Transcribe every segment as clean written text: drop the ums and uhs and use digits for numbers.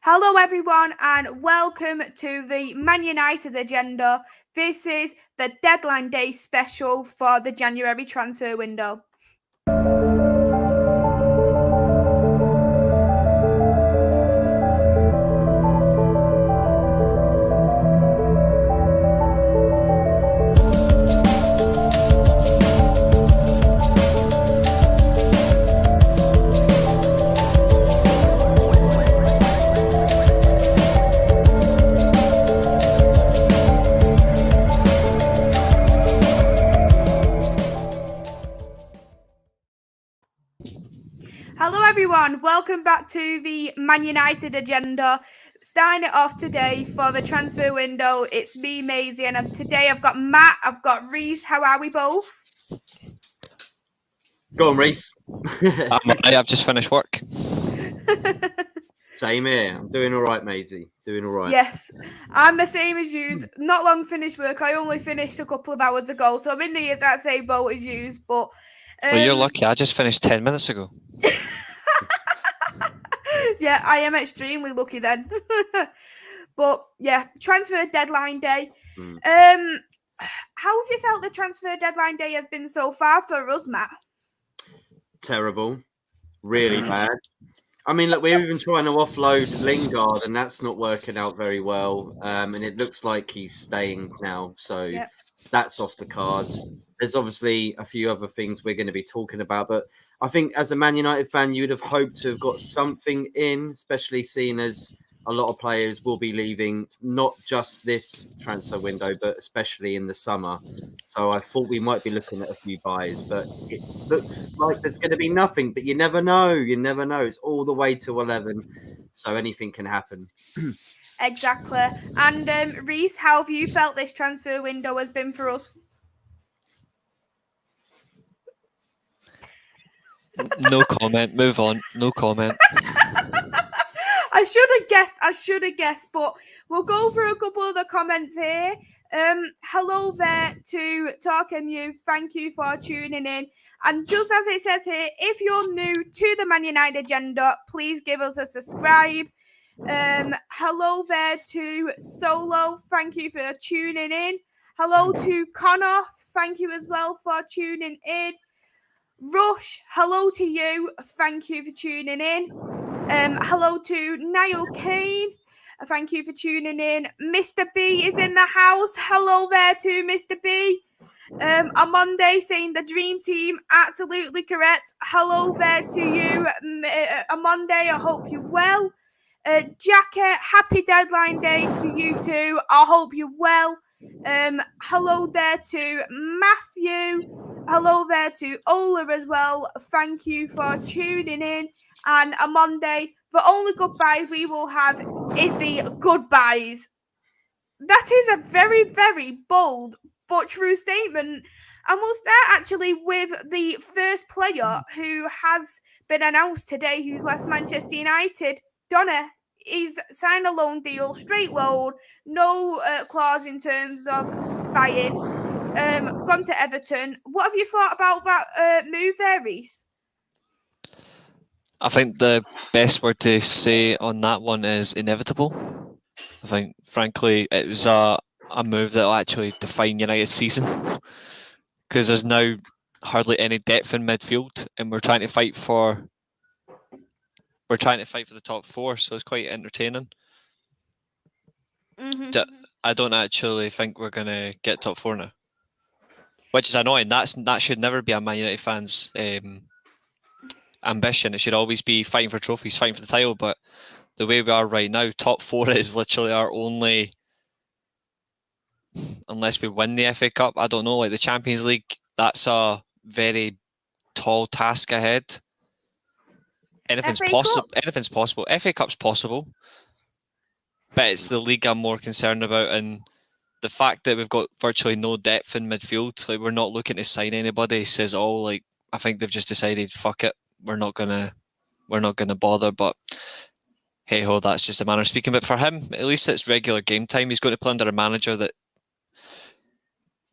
Hello everyone and welcome to the Man United agenda. This is the deadline day special for the January transfer window. Hello everyone, welcome back to the Man United agenda. Starting it off today for the transfer window, it's me, MAISEY, and today I've got Matt, I've got Reese. How are we both? Go on, Reese. I've just finished work. Same here. I'm doing all right, MAISEY. Doing all right. Yes, I'm the same as you. Not long finished work. I only finished a couple of hours ago, so I'm in the exact same boat as you. But well, you're lucky. I just finished 10 minutes ago. Yeah, I am extremely lucky then. But yeah, transfer deadline day. How have you felt the transfer deadline day has been so far for us, Matt? Terrible. Really bad. I mean, look, we're even trying to offload Lingard, and that's not working out very well. And it looks like he's staying now. So That's off the cards. There's obviously a few other things we're going to be talking about. But I think as a Man United fan, you'd have hoped to have got something in, especially seeing as a lot of players will be leaving, not just this transfer window, but especially in the summer. So I thought we might be looking at a few buys, but it looks like there's going to be nothing. But you never know. You never know. It's all the way to 11, so anything can happen. Exactly. And Reese, how have you felt this transfer window has been for us? No comment. Move on. No comment. I should have guessed, but we'll go through a couple of the comments here. Hello there to TALKMU. Thank you for tuning in. And just as it says here, if you're new to the Man United agenda, please give us a subscribe. Hello there to Solo. Thank you for tuning in. Hello to Connor. Thank you as well for tuning in. Rush, hello to you. Thank you for tuning in. Hello to Niall Kane. Thank you for tuning in. Mr. B is in the house. Hello there to Mr. B. OMONDI saying the dream team. Absolutely correct. Hello there to you, OMONDI. I hope you're well. Jacket, happy deadline day to you too. I hope you're well. Hello there to Matthew. Hello there to Ola as well. Thank you for tuning in. And OMONDI, the only goodbye we will have is the goodbyes. That is a very, very bold but true statement. And we'll start actually with the first player who has been announced today who's left Manchester United. Donna, he's signed a loan deal, straight loan, no clause in terms of spying. Gone to Everton. What have you thought about that move there, Reese? I think the best word to say on that one is inevitable. I think, frankly, it was a move that will actually define United's season because there's now hardly any depth in midfield, and we're trying to fight for the top four, so it's quite entertaining. Mm-hmm. I don't actually think we're going to get top four now, which is annoying. That should never be a Man United fan's ambition. It should always be fighting for trophies, fighting for the title. But the way we are right now, top four is literally our only, unless we win the FA Cup. I don't know, like the Champions League, that's a very tall task ahead. Anything's possible. FA Cup's possible, but it's the league I'm more concerned about, and the fact that we've got virtually no depth in midfield. Like, we're not looking to sign anybody says all. Like, I think they've just decided, fuck it, we're not gonna bother. But hey ho, that's just a manner of speaking. But for him, at least it's regular game time. He's going to play under a manager that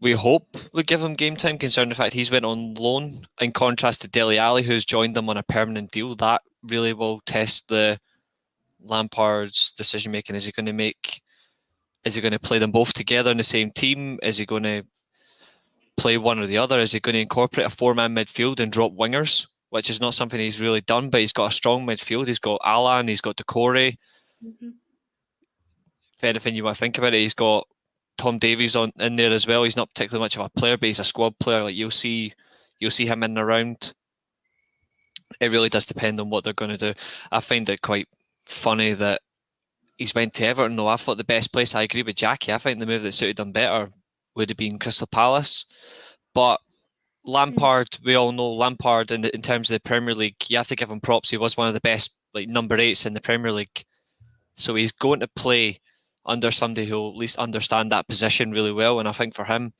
we hope will give him game time, considering the fact he's went on loan, in contrast to Dele Alli, who's joined them on a permanent deal. That really will test the Lampard's decision making? Is he going to play them both together in the same team? Is he going to play one or the other? Is he going to incorporate a 4-man midfield and drop wingers, which is not something he's really done, but he's got a strong midfield. He's got Alan, he's got Decore. Mm-hmm. If anything you want to think about it, he's got Tom Davies in there as well. He's not particularly much of a player, but he's a squad player. Like you'll see him in and around. It really does depend on what they're going to do. I find it quite funny that he's went to Everton, though. I thought the best place, I agree with Jackie, I think the move that suited him better would have been Crystal Palace. But Lampard, we all know Lampard in terms of the Premier League, you have to give him props. He was one of the best number 8s in the Premier League. So he's going to play under somebody who will at least understand that position really well. And I think for him,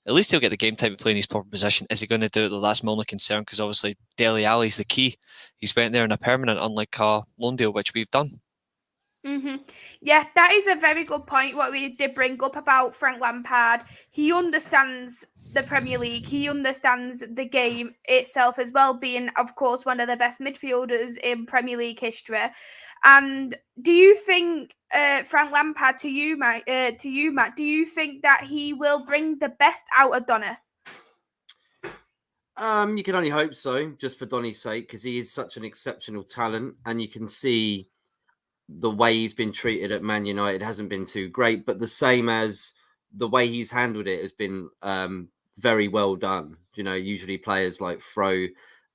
at least he'll get the game time to play in his proper position. Is he going to do it, though? That's my only concern, because obviously Dele Alli's the key. He's went there in a permanent, unlike a loan deal, which we've done. Mm-hmm. Yeah, that is a very good point, what we did bring up about Frank Lampard. He understands the Premier League. He understands the game itself as well, being, of course, one of the best midfielders in Premier League history. And do you think, Frank Lampard, to you, Matt, do you think that he will bring the best out of Donny? You can only hope so, just for Donny's sake, because he is such an exceptional talent, and you can see the way he's been treated at Man United hasn't been too great, but the same as the way he's handled it has been very well done. You know, usually players like throw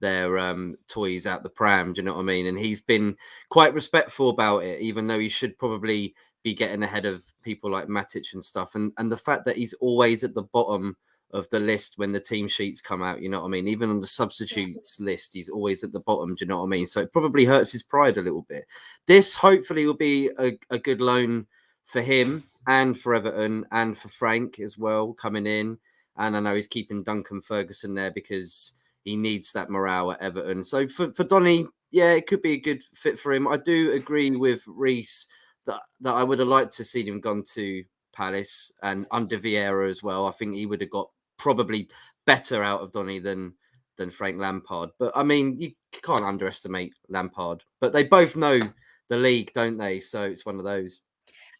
their toys out the pram, do you know what I mean? And he's been quite respectful about it, even though he should probably be getting ahead of people like Matic and stuff. And the fact that he's always at the bottom of the list when the team sheets come out, you know what I mean? Even on the substitutes list, he's always at the bottom, do you know what I mean? So it probably hurts his pride a little bit. This hopefully will be a good loan for him and for Everton and for Frank as well coming in. And I know he's keeping Duncan Ferguson there because he needs that morale at Everton. So for Donny, yeah, it could be a good fit for him. I do agree with Reese that I would have liked to see him gone to Palace and under Vieira as well. I think he would have got probably better out of Donny than Frank Lampard. But I mean, you can't underestimate Lampard. But they both know the league, don't they? So it's one of those.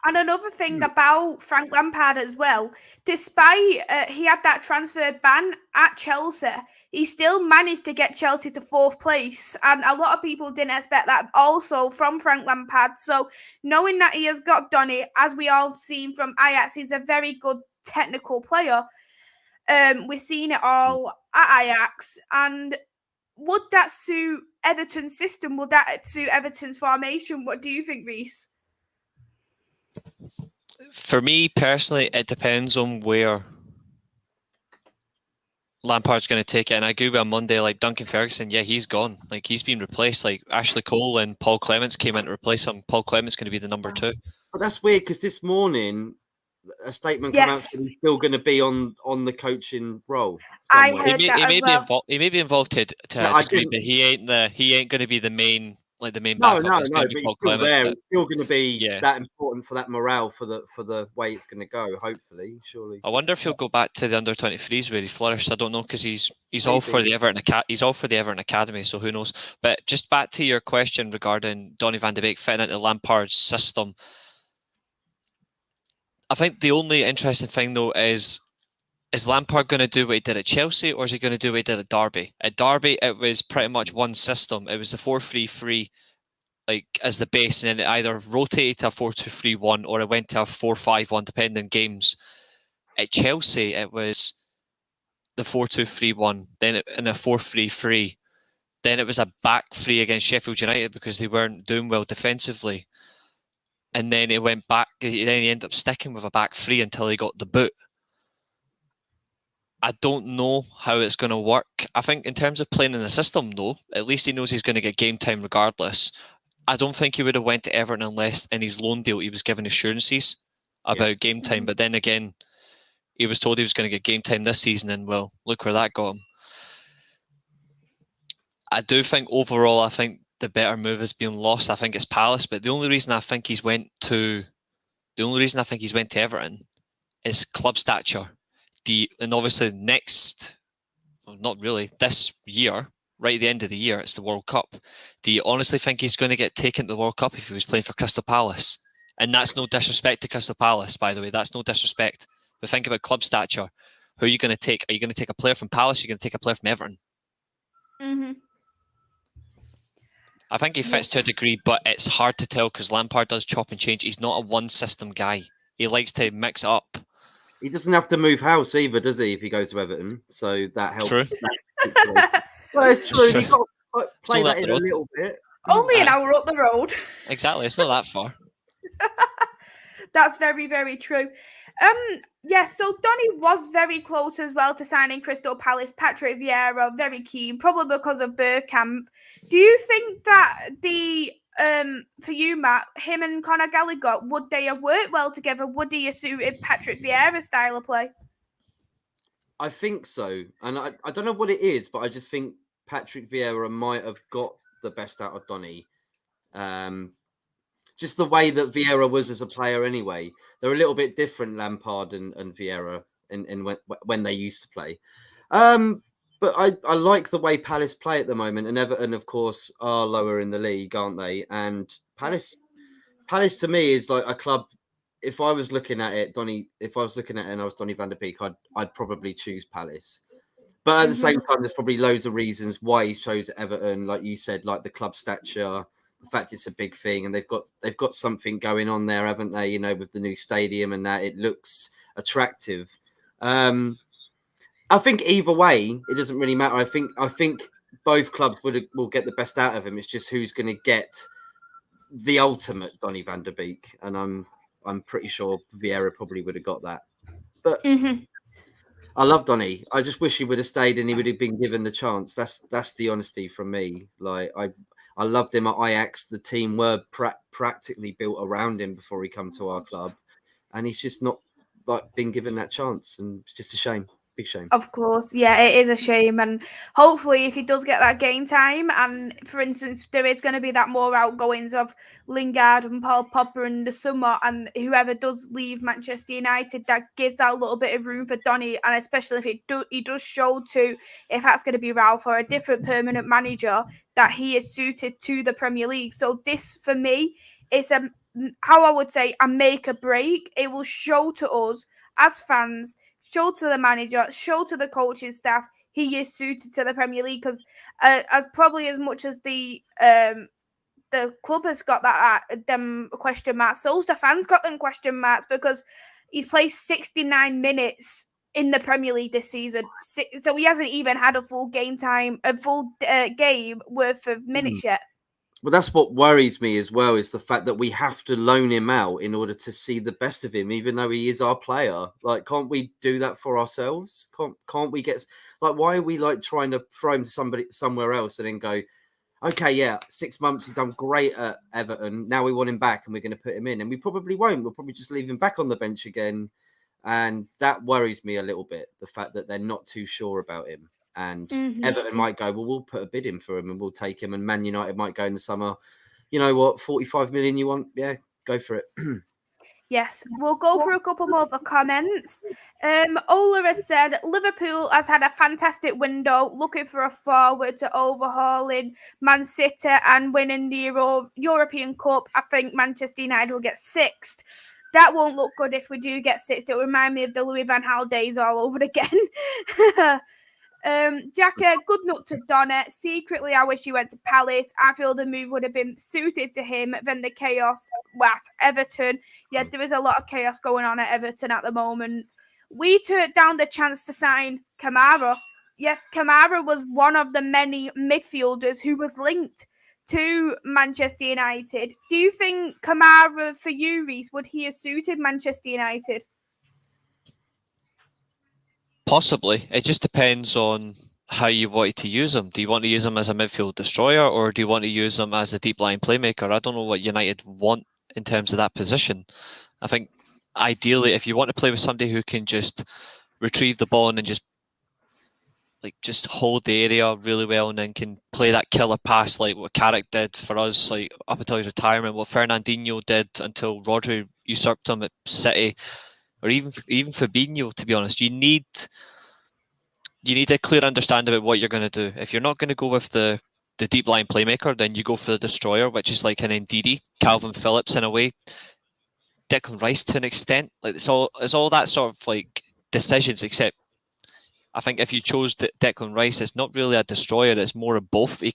And another thing about Frank Lampard as well, despite he had that transfer ban at Chelsea, he still managed to get Chelsea to 4th place. And a lot of people didn't expect that also from Frank Lampard. So knowing that he has got Donny, as we all seen from Ajax, he's a very good technical player. We've seen it all at Ajax. And would that suit Everton's system? Would that suit Everton's formation? What do you think, Reese? For me personally, it depends on where Lampard's going to take it. And I agree with on Monday, like Duncan Ferguson, yeah, he's gone. Like he's been replaced. Like Ashley Cole and Paul Clements came in to replace him. Paul Clements going to be the number 2. But that's weird because this morning a statement came out that he's still going to be on the coaching role. I heard he may be involved to a degree, but he ain't going to be the main. Like the main backup. No, but he's still there. It's still going to be that important for that morale for the way it's going to go. Hopefully, surely. I wonder if he'll go back to the under 23s where he flourished. I don't know because he's all for the Everton Academy. So who knows? But just back to your question regarding Donny van de Beek fitting into Lampard's system. I think the only interesting thing though is Lampard going to do what he did at Chelsea, or is he going to do what he did at Derby? At Derby, it was pretty much one system. It was the 4-3-3, like as the base, and then it either rotated to a 4-2-3-1 or it went to a 4-5-1, depending on games. At Chelsea, it was the 4-2-3-1, then in a 4-3-3. Then it was a back three against Sheffield United because they weren't doing well defensively. And then it went back. Then he ended up sticking with a back three until he got the boot. I don't know how it's going to work. I think in terms of playing in the system, though, at least he knows he's going to get game time regardless. I don't think he would have went to Everton unless in his loan deal he was given assurances about game time. But then again, he was told he was going to get game time this season, and well, look where that got him. I do think overall, I think the better move has been lost. I think it's Palace, but the only reason I think he's went to Everton is club stature. And obviously this year, right at the end of the year. It's the World Cup. Do you honestly think he's going to get taken to the World Cup if he was playing for Crystal Palace? And that's no disrespect to Crystal Palace, by the way. That's no disrespect. But think about club stature. Who are you going to take? Are you going to take a player from Palace? Are you going to take a player from Everton? Mm-hmm. I think he fits to a degree, but it's hard to tell because Lampard does chop and change. He's not a one-system guy. He likes to mix it up. He doesn't have to move house either, does he, if he goes to Everton? So that helps. True. Well, it's true. You've got to play Still that up in the a road. little bit. Only an hour up the road. Exactly. It's not that far. That's very, very true. So Donny was very close as well to signing Crystal Palace. Patrick Vieira, very keen, probably because of Bergkamp. Do you think that for you, Matt, him and Conor Gallagher, would they have worked well together? Would he have suited Patrick Vieira's style of play? I think so. And I don't know what it is, but I just think Patrick Vieira might have got the best out of Donny. Just the way that Vieira was as a player anyway. They're a little bit different, Lampard and Vieira, in when they used to play. But I like the way Palace play at the moment. And Everton, of course, are lower in the league, aren't they? And Palace to me is like a club. If I was looking at it, if I was looking at it and I was Donny van der Beek, I'd probably choose Palace. But at the same time, there's probably loads of reasons why he chose Everton. Like you said, like the club stature, the fact it's a big thing, and they've got something going on there, haven't they? You know, with the new stadium and that, it looks attractive. I think either way, it doesn't really matter. I think both clubs will get the best out of him. It's just who's going to get the ultimate Donny van der Beek, and I'm pretty sure Vieira probably would have got that. But I love Donny. I just wish he would have stayed and he would have been given the chance. That's the honesty from me. Like I loved him at Ajax. The team were practically built around him before he come to our club, and he's just not been given that chance, and it's just a shame. Big shame. Of course, yeah, it is a shame, and hopefully if he does get that game time, and for instance there is going to be that more outgoings of Lingard and Paul Pogba in the summer, and whoever does leave Manchester United, that gives that little bit of room for Donny, and especially if he does show to, if that's going to be Ralph or a different permanent manager, that he is suited to the Premier League. So this for me is how I would say a make or break. It will show to us as fans, show to the manager, show to the coaching staff, he is suited to the Premier League. Because as probably as much as the club has got them question marks, so's the fans got them question marks, because he's played 69 minutes in the Premier League this season, so he hasn't even had a full game worth of minutes yet. Well, that's what worries me as well, is the fact that we have to loan him out in order to see the best of him, even though he is our player. Like, can't we do that for ourselves? Can't we get, like, why are we like trying to throw him to somewhere else and then go, okay, yeah, 6 months, he's done great at Everton. Now we want him back and we're going to put him in. And we probably won't. We'll probably just leave him back on the bench again. And that worries me a little bit, the fact that they're not too sure about him. And Everton might go, well, we'll put a bid in for him and we'll take him. And Man United might go in the summer, you know what, 45 million you want? Yeah, go for it. Yes, we'll go through a couple more of the comments. Ola has said, Liverpool has had a fantastic window, looking for a forward to overhauling Man City and winning the European Cup. I think Manchester United will get sixth. That won't look good if we do get sixth. It'll remind me of the Louis van Gaal days all over again. Jacka, good luck to Donna. Secretly, I wish he went to Palace. I feel the move would have been suited to him than the chaos at Everton. Yeah, there is a lot of chaos going on at Everton at the moment. We turned down the chance to sign Kamara. Yeah, Kamara was one of the many midfielders who was linked to Manchester United. Do you think Kamara, for you, Reese, would he have suited Manchester United? Possibly. It just depends on how you wanted to use him. Do you want to use him as a midfield destroyer, or do you want to use him as a deep line playmaker? I don't know what United want in terms of that position. I think ideally, if you want to play with somebody who can just retrieve the ball and then just hold the area really well, and then can play that killer pass like what Carrick did for us, like up until his retirement, what Fernandinho did until Rodri usurped him at City, or even Fabinho, to be honest. You need you need a clear understanding about what you're going to do. If you're not going to go with the deep line playmaker, then you go for the destroyer, which is like an Ndidi, Calvin Phillips in a way, Declan Rice to an extent. Like it's all that sort of like decisions. Except I think if you chose Declan Rice, it's not really a destroyer. It's more of both. He's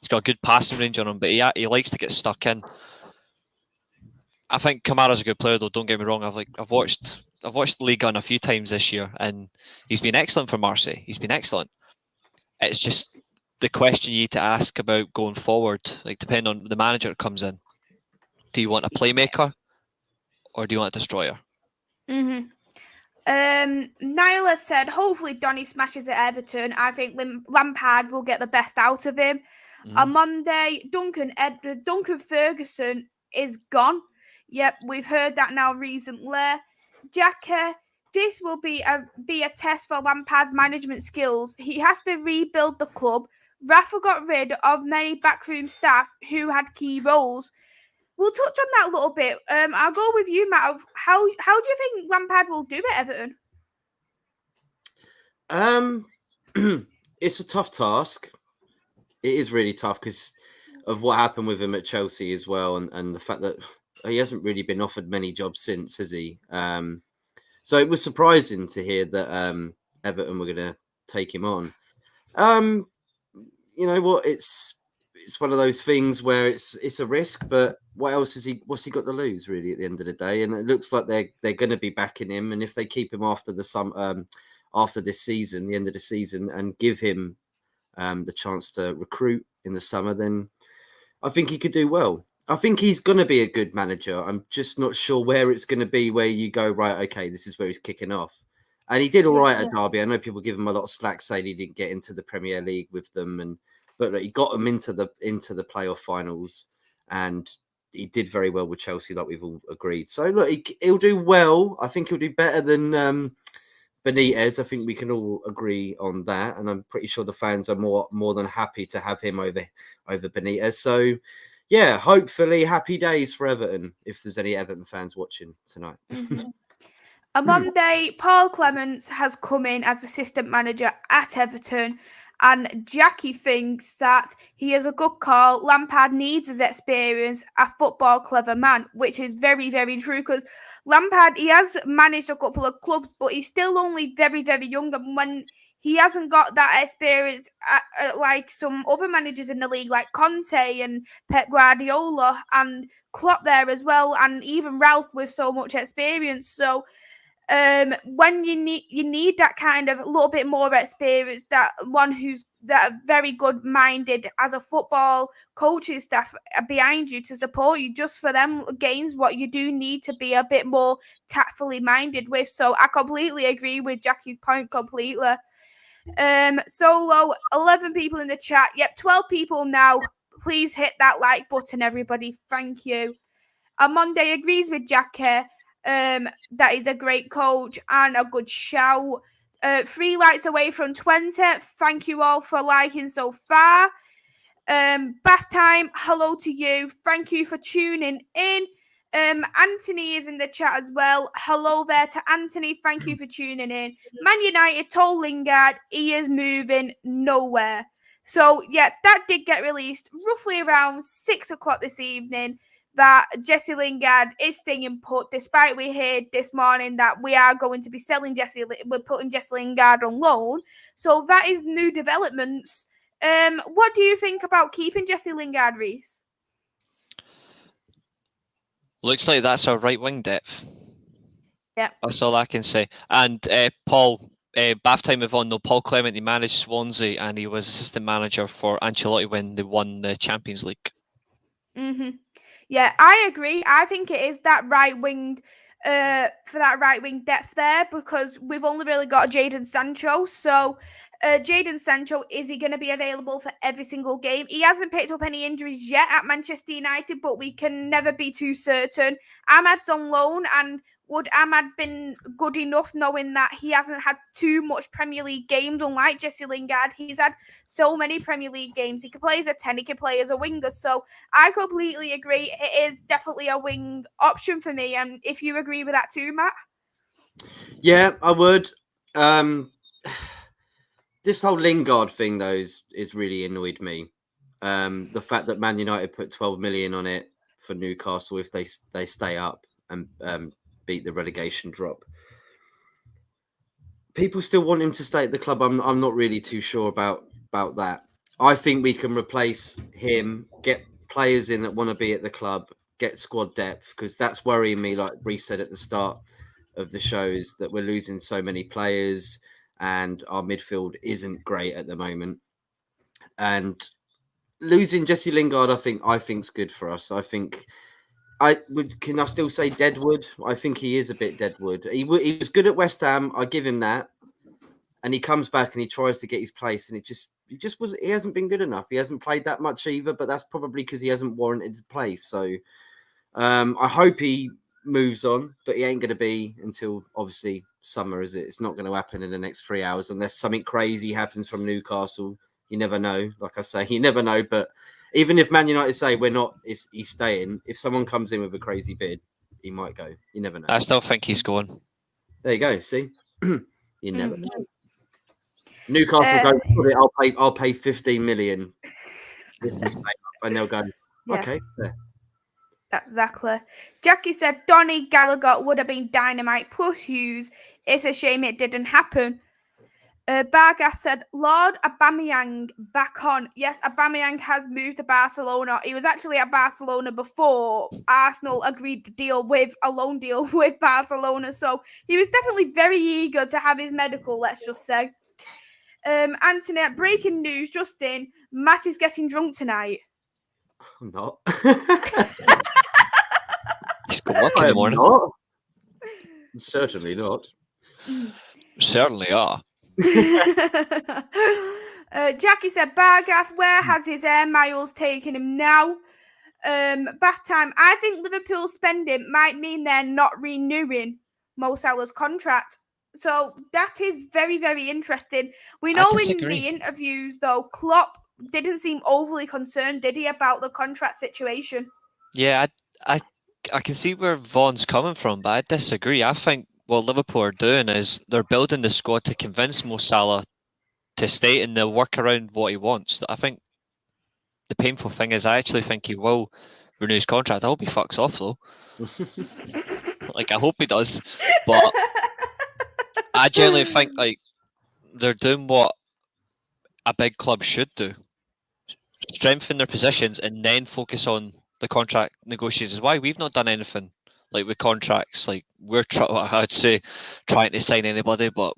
got a good passing range on him, but he likes to get stuck in. I think Kamara's a good player, though. Don't get me wrong. I've watched Ligue 1 a few times this year, and he's been excellent for Marseille. He's been excellent. It's just the question you need to ask about going forward, like depending on the manager that comes in. Do you want a playmaker, or do you want a destroyer? Mm-hmm. Nyla said, hopefully Donny smashes at Everton. I think Lampard will get the best out of him. On Monday, Duncan Ferguson is gone. Yep, we've heard that now recently. Jacka, this will be a test for Lampard's management skills. He has to rebuild the club. Rafa got rid of many backroom staff who had key roles. We'll touch on that a little bit. I'll go with you, Matt. How do you think Lampard will do at Everton? It's a tough task. It is really tough because of what happened with him at Chelsea as well, and the fact that he hasn't really been offered many jobs since, has he? So it was surprising to hear that Everton were going to take him on. You know what? It's one of those things where it's a risk, but what's he got to lose really at the end of the day? And it looks like they're going to be backing him, and if they keep him after this season, the end of the season, and give him the chance to recruit in the summer, then I think he could do well. I think he's going to be a good manager. I'm just not sure where it's going to be, where you go, right, okay, this is where he's kicking off. And he did all right at Derby. I know people give him a lot of slack saying he didn't get into the Premier League with them, but look, he got them into the playoff finals, and he did very well with Chelsea, like we've all agreed. So look, he'll do well. I think he'll do better than Benitez. I think we can all agree on that, and I'm pretty sure the fans are more than happy to have him over Benitez. So yeah, hopefully happy days for Everton, if there's any Everton fans watching tonight. On Monday, Paul Clements has come in as assistant manager at Everton, and Jackie thinks that he is a good call. Lampard needs his experience, a football clever man, which is very, very true, because Lampard, he has managed a couple of clubs, but he's still only very, very young, and when he hasn't got that experience like some other managers in the league, like Conte and Pep Guardiola and Klopp there as well, and even Ralph with so much experience. So when you need that kind of a little bit more experience, that one who's that very good minded as a football coaching staff behind you to support you, just for them gains what you do need to be a bit more tactfully minded with. So I completely agree with Jackie's point completely. Solo, 11 people in the chat. Yep, 12 people now. Please hit that like button, everybody. Thank you. Monday agrees with Jackie. That is a great coach and a good shout. 3 likes away from 20. Thank you all for liking so far. Bath time, hello to you. Thank you for tuning in. Anthony is in the chat as well. Hello there to Anthony. Thank you for tuning in. Man United told Lingard he is moving nowhere. So, yeah, that did get released roughly around 6 o'clock this evening, that Jesse Lingard is staying put, despite we heard this morning that we are going to be selling we're putting Jesse Lingard on loan. So that is new developments. What do you think about keeping Jesse Lingard, Reese? Looks like that's our right wing depth. Yeah. That's all I can say. And Paul, Bath time move on though. Paul Clement, he managed Swansea and he was assistant manager for Ancelotti when they won the Champions League. Yeah, I agree. I think it is that right wing, for that right wing depth there, because we've only really got Jadon Sancho. So Jadon Sancho, is he going to be available for every single game? He hasn't picked up any injuries yet at Manchester United, but we can never be too certain. Ahmad's on loan, and would Ahmad been good enough, knowing that he hasn't had too much Premier League games, unlike Jesse Lingard? He's had so many Premier League games. He can play as a 10, he can play as a winger. So I completely agree. It is definitely a wing option for me. And if you agree with that too, Matt? Yeah, I would. This whole Lingard thing, though, is really annoyed me. The fact that Man United put 12 million on it for Newcastle if they stay up and beat the relegation drop. People still want him to stay at the club. I'm not really too sure about that. I think we can replace him, get players in that want to be at the club, get squad depth, because that's worrying me. Like Reece said at the start of the show, is that we're losing so many players and our midfield isn't great at the moment. And losing Jesse Lingard, I think's good for us. I think can I still say Deadwood? I think he is a bit Deadwood. He was good at West Ham. I give him that. And he comes back and he tries to get his place, and he hasn't been good enough. He hasn't played that much either, but that's probably because he hasn't warranted the place. So I hope he moves on, but he ain't going to be until obviously summer, is it? It's not going to happen in the next 3 hours unless something crazy happens from Newcastle. You never know. Like I say, you never know. But even if Man United say he's staying, if someone comes in with a crazy bid, he might go. You never know. I still think he's going. There you go. See, you never know. Newcastle go, I'll pay 15 million, and they'll go, okay. Yeah. Exactly. Jackie said Donny Gallagher would have been dynamite plus Hughes. It's a shame it didn't happen. Bargath said Lord Aubameyang back on. Yes, Aubameyang has moved to Barcelona. He was actually at Barcelona before Arsenal agreed to a loan deal with Barcelona. So he was definitely very eager to have his medical, let's just say. Anthony, breaking news, Justin, Matt is getting drunk tonight. I'm not. He's got work in the morning. Not. Certainly not. Certainly are. Jackie said, Bargath, where has his air miles taken him now? Bath time. I think Liverpool spending might mean they're not renewing Mo Salah's contract. So that is very, very interesting. We know in the interviews, though, Klopp didn't seem overly concerned, did he, about the contract situation? Yeah, I can see where Vaughan's coming from, but I disagree. I think what Liverpool are doing is they're building the squad to convince Mo Salah to stay, and they'll work around what he wants. I think the painful thing is I actually think he will renew his contract. I hope he fucks off, though. I hope he does. But I generally think they're doing what a big club should do. Strengthen their positions and then focus on the contract negotiations. Why we've not done anything with contracts. We're I'd say trying to sign anybody, but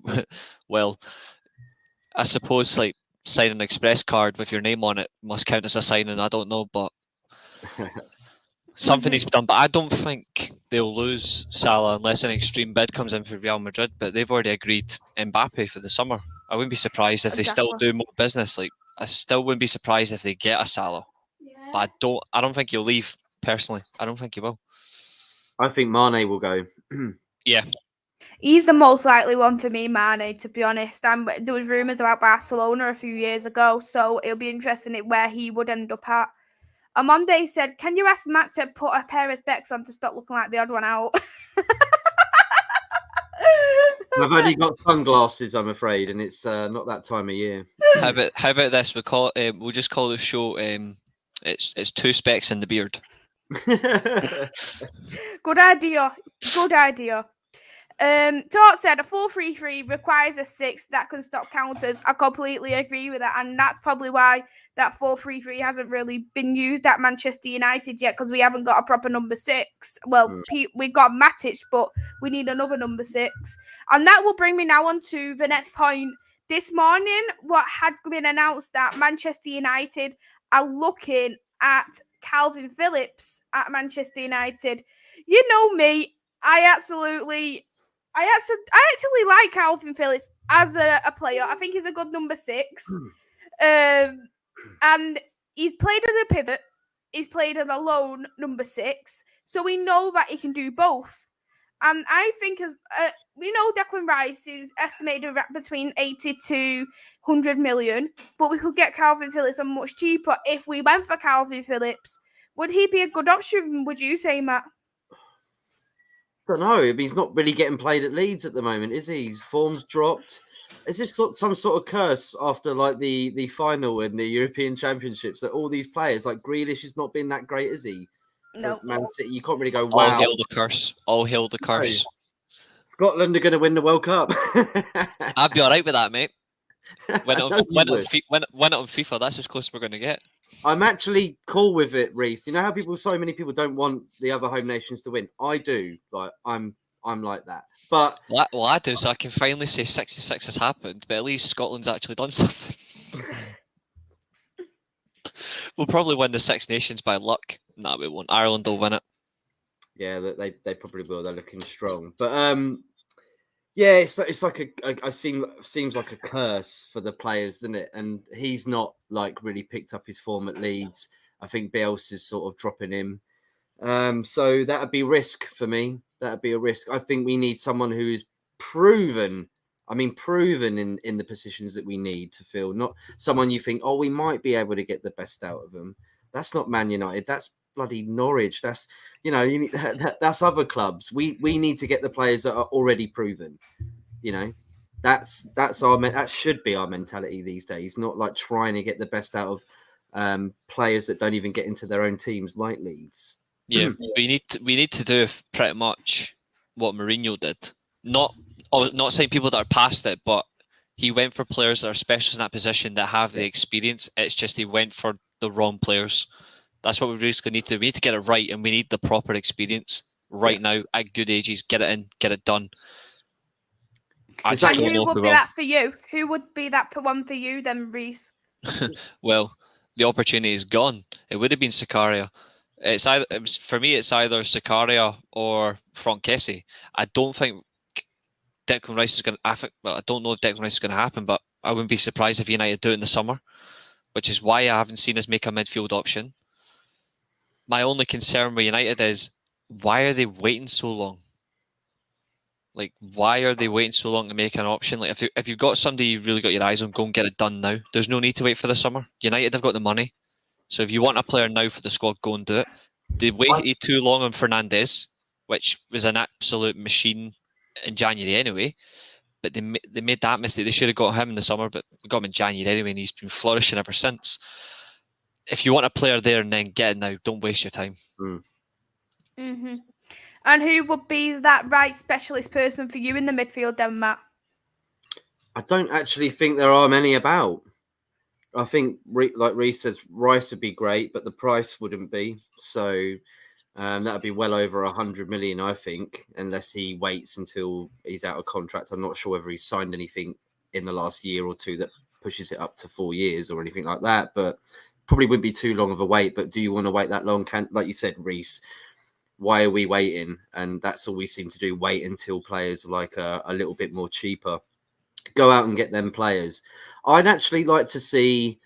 well, I suppose signing an express card with your name on it must count as a signing. I don't know, but something needs to be done. But I don't think they'll lose Salah unless an extreme bid comes in for Real Madrid. But they've already agreed Mbappe for the summer. I wouldn't be surprised if they still do more business. I still wouldn't be surprised if they get a Salah. Yeah. But I don't think he'll leave, personally. I don't think he will. I think Mane will go. Yeah. He's the most likely one for me, Mane, to be honest. There was rumours about Barcelona a few years ago, so it'll be interesting where he would end up at. OMONDI said, can you ask Matt to put a pair of specs on to stop looking like the odd one out? I've only got sunglasses, I'm afraid, and it's not that time of year. How about this? We'll just call the show. It's two specs in the beard. Good idea. Good idea. Tort said a 4-3-3 requires a 6 that can stop counters. I completely agree with that, and that's probably why that 4-3-3 hasn't really been used at Manchester United yet, because we haven't got a proper number 6. Well, we've got Matic, but we need another number 6. And that will bring me now on to the next point. This morning, what had been announced that Manchester United are looking at Calvin Phillips at Manchester United. You know me, I actually like Calvin Phillips as a player. I think he's a good number 6. And he's played as a pivot. He's played as a lone number 6. So we know that he can do both. And I think, we know Declan Rice is estimated at between 80 to 100 million. But we could get Calvin Phillips on much cheaper. If we went for Calvin Phillips, would he be a good option, would you say, Matt? I don't know. I mean, he's not really getting played at Leeds at the moment, is he? His form's dropped. is this some sort of curse after like the final in the European Championships that all these players like Grealish has not been that great, is he? No. Man City, you can't really go. All Wow, hail the curse. All hail the curse. Scotland are going to win the World Cup. I'd be all right with that, mate. Win it on would. FIFA. That's as close as we're going to get. I'm actually cool with it, Reese. You know how so many people don't want the other home nations to win. I do. Like I'm like that. But Well, I do, so I can finally say 66 has happened, but at least Scotland's actually done something. We'll probably win the Six Nations by luck. No, we won't. Ireland will win it. yeah, they probably will. They're looking strong. But yeah, it's like seems like a curse for the players, doesn't it? And he's not like really picked up his form at Leeds. I think Bielsa's sort of dropping him. So that'd be risk for me. That'd be a risk. I think we need someone who is proven. I mean, proven in the positions that we need to fill. Not someone you think, oh, we might be able to get the best out of them. That's not Man United. That's bloody Norwich. That's that's other clubs. We need to get the players that are already proven. That should be our mentality these days. Not like trying to get the best out of players that don't even get into their own teams like Leeds. Yeah, we need to do pretty much what Mourinho did. Not saying people that are past it, but he went for players that are specialists in that position that have the experience. It's just he went for the wrong players. That's what we really need to do. We need to get it right, and we need the proper experience right now at good ages. Get it in, get it done. Who would be that for you? Who would be that one for you then, Reese? Well, the opportunity is gone. It would have been Sakaria. For me, it's either Sakaria or Frankesi. I don't think Declan Rice is going to. I don't know if Declan Rice is going to happen, but I wouldn't be surprised if United do it in the summer, which is why I haven't seen us make a midfield option. My only concern with United is why are they waiting so long? Like, why are they waiting so long to make an option? Like, if you've got somebody you've really got your eyes on, go and get it done now. There's no need to wait for the summer. United have got the money. So if you want a player now for the squad, go and do it. They waited too long on Fernandes, which was an absolute machine in January anyway. But they made that mistake. They should have got him in the summer, but we got him in January anyway, and he's been flourishing ever since. If you want a player there and then get it now, don't waste your time. Mm-hmm. And who would be that right specialist person for you in the midfield then, Matt? I don't actually think there are many about. I think, like Reece says, Rice would be great, but the price wouldn't be. So that would be well over 100 million, I think, unless he waits until he's out of contract. I'm not sure whether he's signed anything in the last year or two that pushes it up to 4 years or anything like that. But probably wouldn't be too long of a wait. But do you want to wait that long? Like you said, Reece, why are we waiting? And that's all we seem to do, wait until players are like a little bit more cheaper. Go out and get them players. I'd actually like to see,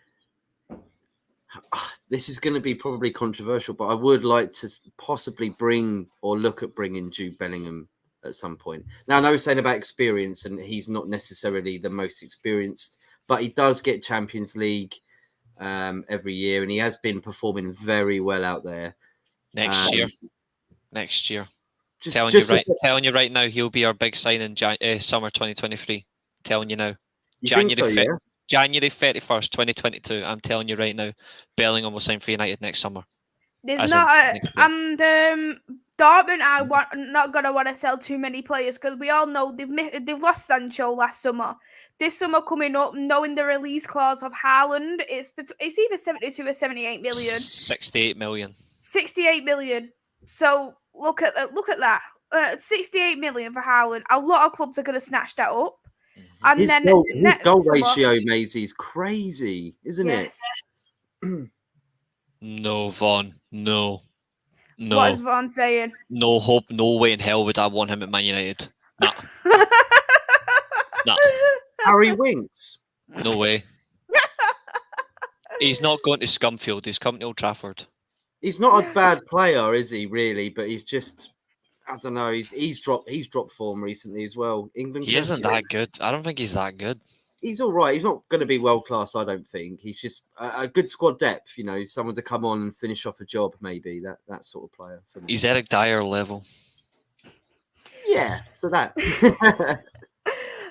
this is going to be probably controversial, but I would like to possibly bring or look at bringing Jude Bellingham at some point. Now, I know we're saying about experience, and he's not necessarily the most experienced, but he does get Champions League every year, and he has been performing very well out there. Next year. Telling you right now, he'll be our big sign in summer 2023. Telling you now. January 31st, 2022. I'm telling you right now, Bellingham will sign for United next summer. There's Dortmund are not going to want to sell too many players because we all know they've lost Sancho last summer. This summer coming up, knowing the release clause of Haaland, it's either 72 or 78 million. 68 million. 68 million. So look at that. 68 million for Haaland. A lot of clubs are going to snatch that up. And his then goal ratio, Maisie, is crazy, isn't it? No, Vaughn. No. What is Vaughn saying? No hope, no way in hell would I want him at Man United. Nah. Nah. Harry Winks. No way. He's not going to Scumfield. He's coming to Old Trafford. He's not a bad player, is he? Really, but he's just. I don't know. He's dropped form recently as well. England. He isn't that good. I don't think he's that good. He's all right. He's not going to be world class. I don't think. He's just a good squad depth. Someone to come on and finish off a job. Maybe that sort of player. For me. He's Eric Dyer level. Yeah. So that.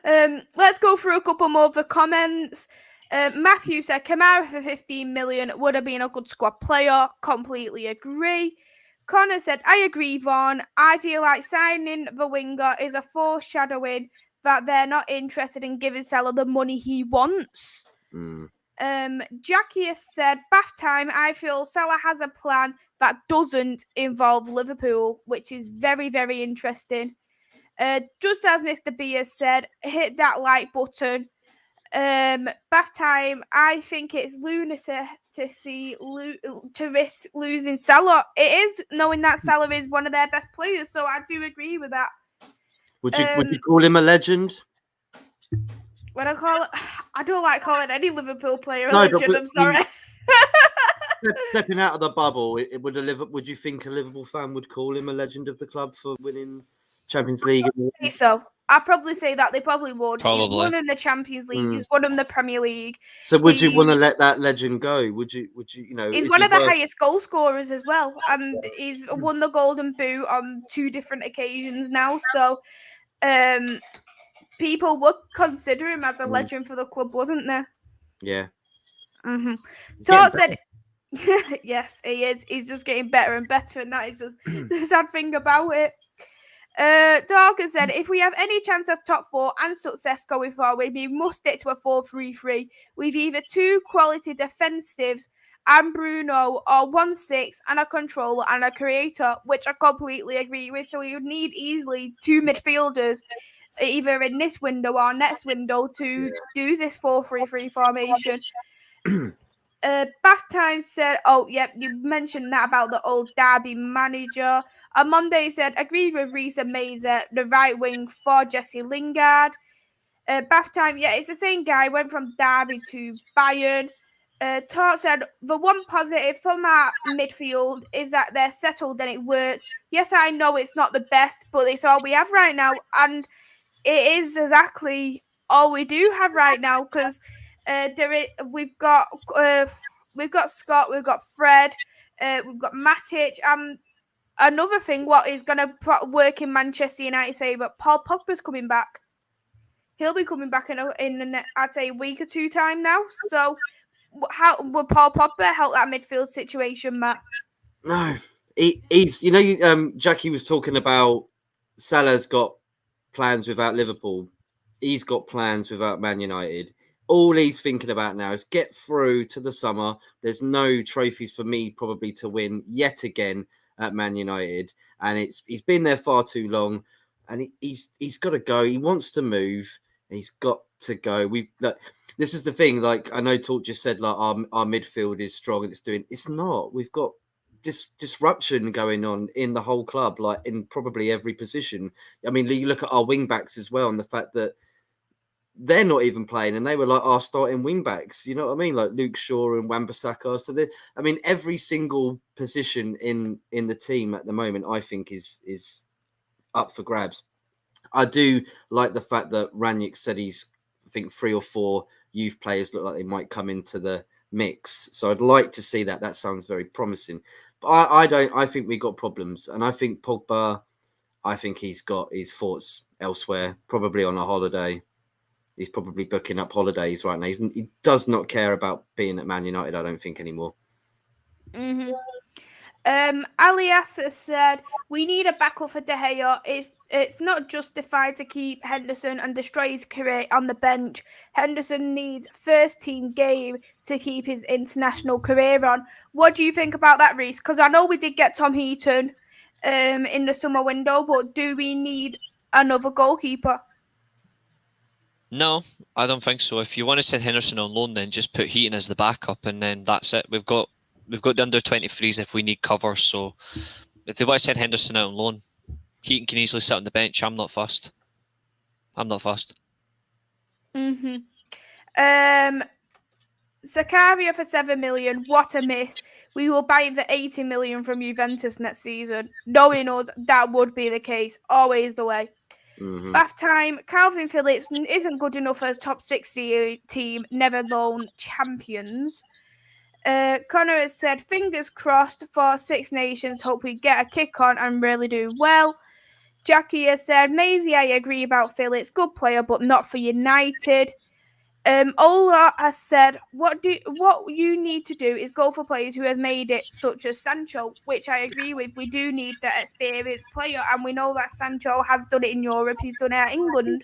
Let's go through a couple more of the comments. Matthew said, Kamara for 15 million would have been a good squad player. Completely agree. Connor said, I agree, Vaughn. I feel like signing the winger is a foreshadowing that they're not interested in giving Salah the money he wants. Jackie has said, bath time, I feel Salah has a plan that doesn't involve Liverpool, which is very, very interesting. Just as Mr. B has said, hit that like button. Bath time, I think it's lunacy to risk losing Salah. It is, knowing that Salah is one of their best players, so I do agree with that. Would you call him a legend? When I don't like calling any Liverpool player a legend. I'm sorry. Stepping out of the bubble, would you think a Liverpool fan would call him a legend of the club for winning Champions League? I think so. I'd probably say that they probably would. Probably. He's won in the Champions League. He's won in the Premier League. So would you want to let that legend go? Would you? He's one of the highest goal scorers as well, and he's won the Golden Boot on 2 different occasions now. So, people would consider him as a legend for the club, wasn't there? Yeah. Todd said, yes, he is. He's just getting better and better, and that is just the sad thing about it. Darker said, if we have any chance of top 4 and success going forward, we must stick to a 4-3-3 with either 2 quality defensives and Bruno, or 1-6 and a controller and a creator, which I completely agree with. So we would need easily 2 midfielders, either in this window or next window, to do this 4-3-3 formation. Bath Time said, oh, yep, you mentioned that about the old Derby manager. On Monday said, agreed with Reece and Mazer, the right wing for Jesse Lingard. Bath Time, yeah, it's the same guy, went from Derby to Bayern. Tart said, the one positive from our midfield is that they're settled and it works. Yes, I know it's not the best, but it's all we have right now. And it is exactly all we do have right now, because we've got Scott, we've got Fred, we've got Matic. Another thing, what is going to work in Manchester United's favour, Paul Pogba's coming back. He'll be coming back in I'd say a week or 2 time now. So how will Paul Pogba help that midfield situation, Matt? No, he's Jackie was talking about Salah's got plans without Liverpool. He's got plans without Man United. All he's thinking about now is get through to the summer. There's no trophies for me probably to win yet again at Man United, and he's been there far too long, and he's got to go. He wants to move. He's got to go. This is the thing. Like, I know Talk just said, like, our midfield is strong and it's not. We've got this disruption going on in the whole club, like in probably every position. I mean, you look at our wing backs as well, and the fact that they're not even playing, and they were like our starting wing backs. You know what I mean? Like Luke Shaw and Wan-Bissaka. So every single position in the team at the moment, I think is up for grabs. I do like the fact that Ranić said I think 3 or 4 youth players look like they might come into the mix. So I'd like to see that. That sounds very promising. But I think we got problems, and I think Pogba, I think he's got his thoughts elsewhere, probably on a holiday. He's probably booking up holidays right now. He does not care about being at Man United, I don't think, anymore. Alias has said, we need a backup for De Gea. It's not justified to keep Henderson and destroy his career on the bench. Henderson needs first team game to keep his international career on. What do you think about that, Reece? Because I know we did get Tom Heaton in the summer window, but do we need another goalkeeper? No, I don't think so. If you want to send Henderson on loan, then just put Heaton as the backup, and then that's it. We've got the under 23s if we need cover. So if they want to send Henderson out on loan, Heaton can easily sit on the bench. I'm not fussed. Zakaria for 7 million. What a miss. We will buy him for 80 million from Juventus next season. Knowing us, that would be the case. Always the way. Bath time. Calvin Phillips isn't good enough for a top 60 team, never alone champions. Connor has said, fingers crossed for Six Nations. Hope we get a kick on and really do well. Jackie has said, Maisie, I agree about Phillips. Good player, but not for United. Ola has said, what you need to do is go for players who has made it, such as Sancho, which I agree with. We do need that experienced player, and we know that Sancho has done it in Europe. He's done it at England.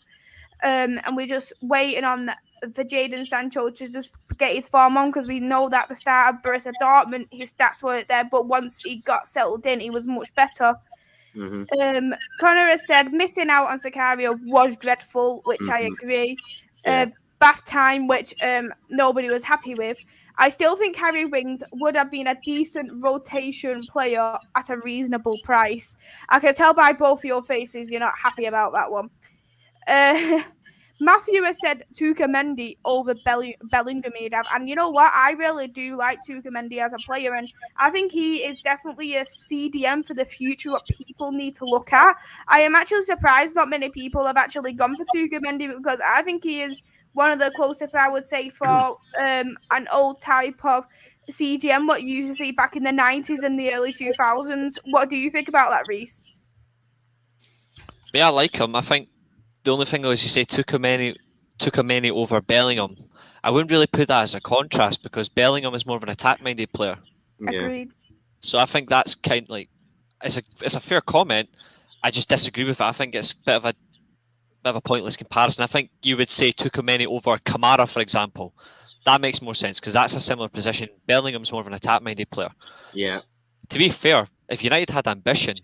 And we're just waiting on for Jadon Sancho to just get his form on, because we know that the start of Borussia Dortmund, his stats weren't there, but once he got settled in, he was much better. Mm-hmm. Connor has said missing out on Sicario was dreadful, which I agree. Yeah. Bath time, which nobody was happy with. I still think Harry Winks would have been a decent rotation player at a reasonable price. I can tell by both your faces you're not happy about that one. Matthew has said Tuka Mendy over Bellingham. And you know what? I really do like Tuka Mendy as a player, and I think he is definitely a CDM for the future, what people need to look at. I am actually surprised not many people have actually gone for Tuka Mendy, because I think he is one of the closest, I would say, for an old type of CDM, what you used to see back in the 90s and the early 2000s. What do you think about that, Reese? Yeah, I like him. I think the only thing is, you say Tukameni over Bellingham. I wouldn't really put that as a contrast, because Bellingham is more of an attack-minded player. Yeah. Agreed. So I think that's kind of like, it's a fair comment. I just disagree with it. I think it's a bit of a pointless comparison. I think you would say Tukameni over Kamara, for example. That makes more sense, because that's a similar position. Bellingham's more of an attack-minded player. Yeah. To be fair, if United had ambition,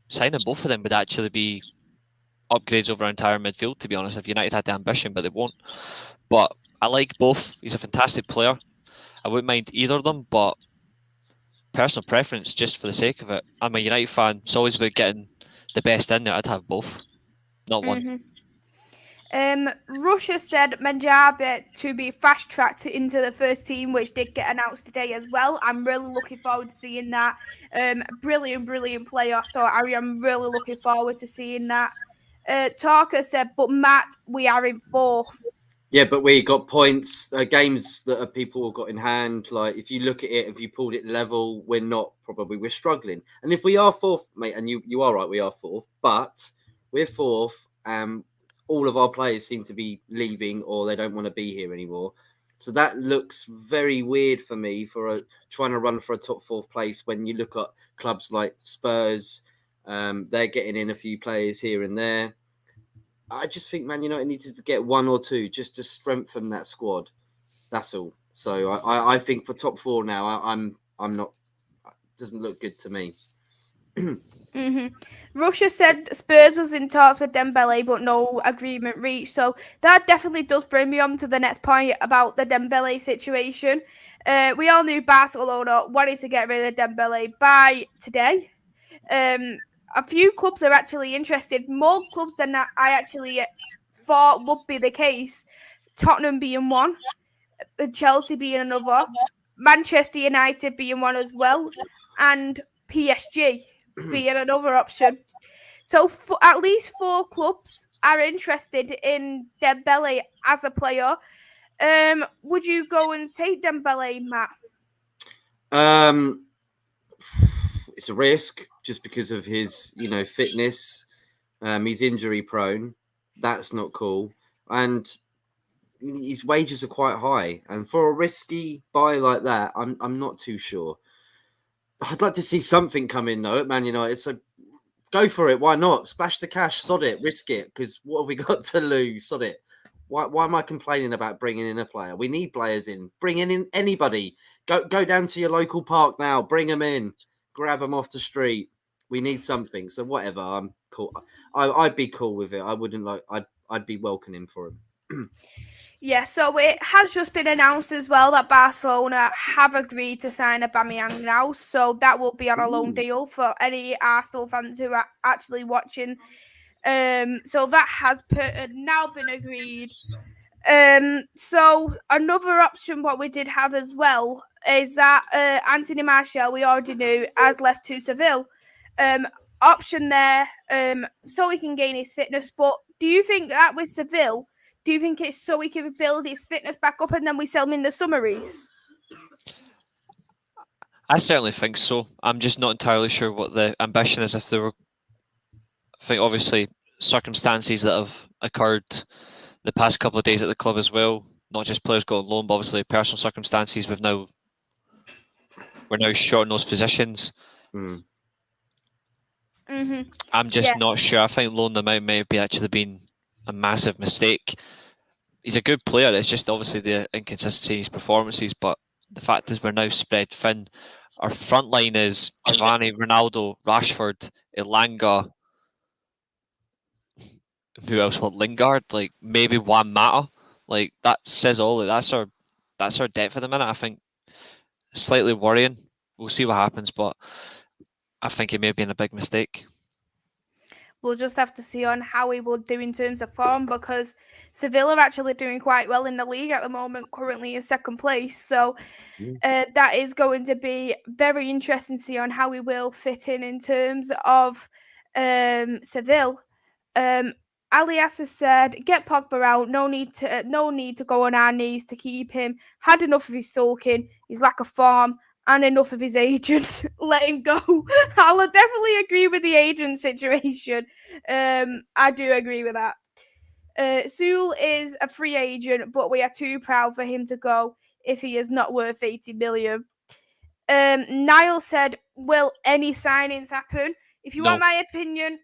signing both of them would actually be upgrades over our entire midfield, to be honest, if United had the ambition, but they won't. But I like both. He's a fantastic player. I wouldn't mind either of them, but personal preference, just for the sake of it. I'm a United fan. It's always about getting the best in there. I'd have both, not one. Russia said Manjaba to be fast-tracked into the first team, which did get announced today as well. I'm really looking forward to seeing that. Brilliant player. So I am really looking forward to seeing that. Talker said, but Matt, we are in fourth. Yeah, but we got points, games that people have got in hand. Like, if you look at it, if you pulled it level, we're struggling. And if we are fourth, mate, and you are right, we are fourth, but we're fourth. All of our players seem to be leaving, or they don't want to be here anymore. So that looks very weird for me, for trying to run for a top fourth place, when you look at clubs like Spurs. They're getting in a few players here and there. I just think Man United needed to get one or two just to strengthen that squad. That's all. So I think for top four now, I'm not. Doesn't look good to me. Russia said Spurs was in talks with Dembele, but no agreement reached. So that definitely does bring me on to the next point about the Dembele situation. We all knew Barcelona wanted to get rid of Dembele by today. A few clubs are actually interested, more clubs than I actually thought would be the case. Tottenham being one, Chelsea being another, Manchester United being one as well, and PSG being another option. So at least 4 clubs are interested in Dembele as a player. Would you go and take Dembele, Matt? It's a risk, just because of his, fitness. He's injury prone. That's not cool. And his wages are quite high. And for a risky buy like that, I'm not too sure. I'd like to see something come in, though, at Man United. So go for it. Why not? Splash the cash, sod it, risk it. Because what have we got to lose? Sod it. Why am I complaining about bringing in a player? We need players in. Bring in anybody. Go down to your local park now. Bring them in. Grab them off the street. We need something. So whatever. I'm cool. I'd be cool with it. I wouldn't like. I'd be welcoming for him. Yeah, so it has just been announced as well that Barcelona have agreed to sign Aubameyang now. So that will be on a loan deal for any Arsenal fans who are actually watching. So that has now been agreed. So another option, what we did have as well, is that Anthony Martial, we already knew, has left to Seville. Option there, so he can gain his fitness. But do you think that with Seville, do you think it's so he can build his fitness back up and then we sell him in the summaries? I certainly think so. I'm just not entirely sure what the ambition is, if they were I think obviously circumstances that have occurred the past couple of days at the club as well, not just players going on loan, but obviously personal circumstances. We're now short in those positions. Mm. Mm-hmm. I'm just not sure. I think loaning them out may have actually been a massive mistake. He's a good player. It's just obviously the inconsistency in his performances. But the fact is, we're now spread thin. Our front line is Cavani, Ronaldo, Rashford, Elanga. Who else? What, Lingard? Like maybe Juan Mata. Like that says all. That's our depth at the minute. I think slightly worrying. We'll see what happens, but I think it may have been a big mistake. We'll just have to see on how he will do in terms of form, because Sevilla are actually doing quite well in the league at the moment, currently in second place. So that is going to be very interesting to see on how he will fit in terms of Seville. Alias has said, "Get Pogba out. No need to go on our knees to keep him. Had enough of his sulking, his lack of form, and enough of his agent. Let him go." I'll definitely agree with the agent situation. I do agree with that. Sewell is a free agent, but we are too proud for him to go if he is not worth 80 million. Niall said, "Will any signings happen?" If you want my opinion,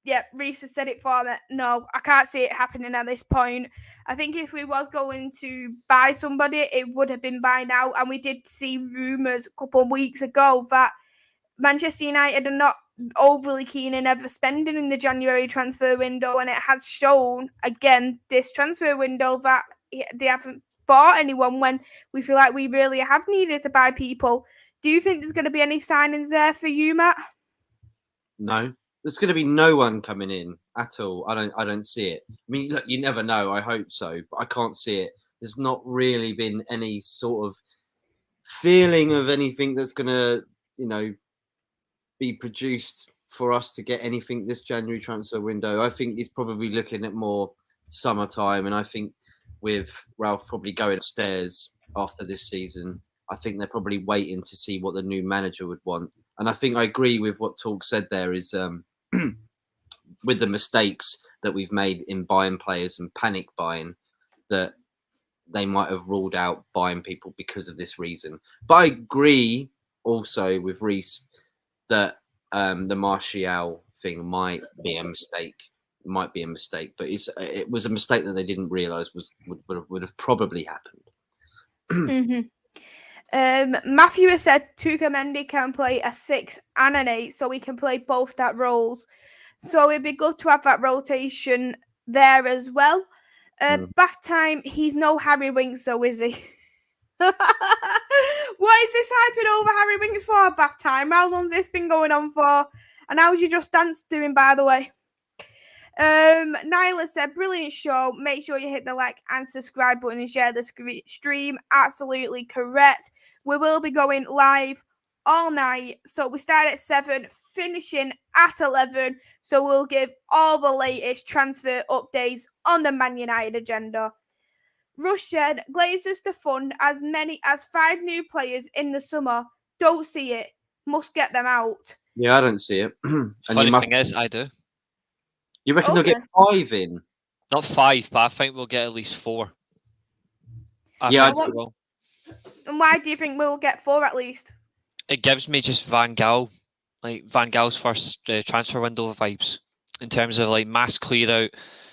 yeah, Reese has said it for me. No, I can't see it happening at this point. I think if we was going to buy somebody, it would have been by now. And we did see rumours a couple of weeks ago that Manchester United are not overly keen in ever spending in the January transfer window. And it has shown, again, this transfer window that they haven't bought anyone when we feel like we really have needed to buy people. Do you think there's going to be any signings there for you, Matt? No. There's going to be no one coming in at all. I don't see it. I mean, look, you never know. I hope so, but I can't see it. There's not really been any sort of feeling of anything that's going to, be produced for us to get anything this January transfer window. I think he's probably looking at more summertime, and I think with Ralph probably going upstairs after this season, I think they're probably waiting to see what the new manager would want. And I think I agree with what Talk said there is with the mistakes that we've made in buying players and panic buying, that they might have ruled out buying people because of this reason. But I agree also with Reese that the Martial thing might be a mistake. It might be a mistake, but it was a mistake that they didn't realise would have probably happened. Matthew has said Tuka Mendy can play a 6 and an 8, so he can play both that roles. So it'd be good to have that rotation there as well. Bath time, he's no Harry Winks, though, is he? What is this hyping over Harry Winks for, bath time? How long's this been going on for? And how's your Just Dance doing, by the way? Nyla said, "Brilliant show. Make sure you hit the like and subscribe button and share the stream." Absolutely correct. We will be going live all night. So we start at 7, finishing at 11. So we'll give all the latest transfer updates on the Man United agenda. Rush said, "Glazers to fund as many as 5 new players in the summer. Don't see it. Must get them out." Yeah, I don't see it. Funny thing is, I do. You reckon they'll get 5 in? Not 5, but I think we'll get at least 4. I will. And why do you think we'll get 4 at least? It gives me just Van Gaal, like Van Gaal's first transfer window vibes, in terms of like mass clear out,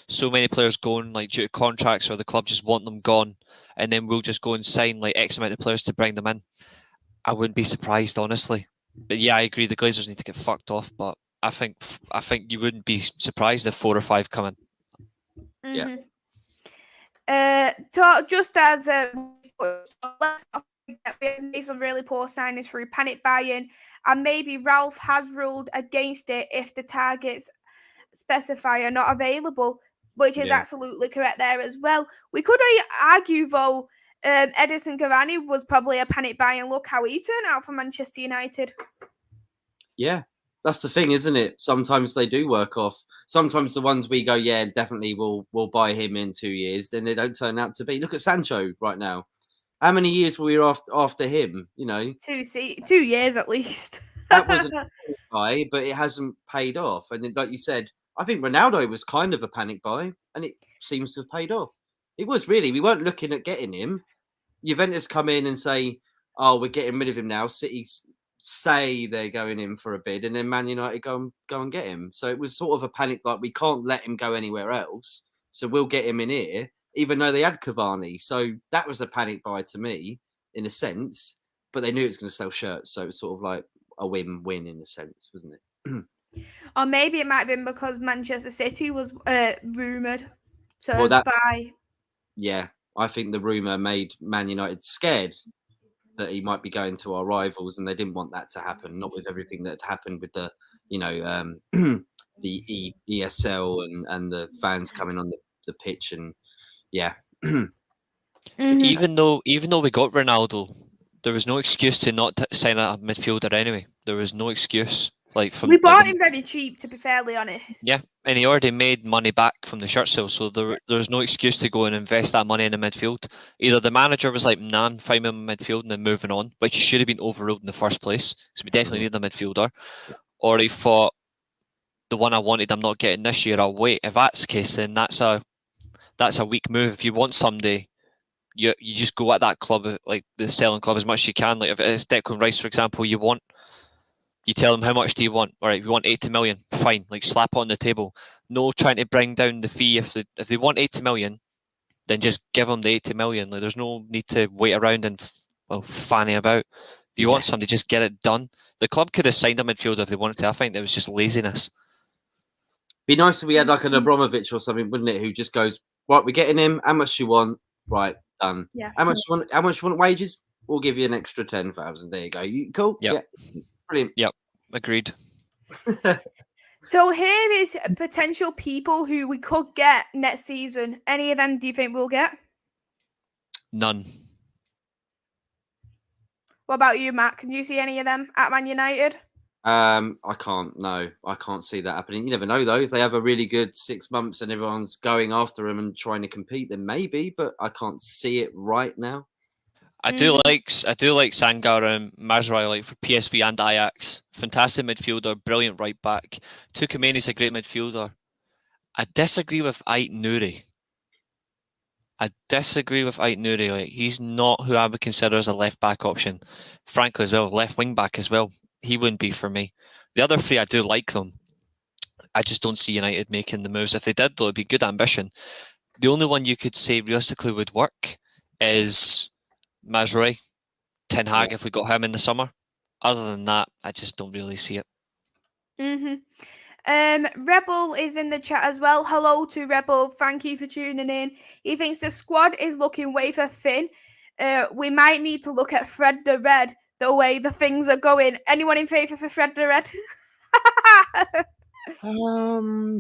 so many players going like due to contracts or the club just want them gone, and then we'll just go and sign like X amount of players to bring them in. I wouldn't be surprised, honestly. But yeah, I agree. The Glazers need to get fucked off, but I think you wouldn't be surprised if 4 or 5 come in. Yeah. Just as let's not forget we have made some really poor signings through panic buying, and maybe Ralph has ruled against it if the targets specify are not available, which is absolutely correct there as well. We could argue though, Edison Cavani was probably a panic buy, and look how he turned out for Manchester United. Yeah, that's the thing, isn't it? Sometimes they do work off. Sometimes the ones we go, yeah, definitely we'll buy him in 2 years, then they don't turn out to be. Look at Sancho right now. How many years were we after him? 2 years at least. That wasn't buy, but it hasn't paid off. And then, like you said, I think Ronaldo was kind of a panic buy, and it seems to have paid off. It was really. We weren't looking at getting him. Juventus come in and say, "Oh, we're getting rid of him now." City say they're going in for a bid, and then Man United go and get him. So it was sort of a panic, like we can't let him go anywhere else, so we'll get him in here, even though they had Cavani. So that was a panic buy to me, in a sense. But they knew it was going to sell shirts, so it was sort of like a win-win in a sense, wasn't it? Or maybe it might have been because Manchester City was rumoured to buy. Yeah, I think the rumour made Man United scared that he might be going to our rivals, and they didn't want that to happen. Not with everything that happened with the, the ESL and the fans coming on the pitch, and yeah. Even though we got Ronaldo, there was no excuse to not sign a midfielder anyway. There was no excuse. We bought him very cheap, to be fairly honest. Yeah, and he already made money back from the shirt sale, so there's no excuse to go and invest that money in the midfield. Either the manager was like, "Nah, find him in midfield and then moving on," which he should have been overruled in the first place, so we definitely need a midfielder. Or he thought, the one I wanted, I'm not getting this year, I'll wait. If that's the case, then that's a weak move. If you want somebody, you just go at that club, like the selling club, as much as you can. Like if it's Declan Rice, for example, you tell them, how much do you want? All right, we want 80 million. Fine, like slap it on the table. No trying to bring down the fee. If they want 80 million, then just give them the 80 million. Like there's no need to wait around and fanny about. If you want somebody, just get it done. The club could have signed a midfielder if they wanted to. I think it was just laziness. Be nice if we had like an Abramovich or something, wouldn't it? Who just goes, right, we're getting him. How much you want? Right, done. Yeah. How much you want wages? We'll give you an extra 10,000. There you go. You cool? Yep. Yeah. Brilliant. Yep. Agreed. So here is potential people who we could get next season. Any of them do you think we'll get? None. What about you, Matt? Can you see any of them at Man United? I can't. No, I can't see that happening. You never know, though. If they have a really good 6 months and everyone's going after them and trying to compete, then maybe. But I can't see it right now. I do like Sangar and Mazraoui, like for PSV and Ajax. Fantastic midfielder, brilliant right back. Tukameni's a great midfielder. I disagree with Ait Nouri. Like, he's not who I would consider as a left back option. Frankly, as well, left wing back as well. He wouldn't be for me. The other three, I do like them. I just don't see United making the moves. If they did, though, it'd be good ambition. The only one you could say realistically would work is Mazraoui, Ten Hag, if we got him in the summer. Other than that, I just don't really see it. Rebel is in the chat as well. Hello to Rebel. Thank you for tuning in. He thinks the squad is looking wafer thin. We might need to look at Fred the Red, the way the things are going. Anyone in favour for Fred the Red?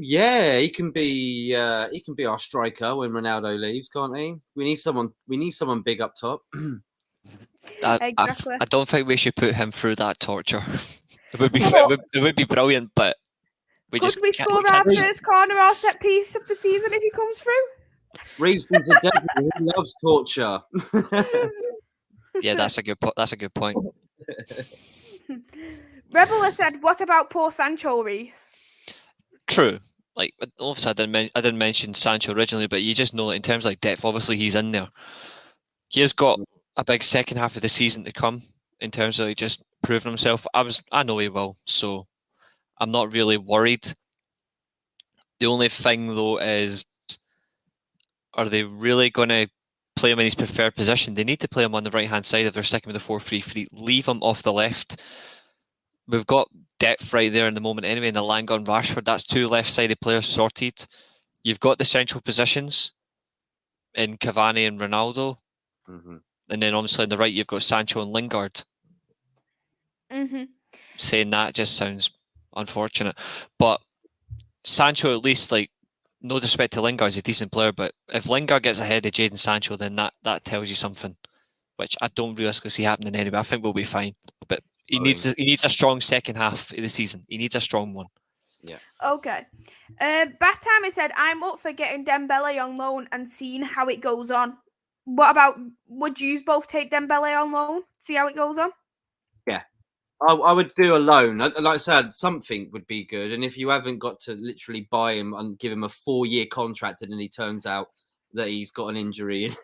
Yeah, he can be our striker when Ronaldo leaves, can't he? We need someone big up top. Exactly. I don't think we should put him through that torture. It would be brilliant, but we score our first corner or set piece of the season if he comes through? Reeves is a devil. He loves torture. Yeah, that's a good point. Rebel has said, "What about poor Sancho, Reese?" True. Like, obviously, I didn't mention Sancho originally, but you just know that in terms of like depth, obviously he's in there. He has got a big second half of the season to come in terms of like just proving himself. I know he will, so I'm not really worried. The only thing though is, are they really going to play him in his preferred position? They need to play him on the right hand side if they're sticking with the 4-3-3. Leave him off the left. We've got depth right there in the moment anyway in the Lingard and Rashford. That's two left-sided players sorted. You've got the central positions in Cavani and Ronaldo. And then obviously on the right, you've got Sancho and Lingard. Saying that just sounds unfortunate. But Sancho, at least, like, no disrespect to Lingard, he's a decent player, but if Lingard gets ahead of Jadon Sancho, then that tells you something, which I don't realistically see happening anyway. I think we'll be fine. But he needs a strong second half of the season. He needs a strong one. Yeah. Okay. Bath Time has said, I'm up for getting Dembele on loan and seeing how it goes on. What about, would you both take Dembele on loan? See how it goes on? Yeah. I would do a loan. Like I said, something would be good. And if you haven't got to literally buy him and give him a 4-year contract, and then he turns out that he's got an injury,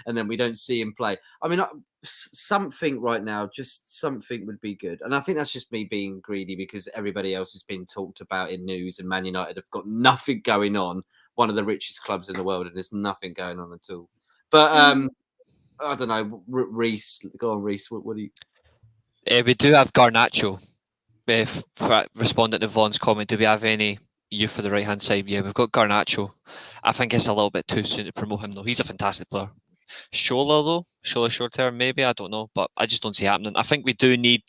and then we don't see him play. I mean, something right now, just something would be good. And I think that's just me being greedy because everybody else has been talked about in news, and Man United have got nothing going on. One of the richest clubs in the world, and there's nothing going on at all. But I don't know, Reese. Go on, Reese. What do you? We do have Garnacho. Responding to Vaughn's comment, do we have any youth for the right hand side? Yeah, we've got Garnacho. I think it's a little bit too soon to promote him though. He's a fantastic player. Shola short term maybe, I don't know, but I just don't see it happening. I think we do need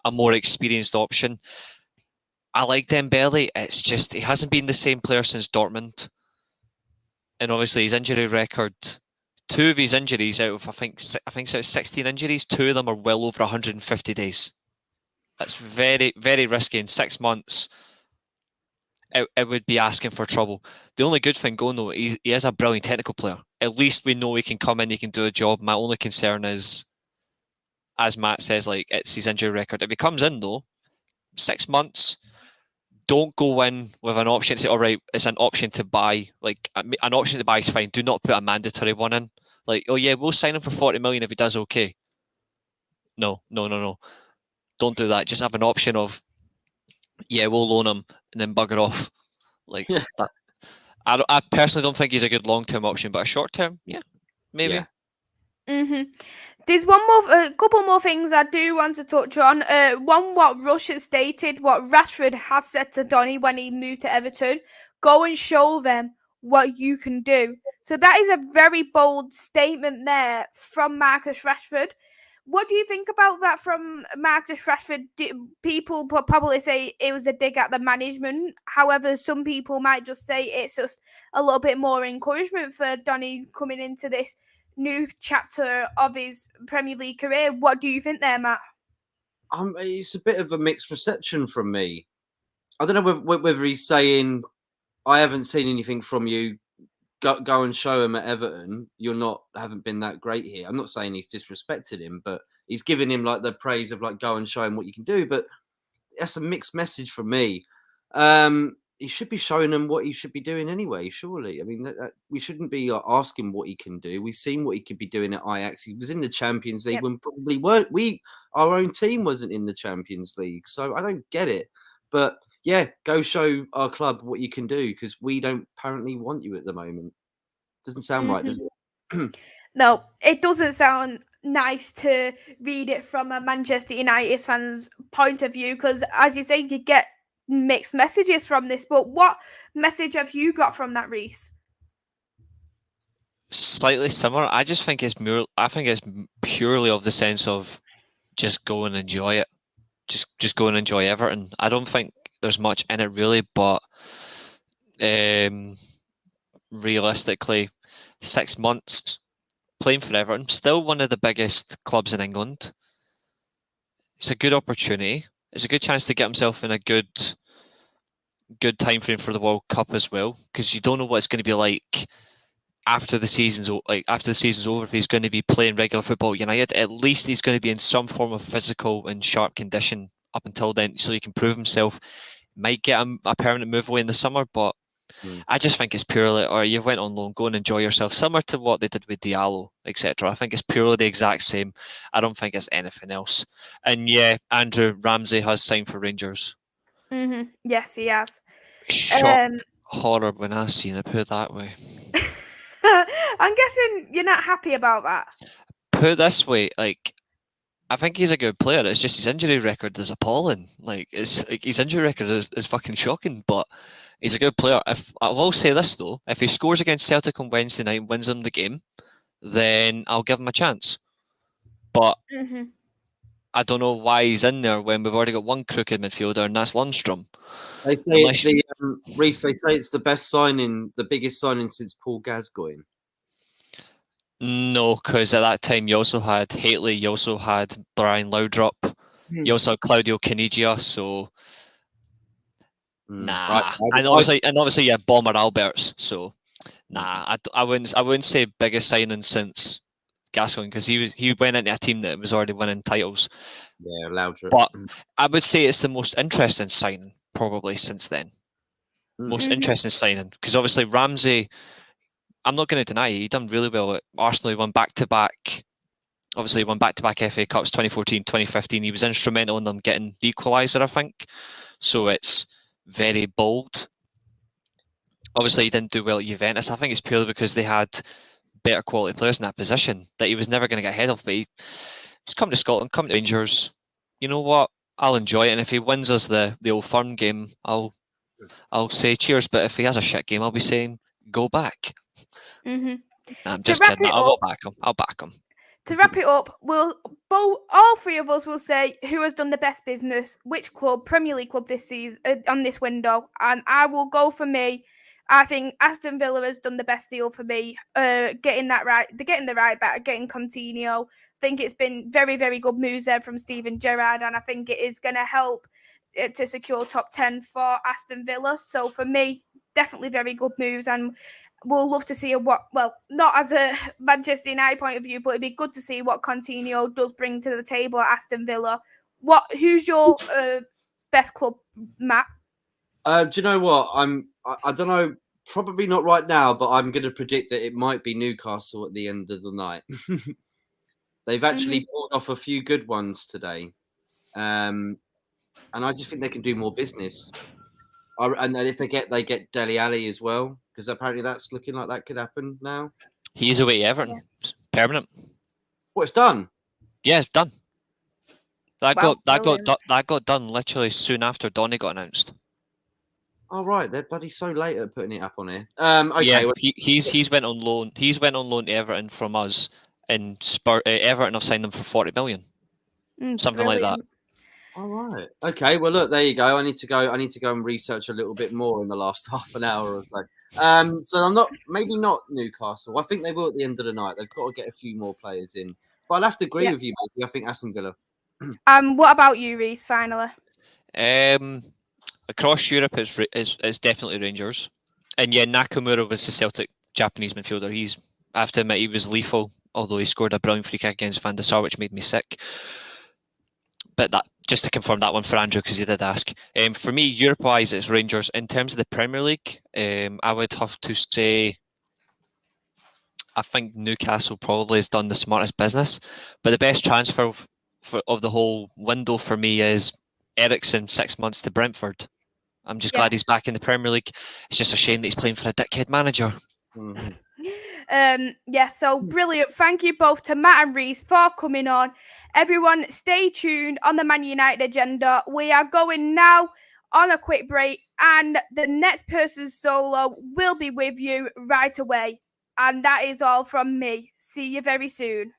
a more experienced option. I like Dembele. It's just he hasn't been the same player since Dortmund, and obviously his injury record. 2 of his injuries out of I think it's out of 16 injuries, 2 of them are well over 150 days. That's very, very risky. In 6 months, it would be asking for trouble. The only good thing going though, he is a brilliant technical player. At least we know he can come in, he can do a job. My only concern is, as Matt says, like it's his injury record. If he comes in though, 6 months, don't go in with an option to say, all right, it's an option to buy. Like an option to buy is fine. Do not put a mandatory one in. Like, oh yeah, we'll sign him for 40 million if he does okay. No. Don't do that. Just have an option of, yeah, we'll loan him and then bugger off. Like that. I personally don't think he's a good long-term option, but a short-term, yeah, maybe. Yeah. There's a couple more things I do want to touch on. One, what Rush has stated, what Rashford has said to Donny when he moved to Everton: go and show them what you can do. So that is a very bold statement there from Marcus Rashford. What do you think about that from Marcus Rashford? People probably say it was a dig at the management. However, some people might just say it's just a little bit more encouragement for Donny coming into this new chapter of his Premier League career. What do you think there, Matt? It's a bit of a mixed reception from me. I don't know whether he's saying, I haven't seen anything from you. Go and show him at Everton. Haven't been that great here. I'm not saying he's disrespected him, but he's giving him like the praise of like, go and show him what you can do. But that's a mixed message from me. He should be showing him what he should be doing anyway, surely. I mean, we shouldn't be asking what he can do. We've seen what he could be doing at Ajax. He was in the Champions League when probably our own team wasn't in the Champions League. So I don't get it. But yeah, go show our club what you can do, because we don't apparently want you at the moment. Doesn't sound right, does it? No, it doesn't sound nice to read it from a Manchester United fan's point of view, because as you say, you get mixed messages from this. But what message have you got from that, Reese? Slightly similar. I just think it's purely of the sense of just go and enjoy it. Just go and enjoy Everton. I don't think there's much in it really, but realistically, 6 months playing for Everton, still one of the biggest clubs in England. It's a good opportunity. It's a good chance to get himself in a good time frame for the World Cup as well, because you don't know what it's going to be like after the season's over. If he's going to be playing regular football at United, at least he's going to be in some form of physical and sharp condition up until then, so he can prove himself. Might get a permanent move away in the summer, but I just think it's purely, or you went on loan, go and enjoy yourself, similar to what they did with Diallo, etc. I think it's purely the exact same. I don't think it's anything else. And yeah, Andrew Ramsey has signed for Rangers. Yes, he has. Shock, horror when I seen it, put it that way. I'm guessing you're not happy about that. Put it this way, like, I think he's a good player. It's just his injury record is appalling. Like, his injury record is fucking shocking, but he's a good player. I will say this though, if he scores against Celtic on Wednesday night and wins them the game, then I'll give him a chance. But I don't know why he's in there when we've already got one crooked midfielder, and that's Lundstrom. They say Reece. They say it's the best signing, the biggest signing since Paul Gascoigne. No, because at that time you also had Haitley, you also had Brian Laudrup, you also had Claudio Caniggia, so nah. And obviously you had Bomber Alberts, so nah. I wouldn't say biggest signing since Gascoigne, because he went into a team that was already winning titles. Yeah, Laudrup. But I would say it's the most interesting signing probably since then. Most interesting signing, because obviously Ramsey, I'm not going to deny he done really well at Arsenal. He won back-to-back. Obviously, he won back-to-back FA Cups 2014, 2015. He was instrumental in them getting the equaliser, I think. So it's very bold. Obviously, he didn't do well at Juventus. I think it's purely because they had better quality players in that position that he was never going to get ahead of. But he's come to Scotland, come to Rangers. You know what? I'll enjoy it. And if he wins us the Old Firm game, I'll say cheers. But if he has a shit game, I'll be saying go back. Mm-hmm. I'm just kidding. I won't back him. I'll back him. To wrap it up, all three of us will say who has done the best business, which club, Premier League club this season on this window, and I will go for me. I think Aston Villa has done the best deal for me, getting the right back, getting Coutinho. I think it's been very, very good moves there from Steven Gerrard, and I think it is going to help to secure top 10 for Aston Villa. So for me, definitely very good moves, and we'll love to see not as a Manchester United point of view, but it'd be good to see what Coutinho does bring to the table at Aston Villa. Who's your best club, Matt? Do you know what? I don't know, probably not right now, but I'm going to predict that it might be Newcastle at the end of the night. They've actually pulled off a few good ones today. And I just think they can do more business. And if they get Dele Alli as well, because apparently that's looking like that could happen now. He's away to Everton. Yeah. Permanent. What, it's done? Yeah, it's done. That got done literally soon after Donny got announced. Oh right, they're bloody so late at putting it up on here. Okay, yeah, he's went on loan. He's went on loan to Everton from us, and Everton have signed him for 40 million, something brilliant. like that. All right. Okay. Well, look, there you go. I need to go and research a little bit more in the last half an hour or so. So maybe not Newcastle. I think they will at the end of the night. They've got to get a few more players in. But I'll have to agree with you, Beek. I think Aston Villa. What about you, Reese? Finally. Across Europe, it's definitely Rangers, and yeah, Nakamura was the Celtic Japanese midfielder. I have to admit, he was lethal. Although he scored a brilliant free kick against Van der Sar, which made me sick. But that, just to confirm that one for Andrew, because he did ask. For me, Europe-wise, it's Rangers. In terms of the Premier League, I would have to say I think Newcastle probably has done the smartest business. But the best transfer of the whole window for me is Eriksen, 6 months to Brentford. I'm just glad he's back in the Premier League. It's just a shame that he's playing for a dickhead manager. Mm-hmm. So brilliant. Thank you both to Matt and Reese for coming on. Everyone, stay tuned on the Man United agenda. We are going now on a quick break, and the next person's solo will be with you right away. And that is all from me. See you very soon.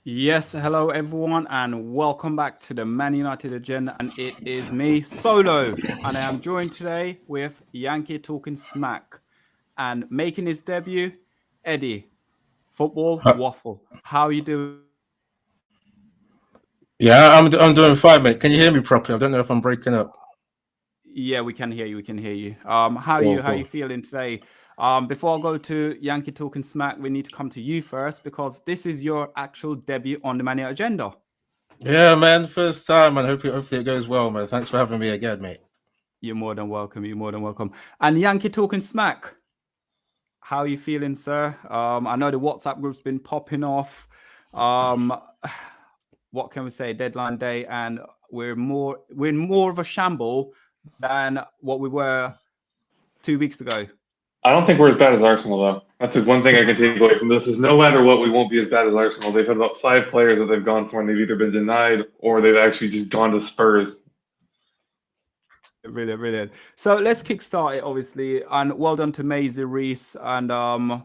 Yes, hello everyone, and welcome back to the Man United agenda. And it is me, Solo, and I am joined today with Yankee Talking Smack, and making his debut, Eddie, Football Waffle. How are you doing? Yeah, I'm doing fine, mate. Can you hear me properly? I don't know if I'm breaking up. Yeah, we can hear you. We can hear you. How are you feeling today? Before I go to Yankee Talking Smack, we need to come to you first, because this is your actual debut on the Man United agenda. Yeah, man, first time, and hopefully it goes well, man. Thanks for having me again, mate. You're more than welcome. You're more than welcome. And Yankee Talking Smack, how are you feeling, sir? I know the WhatsApp group's been popping off. What can we say? Deadline day, and we're in more of a shamble than what we were 2 weeks ago. I don't think we're as bad as Arsenal, though. That's the one thing I can take away from this, is no matter what, we won't be as bad as Arsenal. They've had about 5 players that they've gone for, and they've either been denied or they've actually just gone to Spurs. Brilliant. So let's kickstart it, obviously. And well done to MAISEY, Reese, and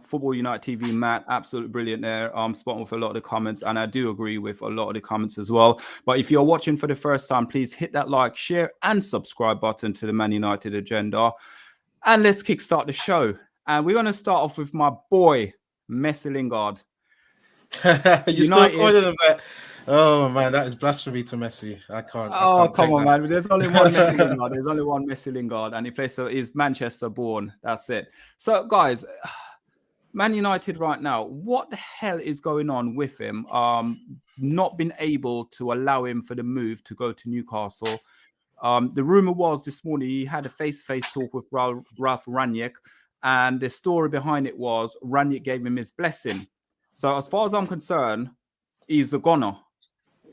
Football United TV, Matt. Absolutely brilliant there. Spot on with a lot of the comments. And I do agree with a lot of the comments as well. But if you're watching for the first time, please hit that like, share, and subscribe button to the Man United Agenda. And let's kickstart the show. And we're going to start off with my boy, MAISEY Lingard. You still calling him that? Oh man, that is blasphemy to Messi. I can't. Oh, come on, man. There's only one MAISEY Lingard. There's only one MAISEY Lingard, and he plays. So he's Manchester born. That's it. So, guys, Man United right now. What the hell is going on with him? Not been able to allow him for the move to go to Newcastle. The rumor was this morning he had a face-to-face talk with Ralph Rangnick, and the story behind it was Rangnick gave him his blessing. So, as far as I'm concerned, he's a goner.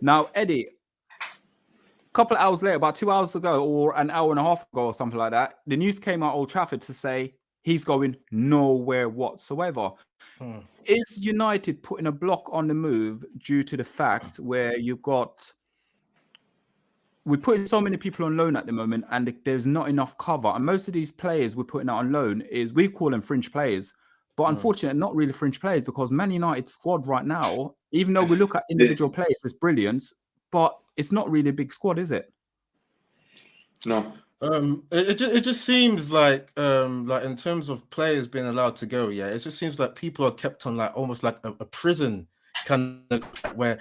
Now, Eddie, a couple of hours later, about 2 hours ago or an hour and a half ago or something like that, the news came out Old Trafford to say he's going nowhere whatsoever. Is United putting a block on the move due to the fact where we're putting so many people on loan at the moment and there's not enough cover? And most of these players we're putting out on loan we call them fringe players. But unfortunately, not really fringe players, because Man United's squad right now, even though we look at individual players, it's brilliant, but it's not really a big squad, is it? No. It just seems like in terms of players being allowed to go, it just seems like people are kept on like almost like a prison kind of, where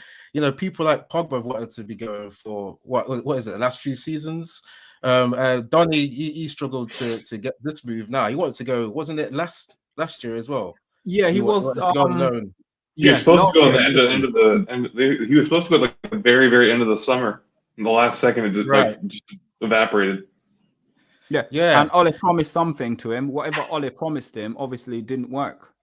people like Pogba have wanted to be going for what is it, the last few seasons. Donny he struggled to get this move. Now he wanted to go, wasn't it last year as well? Yeah, he was on loan. He was supposed to go at the end of the he was supposed to go at the very, very end of the summer. In the last second, it just evaporated. Yeah. And Ole promised something to him. Whatever Ole promised him, obviously didn't work.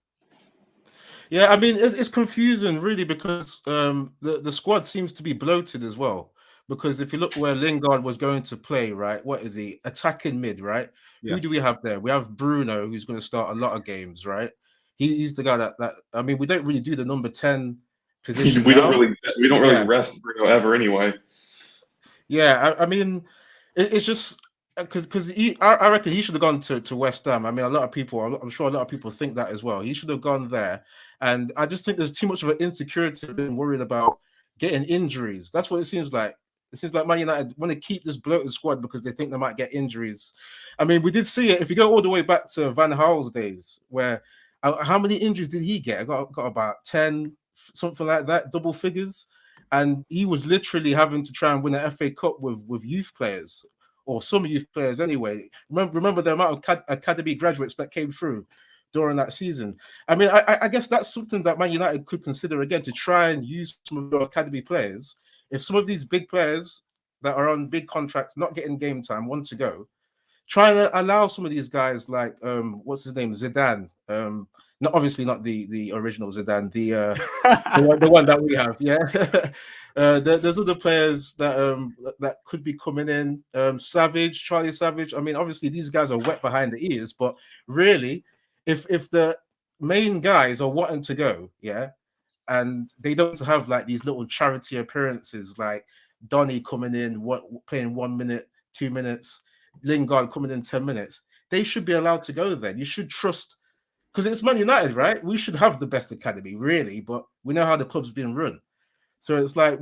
Yeah, I mean, it's confusing really, because the squad seems to be bloated as well. Because if you look where Lingard was going to play, right? What is he? Attacking mid, right? Yeah. Who do we have there? We have Bruno, who's going to start a lot of games, right? He's the guy that I mean, we don't really do the number 10 position. we don't really rest Bruno ever anyway. Yeah, I mean, it's just because I reckon he should have gone to West Ham. I mean, I'm sure a lot of people think that as well. He should have gone there, and I just think there's too much of an insecurity, being worried about getting injuries. That's what it seems like. It seems like Man United want to keep this bloated squad because they think they might get injuries. I mean, we did see it. If you go all the way back to Van Gaal's days, where how many injuries did he get? I got about 10, something like that, double figures. And he was literally having to try and win an FA Cup with youth players, or some youth players anyway. Remember the amount of academy graduates that came through during that season. I mean, I guess that's something that Man United could consider again, to try and use some of their academy players. If some of these big players that are on big contracts, not getting game time, want to go, try and allow some of these guys like what's his name, Zidane. Not obviously not the original Zidane, the one that we have. Yeah, there's other players that could be coming in. Charlie Savage. I mean, obviously these guys are wet behind the ears, but really, if the main guys are wanting to go, and they don't have like these little charity appearances like Donny coming in, playing 1 minute, 2 minutes, Lingard coming in 10 minutes, they should be allowed to go then. You should trust, because it's Man United, right? We should have the best academy, really, but we know how the club's been run. So it's like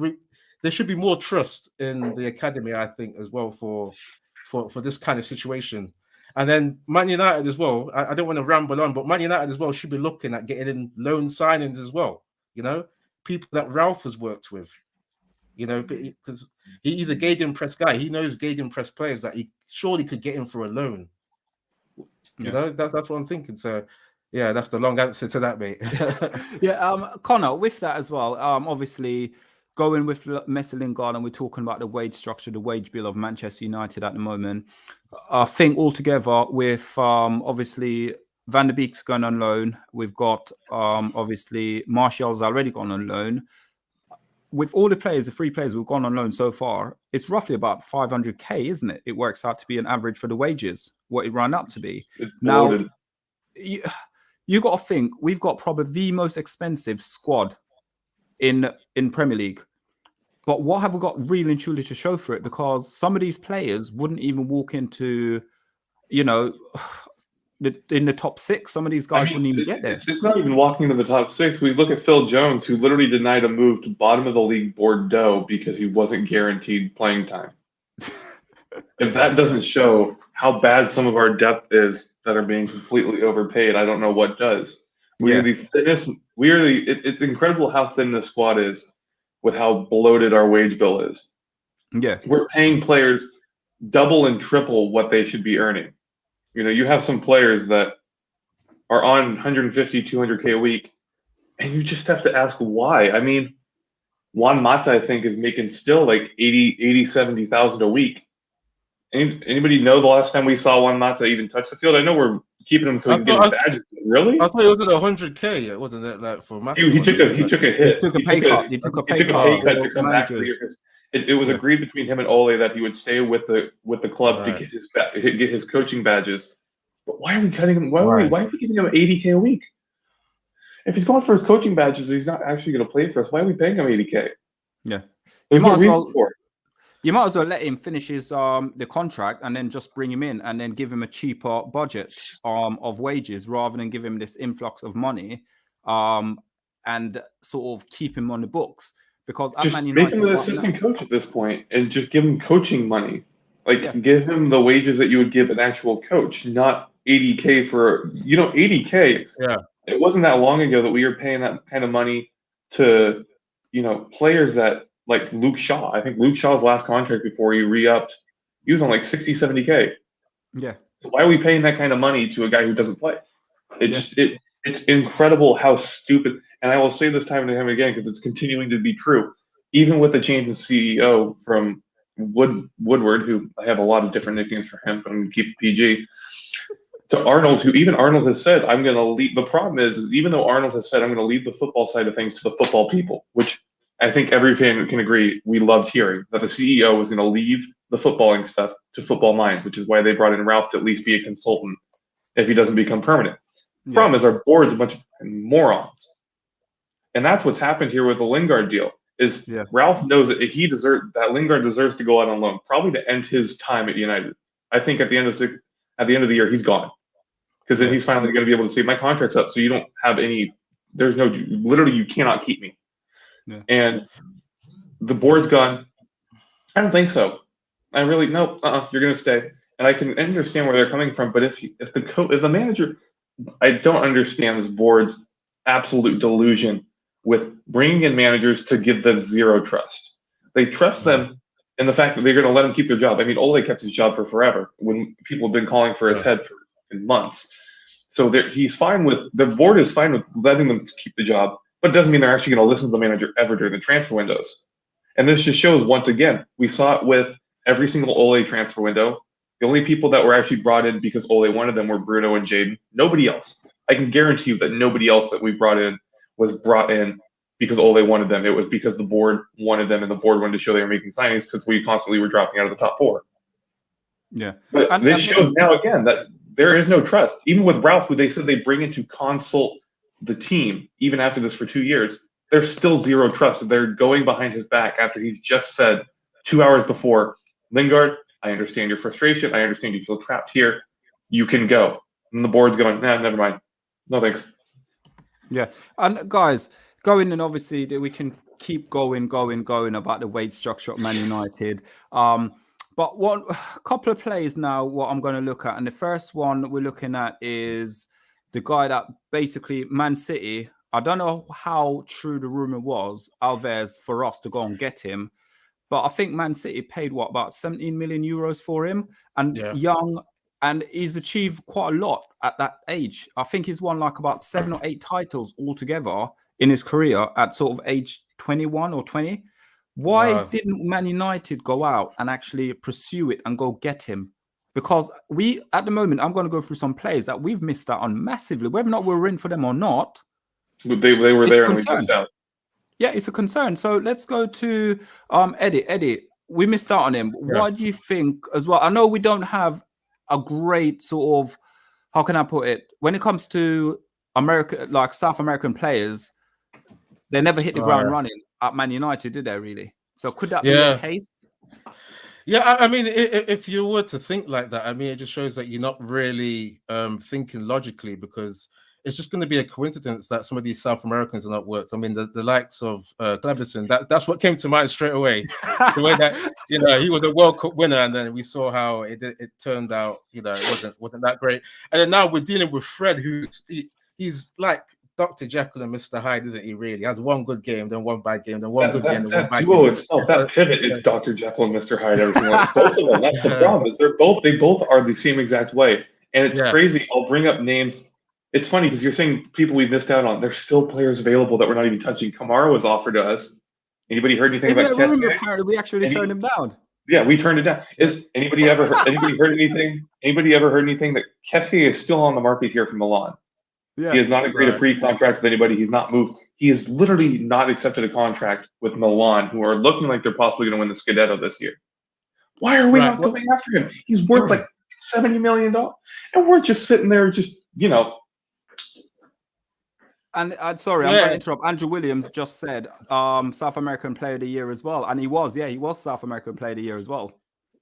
there should be more trust in the academy, I think, as well for this kind of situation. And then Man United as well, I don't want to ramble on, but Man United as well should be looking at getting in loan signings as well. People that Ralph has worked with, because he's a gegenpress guy. He knows gegenpress players that he surely could get in for a loan. That's what I'm thinking. So, yeah, that's the long answer to that, mate. Connor, with that as well, obviously going with MAISEY Lingard, and we're talking about the wage structure, the wage bill of Manchester United at the moment. I think altogether with obviously Van der Beek's gone on loan. We've got obviously Martial's already gone on loan. With all the players, the 3 players who've gone on loan so far, it's roughly about 500k, isn't it? It works out to be an average for the wages, what it ran up to be. Now, you got to think, we've got probably the most expensive squad in Premier League. But what have we got really and truly to show for it? Because some of these players wouldn't even walk into, you know, in the top 6. Some of these guys wouldn't even get there. It's not even walking into the top 6. We look at Phil Jones, who literally denied a move to bottom of the league Bordeaux because he wasn't guaranteed playing time. If that doesn't show how bad some of our depth is that are being completely overpaid, I don't know what does. We are the thinnest. It's incredible how thin this squad is with how bloated our wage bill is. Yeah. We're paying players double and triple what they should be earning. You know, you have some players that are on 150, 200K a week, and you just have to ask why. I mean, Juan Mata, I think, is making still like 80, 70,000 a week. Anybody know the last time we saw Juan Mata even touch the field? I know we're keeping him so we can get his badges. Really? I thought it was at 100K. Wasn't it like for Mata? He took a hit. He took a pay cut. He took a pay cut to come back. It was agreed between him and Ole that he would stay with the club to get his coaching badges. But why are we cutting him? Why are we giving him 80K a week? If he's going for his coaching badges, he's not actually going to play for us. Why are we paying him 80K? Yeah, there's no reason for it. You might as well let him finish his the contract and then just bring him in and then give him a cheaper budget of wages rather than give him this influx of money and sort of keep him on the books. Because just make him an assistant coach at this point and just give him coaching money. Give him the wages that you would give an actual coach, not 80K for 80K. Yeah, it wasn't that long ago that we were paying that kind of money to players that. Like Luke Shaw. I think Luke Shaw's last contract before he re-upped, he was on like 60, 70K. Yeah. So why are we paying that kind of money to a guy who doesn't play? It's incredible how stupid, and I will say this time and time again because it's continuing to be true. Even with the change in CEO from Woodward, who I have a lot of different nicknames for him, but I'm going to keep it PG, to Arnold, who even Arnold has said, I'm going to leave. The problem is even though Arnold has said, I'm going to leave the football side of things to the football people, which I think every fan can agree we loved hearing that the CEO was going to leave the footballing stuff to football minds, which is why they brought in Ralph to at least be a consultant if he doesn't become permanent. The problem is our board's a bunch of morons. And that's what's happened here with the Lingard deal is Ralph knows that Lingard deserves to go out on loan, probably to end his time at United. I think at the end of the year, he's gone. Because then he's finally going to be able to say, my contract's up, so you don't have any, literally you cannot keep me. Yeah. And the board's gone. I don't think so. I really you're going to stay. And I can understand where they're coming from. But if the manager, I don't understand this board's absolute delusion with bringing in managers to give them zero trust. They trust them in the fact that they're going to let them keep their job. I mean, Ole kept his job for forever when people have been calling for his head for months. So he's fine with the board is fine with letting them keep the job. But it doesn't mean they're actually going to listen to the manager ever during the transfer windows. And this just shows, once again, we saw it with every single Ole transfer window. The only people that were actually brought in because Ole wanted them were Bruno and Jadon. Nobody else. I can guarantee you that nobody else that we brought in was brought in because Ole wanted them. It was because the board wanted them and the board wanted to show they were making signings because we constantly were dropping out of the top 4. Yeah. But this shows now again that there is no trust. Even with Ralph, who they said they bring in to consult the team, even after this for 2 years, there's still zero trust. They're going behind his back after he's just said 2 hours before, Lingard, I understand your frustration. I understand you feel trapped here. You can go. And the board's going, nah, never mind. No thanks. Yeah. And guys, going and obviously we can keep going about the wage structure at Man United. But a couple of plays now, what I'm going to look at. And the first one we're looking at is the guy that basically Man City, I don't know how true the rumor was, Alves, for us to go and get him. But I think Man City paid, about 17 million euros for him. And young, and he's achieved quite a lot at that age. I think he's won like about 7 or 8 titles altogether in his career at sort of age 21 or 20. Why didn't Man United go out and actually pursue it and go get him? Because at the moment, I'm going to go through some plays that we've missed out on massively, whether or not we're in for them or not. They were there and we missed out. Yeah, it's a concern. So let's go to Eddie. Eddie, we missed out on him. Yeah. What do you think as well? I know we don't have a great sort of, how can I put it? When it comes to America, like South American players, they never hit the ground running at Man United, did they really? So could that be Yeah. the case? Yeah, I mean, if you were to think like that, I mean, it just shows that you're not really thinking logically, because it's just going to be a coincidence that some of these South Americans are not worked. I mean, the likes of Clements, that's what came to mind straight away. The way that, you know, he was a World Cup winner, and then we saw how it turned out. You know, it wasn't that great. And then now we're dealing with Fred, he's like Dr. Jekyll and Mr. Hyde, isn't he? Really, has one good game, then one bad game, then one good game, then one bad duo game. itself, that pivot is Dr. Jekyll and Mr. Hyde. Everything like both of them. That's the problem. Is they both are the same exact way, and it's crazy. I'll bring up names. It's funny because you're saying people we've missed out on. There's still players available that we're not even touching. Kamara was offered to us. Anybody heard anything about Kessie? Apparently, we actually turned him down. Yeah, we turned it down. Is anybody heard anything? Anybody ever heard anything that Kessie is still on the market here from Milan? Yeah. He has not agreed a pre-contract with anybody. He's not moved. He has literally not accepted a contract with Milan, who are looking like they're possibly going to win the Scudetto this year. Why are we not going after him? He's worth like $70 million, and we're just sitting there, just, you know. And sorry, I'm going to interrupt. Andrew Williams just said South American Player of the Year as well, and he was South American Player of the Year as well.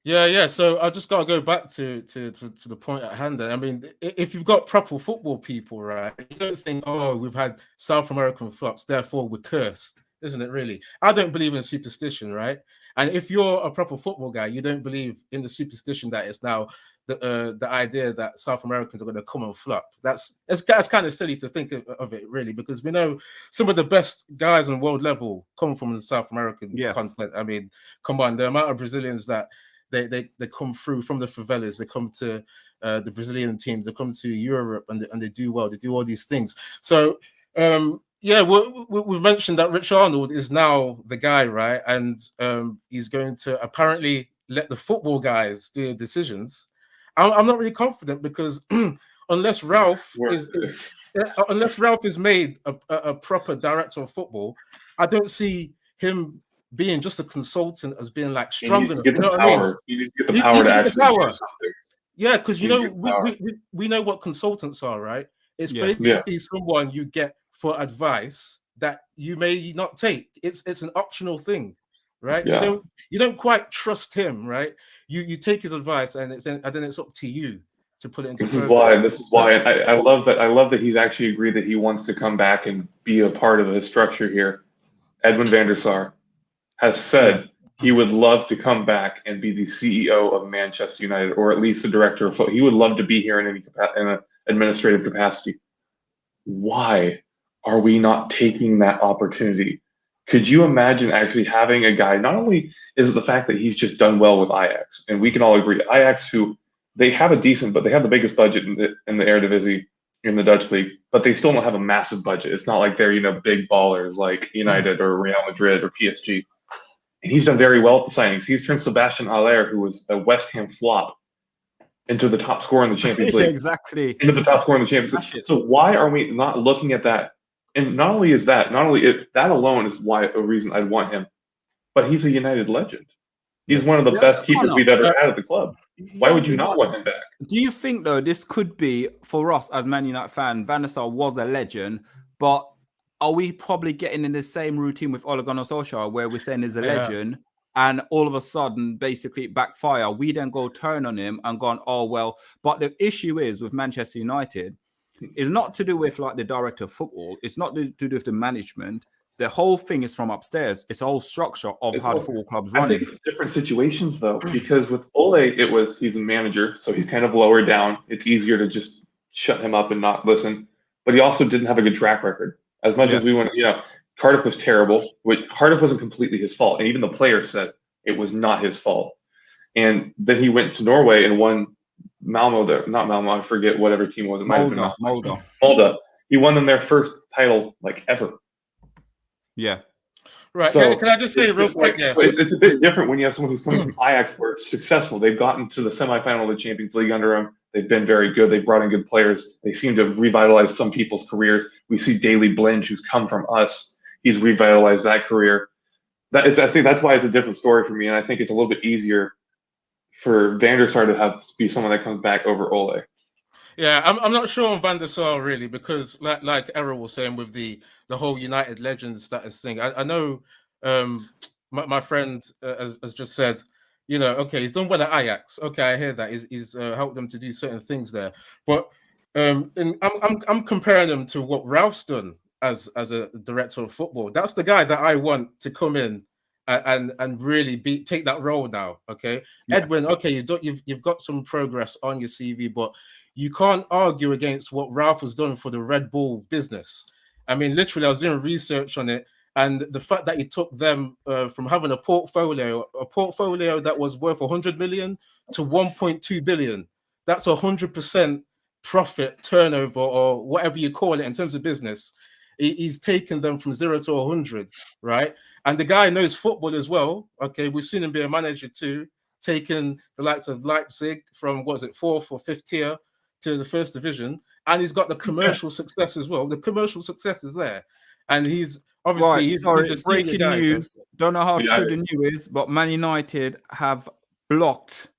Yeah. So I just got to go back to the point at hand. I mean, if you've got proper football people, right, you don't think, oh, we've had South American flops, therefore we're cursed, isn't it? Really, I don't believe in superstition, right? And if you're a proper football guy, you don't believe in the superstition that it's now the idea that South Americans are going to come and flop. That's kind of silly to think of it, really, because we know some of the best guys on world level come from the South American continent. I mean, come on, the amount of Brazilians that they come through from the favelas, they come to the Brazilian teams, they come to Europe, and they do well. They do all these things. So we've mentioned that Rich Arnold is now the guy, right? And he's going to apparently let the football guys do the decisions. I'm not really confident, because unless Ralph is made a proper director of football, I don't see him being just a consultant as being like strong enough. You know what I mean? He needs to get the power to actually do something. Yeah, because you know we know what consultants are, right? It's basically someone you get for advice that you may not take. It's an optional thing, right? Yeah. You don't quite trust him, right? You take his advice, and then it's up to you to put it into. This is why I love that he's actually agreed that he wants to come back and be a part of the structure here. Edwin van der Sar has said he would love to come back and be the CEO of Manchester United, or at least the director of football. He would love to be here in an administrative capacity. Why are we not taking that opportunity? Could you imagine actually having a guy? Not only is it the fact that he's just done well with Ajax, and we can all agree, Ajax, who they have a decent, but they have the biggest budget in the Eredivisie, in the Dutch league, but they still don't have a massive budget. It's not like they're big ballers like United or Real Madrid or PSG. And he's done very well at the signings. He's turned Sebastian Haller, who was a West Ham flop, into the top scorer in the Champions League. Exactly. Into the top scorer in the Champions League. So why are we not looking at that? And not only that alone is a reason I'd want him, but he's a United legend. He's one of the best keepers we've ever had at the club. Why would you not want him back? Do you think, though, this could be, for us as Man United fan, Van der Sar was a legend, but are we probably getting in the same routine with Ole Gunnar Solskjaer, where we're saying he's a legend, and all of a sudden, basically, backfire? We then go turn on him and gone, oh, well. But the issue is with Manchester United, is not to do with like the director of football. It's not to do with the management. The whole thing is from upstairs. It's a whole structure of how the football club's running. I think it's different situations, though, because with Ole, he's a manager, so he's kind of lower down. It's easier to just shut him up and not listen. But he also didn't have a good track record. As much as we want, Cardiff was terrible, which Cardiff wasn't completely his fault. And even the players said it was not his fault. And then he went to Norway and won Malmo, I forget whatever team it was. It might have been Molde. He won them their first title, ever. Yeah. Right. So can I just say real quick? It's a bit different when you have someone who's coming from Ajax, where it's successful. They've gotten to the semifinal of the Champions League under him. They've been very good. They brought in good players. They seem to have revitalized some people's careers. We see Daley Blind, who's come from us. He's revitalized that career. I think that's why it's a different story for me, and I think it's a little bit easier for Van der Sar to be someone that comes back over Ole. Yeah, I'm not sure on Van der Sar really, because like Errol was saying with the whole United legend status thing, I know my friend has just said, you know, okay, he's done well at Ajax. Okay, I hear that. He's helped them to do certain things there, but and I'm comparing him to what Ralph's done as a director of football. That's the guy that I want to come in and really take that role now. Okay, yeah. Edwin. Okay, you've got some progress on your CV, but you can't argue against what Ralph has done for the Red Bull business. I mean, literally, I was doing research on it, and the fact that he took them from having a portfolio that was worth 100 million to 1.2 billion. That's 100% profit turnover, or whatever you call it in terms of business. He's taken them from 0 to 100, right? And the guy knows football as well. Okay, we've seen him be a manager too, taking the likes of Leipzig from, what is it, 4th or 5th tier to the 1st division, and he's got the commercial success as well. The commercial success is there, and he's obviously he's a breaking guy, news. so. Don't know how true the news is, but Man United have blocked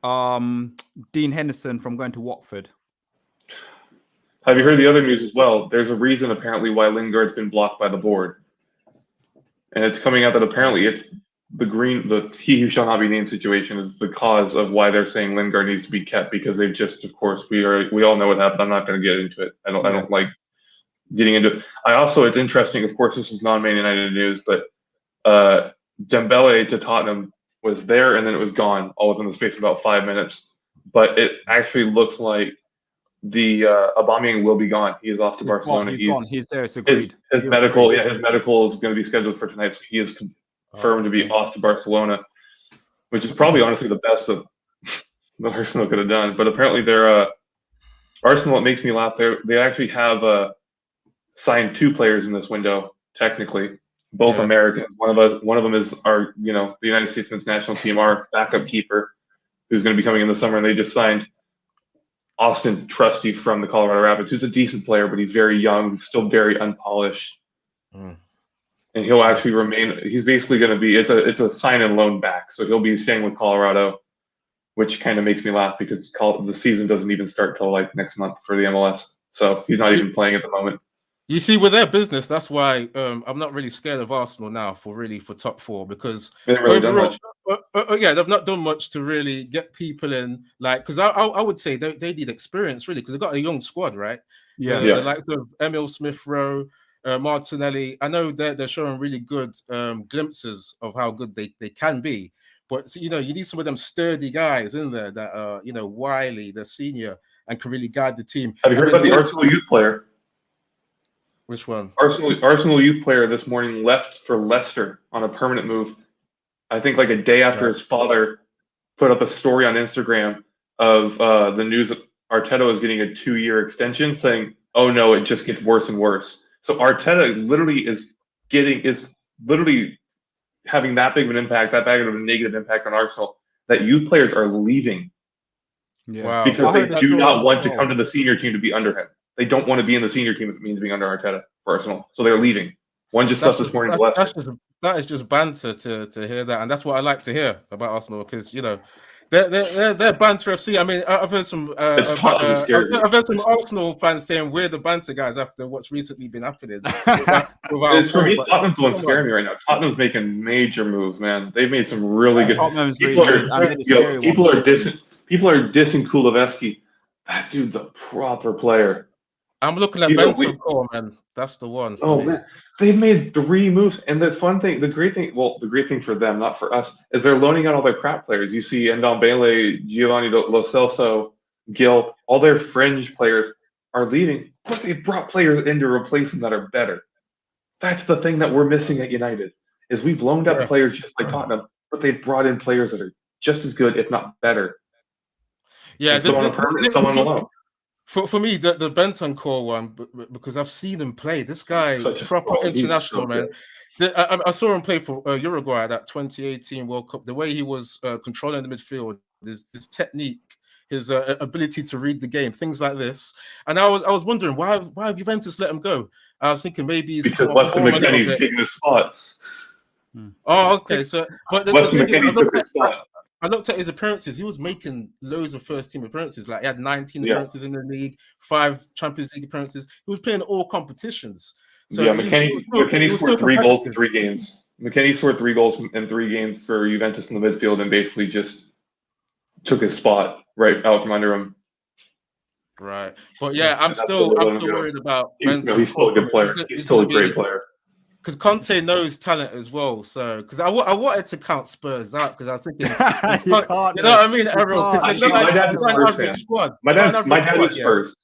Dean Henderson from going to Watford. Have you heard the other news as well? There's a reason apparently why Lingard's been blocked by the board, and it's coming out that apparently it's the he who shall not be named situation is the cause of why they're saying Lingard needs to be kept, because they've just, of course, we all know what happened. I'm not going to get into it. I don't like getting into it. It's interesting. Of course, this is non-Man United news, but Dembele to Tottenham was there and then it was gone all within the space of about 5 minutes. But it actually looks like the Aubameyang will be gone. He is off to Barcelona. He's gone. He's there. It's agreed. His medical is going to be scheduled for tonight. So he is confirmed to be off to Barcelona, which is probably honestly the best that Arsenal could have done. But apparently they're Arsenal. It makes me laugh. They actually have signed 2 players in this window. Technically, both Americans. One of them is our the United States men's national team, our backup keeper, who's going to be coming in the summer. And they just signed Austin Trusty from the Colorado Rapids, who's a decent player, but he's very young, still very unpolished. And he'll actually remain. He's basically going to be. It's a sign and loan back, so he'll be staying with Colorado, which kind of makes me laugh because the season doesn't even start till like next month for the MLS. So he's not even playing at the moment. You see, with their business, that's why I'm not really scared of Arsenal now for top 4, because they haven't really done much. They've not done much to really get people in. Like, because I would say they need experience really, because they've got a young squad, right? The likes of Emil Smith-Rowe, Martinelli. I know they're showing really good glimpses of how good they can be, but you need some of them sturdy guys in there that are wily, they're senior and can really guide the team. Have you heard about the Arsenal youth player? Which one? Arsenal youth player this morning left for Leicester on a permanent move. I think like a day after his father put up a story on Instagram of the news that Arteta is getting a 2-year extension, saying, "Oh no, it just gets worse and worse." So Arteta literally is having that big of an impact, that big of a negative impact on Arsenal, that youth players are leaving because they do not want to come to the senior team to be under him. They don't want to be in the senior team if it means being under Arteta for Arsenal. So they're leaving. One just left this morning to Leicester. That is just banter to hear that, and that's what I like to hear about Arsenal, because they're banter FC. I mean, I've heard some I've heard some Arsenal fans saying we're the banter guys after what's recently been happening. For me, Tottenham's the one scaring me right now. Tottenham's making major moves, man. They've made some really good. People are dissing Kuleveski. That dude's a proper player. I'm looking at Bentancur, man. That's the one. Man, they've made 3 moves, and the great thing for them, not for us, is they're loaning out all their crap players. You see, Ndombele, Giovanni Lo Celso, Gil, all their fringe players are leaving, but they brought players in to replace them that are better. That's the thing that we're missing at United, is we've loaned out players just like Tottenham, but they've brought in players that are just as good, if not better. Yeah, someone permanent, someone alone. For me, the Bentancur one, because I've seen him play. This guy, proper international, man. I saw him play for Uruguay at that 2018 World Cup. The way he was controlling the midfield, his technique, his ability to read the game, things like this. And I was wondering why have Juventus let him go? I was thinking maybe he's because Weston McKennie's taking his spot. Oh, okay. So, but Weston McKennie took his spot. I looked at his appearances. He was making loads of first-team appearances. Like, he had 19 appearances in the league, 5 Champions League appearances. He was playing all competitions. So yeah, he McKennie was scored still 3 goals in competitive. 3 games. McKennie scored 3 goals in 3 games for Juventus in the midfield and basically just took his spot right out from under him. Right, but yeah, I'm And that's still where they let him go. worried about He's mental. still a good player. He's still a great player. Because Conte knows talent as well. So, because I wanted to count Spurs out because I was thinking, You can't. you know what I mean, Errol? Because Actually, my dad's a Spurs fan. My dad is Spurs.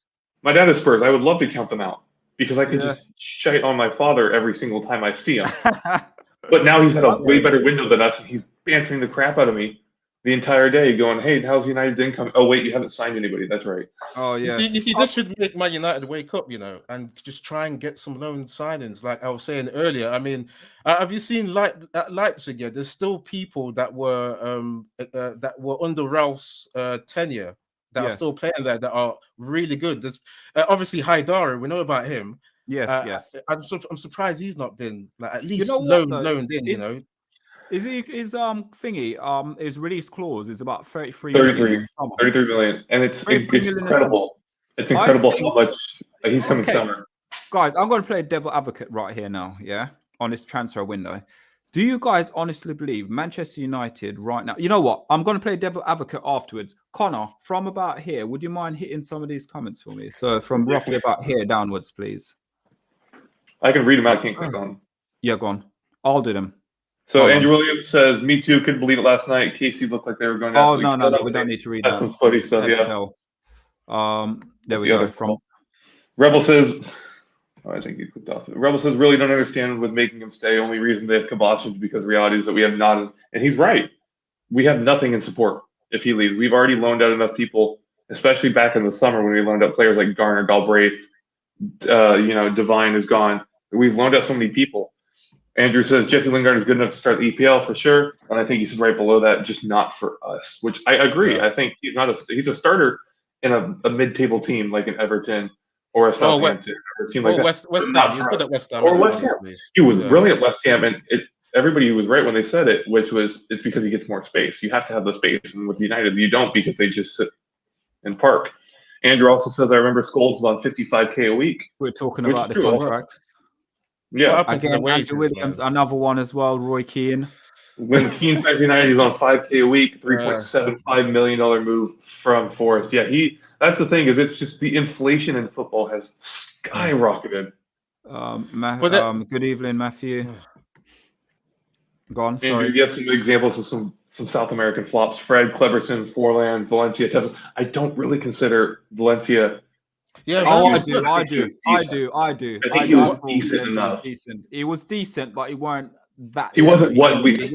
My dad is Spurs. I would love to count them out because I could just shite on my father every single time I see him. But now he's had a way better window than us, and he's bantering the crap out of me the entire day, going, "Hey, how's United's income? Oh, wait, you haven't signed anybody. That's right." Oh yeah. You see, this should make Man United wake up, and just try and get some loan signings. Like I was saying earlier, I mean, have you seen Leipzig? Yeah, there's still people that were under Ralph's tenure that are still playing there that are really good. There's obviously Haidara. We know about him. Yes. I'm surprised he's not been at least loaned in. Is his his release clause is about 33 million, and it's incredible. It's incredible how much he's coming summer. Guys, I'm going to play devil advocate right here now, on this transfer window. Do you guys honestly believe Manchester United right now? You know what? I'm going to play devil advocate afterwards. Connor, from about here, would you mind hitting some of these comments for me? So from roughly about here downwards, please. I can read them out. I can't click on. Yeah, go on. I'll do them. So Andrew Williams says, "Me too. Couldn't believe it last night. Casey looked like they were going." Oh no, we don't need to read that. That's some footy stuff. Yeah. There we go. From Rebel says, I think you clicked off. Rebel says, "Really don't understand with making him stay. Only reason they have kibosh is because reality is that we have not." And he's right. We have nothing in support if he leaves. We've already loaned out enough people, especially back in the summer when we loaned out players like Garner, Galbraith. Divine is gone. We've loaned out so many people. Andrew says Jesse Lingard is good enough to start the EPL for sure, and I think he's right below that, just not for us. Which I agree. Yeah. I think he's a starter in a mid-table team like an Everton or a Southampton or a team like that. West Ham. He's good at West Ham. Or West Ham. He was brilliant at West Ham, and everybody was right when they said it, which was it's because he gets more space. You have to have the space, and with United you don't because they just sit and park. Andrew also says I remember Scholes was on $55K a week. We're talking about the contracts. Yeah, again, Andrew Williams, another one as well. Roy Keane. When Keane signed United, he's on $5K a week, $3.75 million move from Forest. Yeah, that's the thing is it's just the inflation in football has skyrocketed. Good evening, Matthew. Go on. Andrew, Sorry. you have some examples of some South American flops. Fred, Cleberson, Forlan, Valencia, Tesla. I don't really consider Valencia. Yeah, I do. I think he was decent enough. He was decent, but he weren't that. He wasn't what we. He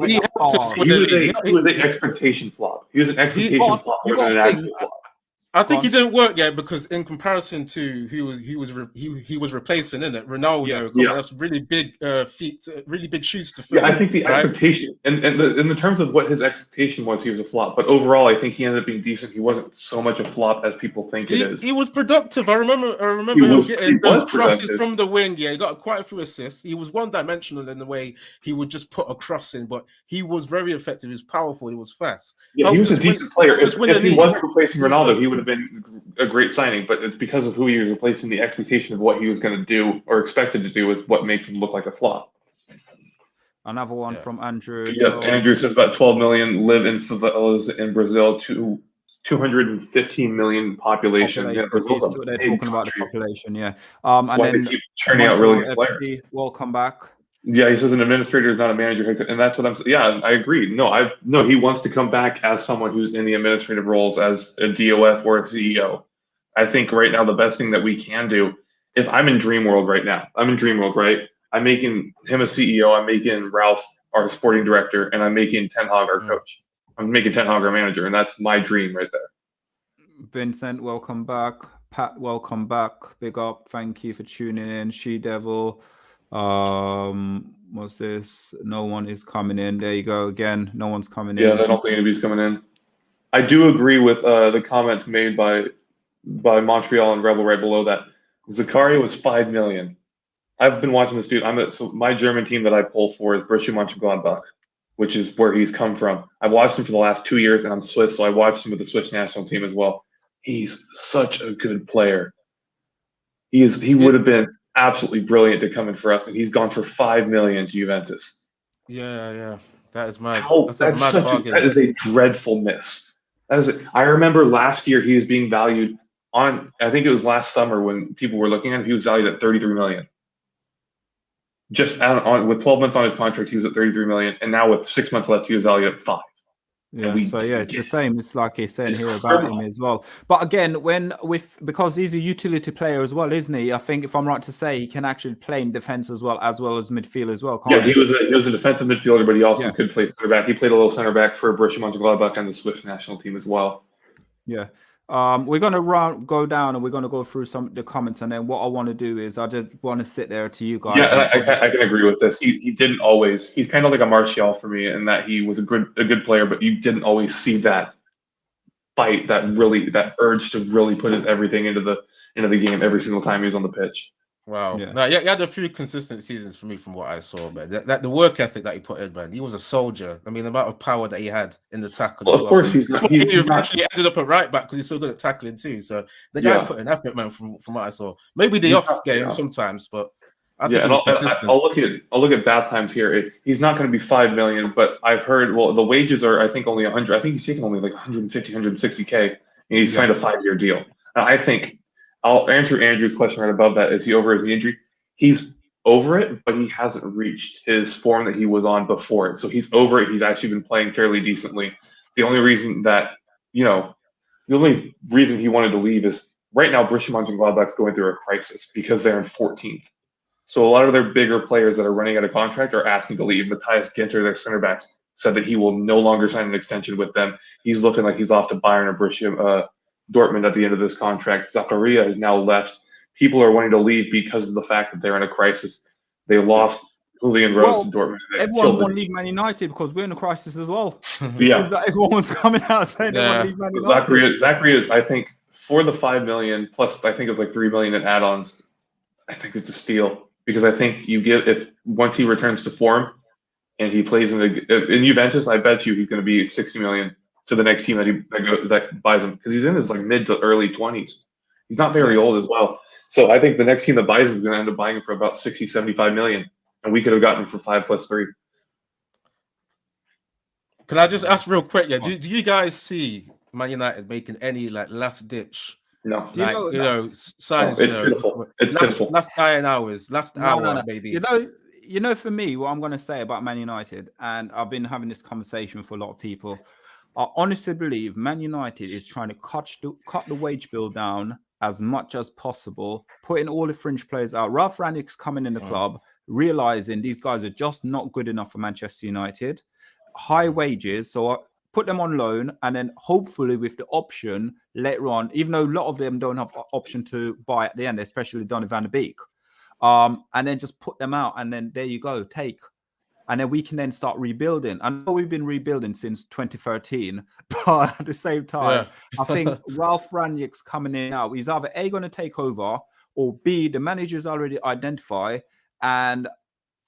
was an expectation flop. He was an expectation flop more than an actual flop. I think he didn't work yet because in comparison to who he was replacing, isn't it? Ronaldo. That's really big feet, really big shoes to fill. Yeah, I think the expectation and in the terms of what his expectation was, he was a flop. But overall, I think he ended up being decent. He wasn't so much a flop as people think it is. He was productive. I remember him getting those crosses from the wing. Yeah, he got quite a few assists. He was one-dimensional in the way he would just put a cross in, but he was very effective. He was powerful. He was fast. Yeah, he was a decent player. If he wasn't replacing Ronaldo, he would have been a great signing, but it's because of who he was replacing. The expectation of what he was going to do or expected to do is what makes him look like a flop. Another one from Andrew. Yeah, Andrew says about 12 million live in favelas in Brazil. 215 million population. Yeah, Brazil's they're talking about the population. Yeah, and then they keep turning out really good players. Welcome back. Yeah, he says an administrator is not a manager, and that's what I'm saying. Yeah, I agree. No, he wants to come back as someone who's in the administrative roles as a DOF or a CEO. I think right now the best thing that we can do, if I'm in Dream World right now, right? I'm making him a CEO, I'm making Ralph our sporting director, and I'm making Ten Hag our coach. I'm making Ten Hag our manager, and that's my dream right there. Vincent, welcome back. Pat, welcome back. Big up. Thank you for tuning in. She-Devil. What's this? No one is coming in. There you go again. No one's coming in. Yeah, I don't think anybody's coming in. I do agree with the comments made by Montreal and Rebel right below that. Zakaria was 5 million. I've been watching this dude. So my German team that I pull for is Borussia Mönchengladbach, which is where he's come from. I've watched him for the last 2 years, and I'm Swiss, so I watched him with the Swiss national team as well. He's such a good player. He would have been. absolutely brilliant to come in for us, and he's gone for 5 million to Juventus. Yeah. That is mad. That is a dreadful miss. I remember last year he was being valued on. I think it was last summer when people were looking at him. He was valued at 33 million. Just with 12 months on his contract, he was at 33 million, and now with 6 months left, he was valued at 5. Yeah, it's the same. It's like he's saying here about him as well. But again, because he's a utility player as well, isn't he? I think if I'm right to say, he can actually play in defense as well as midfield as well. Yeah, he was a defensive midfielder, but he also could play center back. He played a little center back for Borussia Mönchengladbach and the Swiss national team as well. Yeah. We're gonna go down and we're gonna go through some of the comments, and then what I want to do is I just want to sit there to you guys. Yeah, and I can agree with this. He didn't always. He's kind of like a Martial for me, in that he was a good player, but you didn't always see that fight, that urge to really put his everything into the game every single time he was on the pitch. Wow. Yeah. No, you had a few consistent seasons for me from what I saw, man. The work ethic that he put in, man. He was a soldier. I mean, the amount of power that he had in the tackle. Well, of course, he actually ended up at right back because he's so good at tackling too. So the guy put in effort, man, from what I saw. Maybe the off game sometimes, but I think he's consistent. I'll look at bad times here. He's not going to be 5 million, but I've heard, the wages are, I think, only 100. I think he's taking only like 150, 160K, and he's signed a 5-year deal. And I think, I'll answer Andrew's question right above that. Is he over his injury? He's over it, but he hasn't reached his form that he was on before it. So he's over it. He's actually been playing fairly decently. The only reason he wanted to leave is right now Borussia Mönchengladbach's going through a crisis because they're in 14th. So a lot of their bigger players that are running out of contract are asking to leave. Matthias Ginter, their center backs, said that he will no longer sign an extension with them. He's looking like he's off to Bayern or Borussia Dortmund at the end of this contract. Zakaria has now left. People are wanting to leave because of the fact that they're in a crisis. They lost Julian Rose to Dortmund. Everyone's want to leave Man United because we're in a crisis as well. Yeah. Seems like everyone's coming out saying they want to leave Man United. Zakaria, I think, for the 5 million plus, I think it's like 3 million in add-ons. I think it's a steal because I think once he returns to form and he plays in Juventus, I bet you he's going to be 60 million to the next team that buys him, because he's in his like mid to early 20s. He's not very old as well. So I think the next team that buys him is going to end up buying him for about 60, 75 million, and we could have gotten him for 5 + 3. Can I just ask real quick? Yeah, do you guys see Man United making any like last ditch? No, signings. It's pitiful. It's pitiful. Last 9 hours, hour maybe. You know, for me, what I'm going to say about Man United, and I've been having this conversation for a lot of people. I honestly believe Man United is trying to cut the wage bill down as much as possible, putting all the fringe players out. Ralph Rangnick's coming in the club, realizing these guys are just not good enough for Manchester United. High wages, so put them on loan, and then hopefully with the option later on, even though a lot of them don't have option to buy at the end, especially Donny van de Beek, and then just put them out, and then there you go, and then we can then start rebuilding. I know we've been rebuilding since 2013, but at the same time, I think Ralph Rangnick's coming in now. He's either A, going to take over, or B, the manager's already identified, and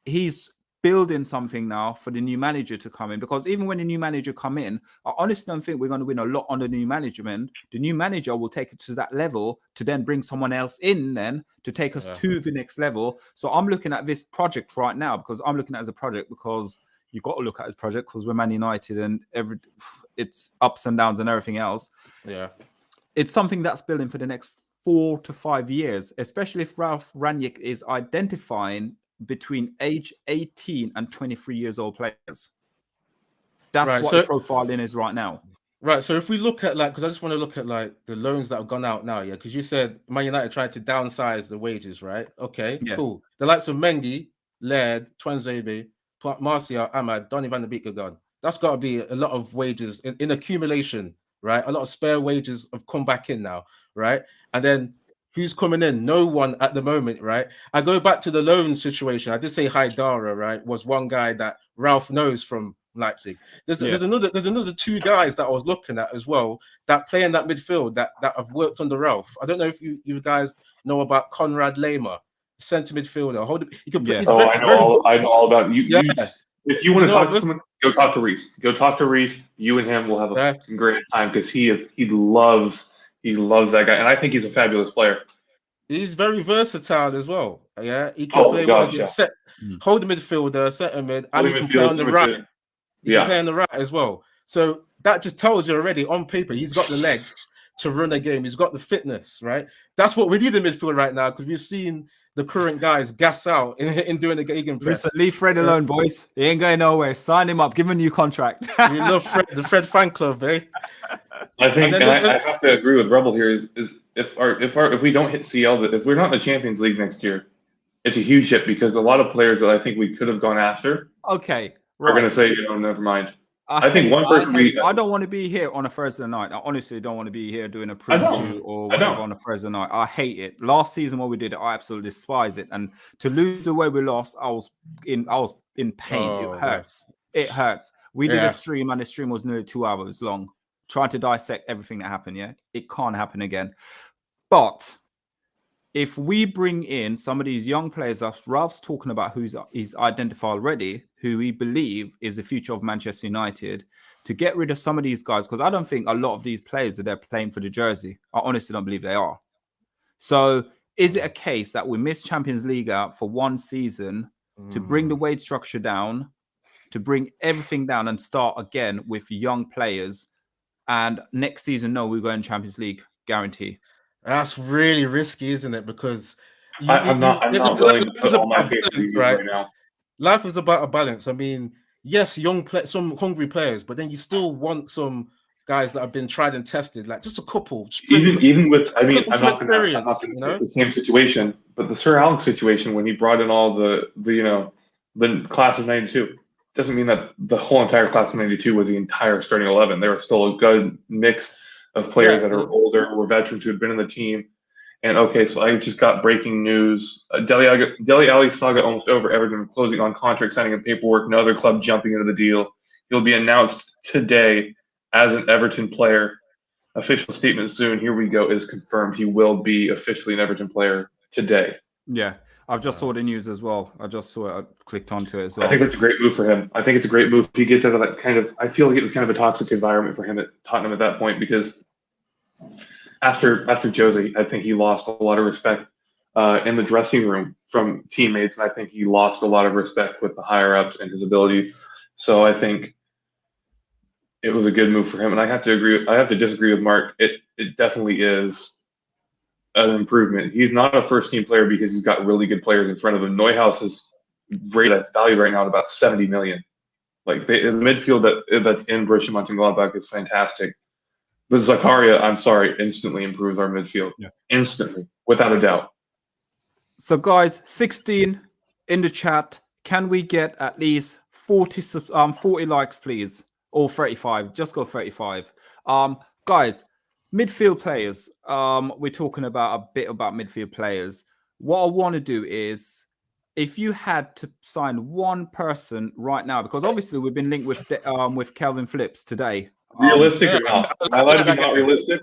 he's building something now for the new manager to come in. Because even when the new manager come in, I honestly don't think we're going to win a lot on the new management. The new manager will take it to that level to then bring someone else in then to take us to the next level. So I'm looking at this project right now, because I'm looking at it as a project, because you've got to look at it as a project because we're Man United and it's ups and downs and everything else. Yeah. It's something that's building for the next 4 to 5 years, especially if Ralph Rangnick is identifying between age 18 and 23 years old players. That's what the profiling is right now. Right. So if we look at because I just want to look at the loans that have gone out now, because you said Man United tried to downsize the wages, right? Okay, cool. The likes of Mendy, Laird, Tuanzebe, Martial, Ahmad, Donny van de Beek are gone. That's got to be a lot of wages in accumulation, right? A lot of spare wages have come back in now, right? And then who's coming in? No one at the moment, right? I go back to the loan situation. I did say Haidara, right, was one guy that Ralph knows from Leipzig. There's another 2 guys that I was looking at as well that play in that midfield that have worked under Ralph. I don't know if you guys know about Konrad Lehmer, centre midfielder. You can put. I know all about you. If you want to talk to someone, go talk to Reese. Go talk to Reese. You and him will have a great time because he loves that guy, and I think he's a fabulous player. He's very versatile as well. Yeah, he can play hold the midfielder, centre mid, and he can play on the right. He can play on the right as well. So that just tells you already on paper he's got the legs to run a game. He's got the fitness, right? That's what we need in midfield right now because we've seen the current guys gas out in doing the gegenpress. Listen, leave Fred alone, boys. He ain't going nowhere. Sign him up. Give him a new contract. We love Fred, the Fred fan club, eh? I think, and I have to agree with Rebel here. Is if we don't hit CL, if we're not in the Champions League next year, it's a huge hit because a lot of players that I think we could have gone after, okay, are going to say, never mind. I think one person I don't want to be here on a Thursday night. I honestly don't want to be here doing a preview or whatever on a Thursday night. I hate it. Last season when we did it, I absolutely despise it. And to lose the way we lost, I was in pain. It hurts. It hurts. We did a stream and the stream was nearly 2 hours long, trying to dissect everything that happened. Yeah, it can't happen again. But if we bring in some of these young players that Ralph's talking about, he's identified already, who we believe is the future of Manchester United, to get rid of some of these guys, because I don't think a lot of these players that they're playing for the jersey, I honestly don't believe they are. So is it a case that we miss Champions League out for one season to bring the wage structure down, to bring everything down and start again with young players, and next season, no, we're going Champions League, guarantee? That's really risky, isn't it? Because I'm not willing to put all my faith in you right now. Life is about a balance. I mean, yes, some hungry players, but then you still want some guys that have been tried and tested, like just a couple. Even with, I mean, I'm not it's the same situation, but the Sir Alex situation when he brought in all the class of '92 doesn't mean that the whole entire class of '92 was the entire starting 11. There was still a good mix of players that are older, who were veterans who had been in the team. And okay, so I just got breaking news. Dele Alli saga almost over. Everton closing on contract signing and paperwork. No other club jumping into the deal. He'll be announced today as an Everton player. Official statement soon. Here we go. Is confirmed. He will be officially an Everton player today. Yeah, I've just saw the news as well. I just saw it. I clicked onto it as well. I think that's a great move for him. I think it's a great move. He gets out of that kind of. I feel like it was kind of a toxic environment for him at Tottenham at that point because after Jose, I think he lost a lot of respect in the dressing room from teammates, and I think he lost a lot of respect with the higher ups and his ability. So I think it was a good move for him. And I have to disagree with Mark. It definitely is an improvement. He's not a first team player because he's got really good players in front of him. Neuhaus is valued right now at about 70 million. Like the midfield that's in Borussia Mönchengladbach is fantastic. But Zakaria, I'm sorry, instantly improves our midfield. Yeah. Instantly, without a doubt. So, guys, 16 in the chat. Can we get at least 40 likes, please? Or 35. Just go 35. Guys, midfield players. We're talking about a bit about midfield players. What I want to do is, if you had to sign one person right now, because obviously we've been linked with Calvin Phillips today. Realistic or not? Am I allowed to be not realistic?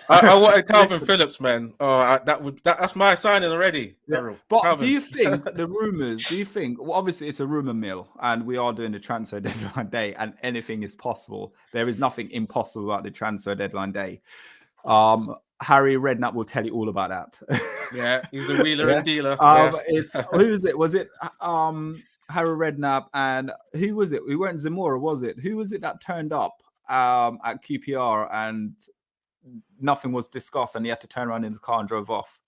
I wanted Calvin Phillips, man. Oh, that's my signing already. Yeah. But Calvin. Do you think the rumors? Well, obviously it's a rumor mill, and we are doing the transfer deadline day, and anything is possible. There is nothing impossible about the transfer deadline day. Harry Redknapp will tell you all about that. Yeah, he's a wheeler and dealer. Who is it? Was it Harry Redknapp, and who was it? We weren't Zamora, was it? Who was it that turned up at QPR and nothing was discussed, and he had to turn around in the car and drove off?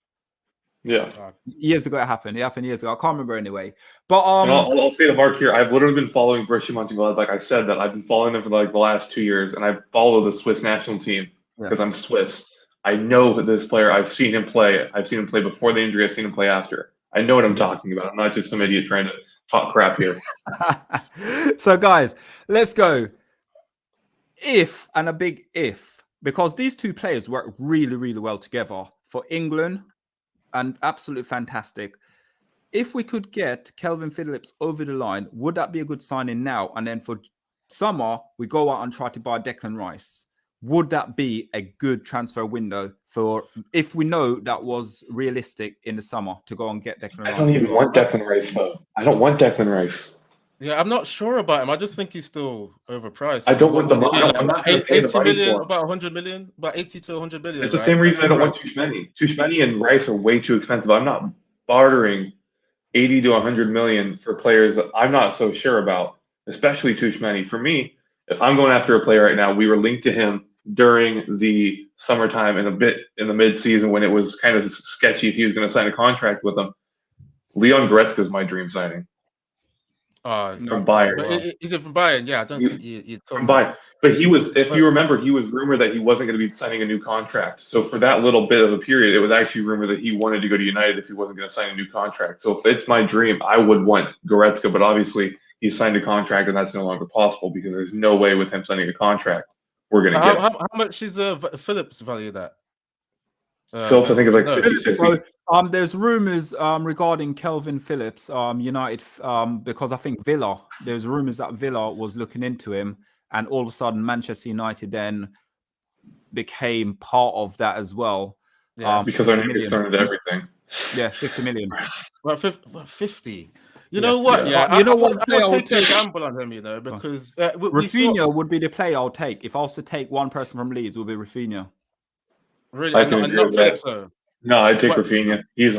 Yeah, years ago it happened. It happened years ago. I can't remember anyway. But I'll say to Mark here, I've literally been following Borussia Mönchengladbach. Like I said, that I've been following them for like the last 2 years, and I follow the Swiss national team because I'm Swiss. I know this player. I've seen him play. I've seen him play before the injury. I've seen him play after. I know what I'm talking about. I'm not just some idiot trying to talk crap here. So, guys, let's go. If, and a big if, because these two players work really, really well together for England and absolutely fantastic. If we could get Calvin Phillips over the line, would that be a good signing now? And then for summer, we go out and try to buy Declan Rice. Would that be a good transfer window for, if we know that was realistic in the summer, to go and get Declan Rice? I don't even want Declan Rice, though. I don't want Declan Rice. Yeah, I'm not sure about him. I just think he's still overpriced. I don't want the What would money. it be? I'm not going to pay the 80 money million, for him. about 100 million, about 80 to 100 million. It's the right? same reason I don't want Right. Tushmeni. Tushmeni and Rice are way too expensive. I'm not bartering 80 to 100 million for players that I'm not so sure about, especially Tushmeni. For me, if I'm going after a player right now, we were linked to him during the summertime and a bit in the mid-season when it was kind of sketchy if he was going to sign a contract with them. Leon Goretzka is my dream signing from Bayern. But is it from Bayern? Yeah, I don't think he'd come from there. Bayern. But he was, if you remember, he was rumored that he wasn't going to be signing a new contract. So for that little bit of a period, it was actually rumored that he wanted to go to United if he wasn't going to sign a new contract. So if it's my dream, I would want Goretzka, but obviously he signed a contract and that's no longer possible because there's no way with him signing a contract we're going to get. How much is Phillips value that? Phillips, I think, is like 50, 60. So, there's rumors regarding Kelvin Phillips, United, because I think Villa. There's rumors that Villa was looking into him, and all of a sudden Manchester United then became part of that as well. Yeah, because our name is thrown into everything. Yeah, 50 million. Well, 50. You know what? Yeah, you know what? I would take a gamble on him. You know, because Rafinha would be the player I'll take if I was to take one person from Leeds. Would be Rafinha. Really, I and can agree not with Phillips that. though. No, I take Rafinha. He's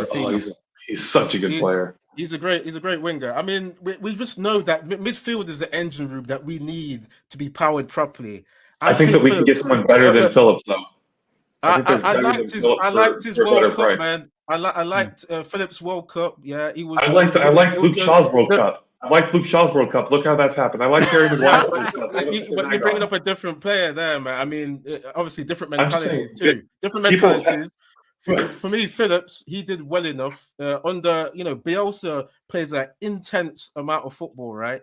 such a good He- player. He's a great winger. I mean, we just know that midfield is the engine room that we need to be powered properly. I think that we can get someone better than Phillips, though. I liked his World Cup, man. I liked Phillips World Cup. Yeah, he was. I liked Luke Shaw's World Cup. I like Luke Shaw's World Cup. Look how that's happened. I like Harry Maguire's World Cup. But you're bringing up a different player there, man. I mean, obviously different I'm mentalities saying, too. Different people- mentalities. For me, Phillips, he did well enough. Under Bielsa plays an intense amount of football, right?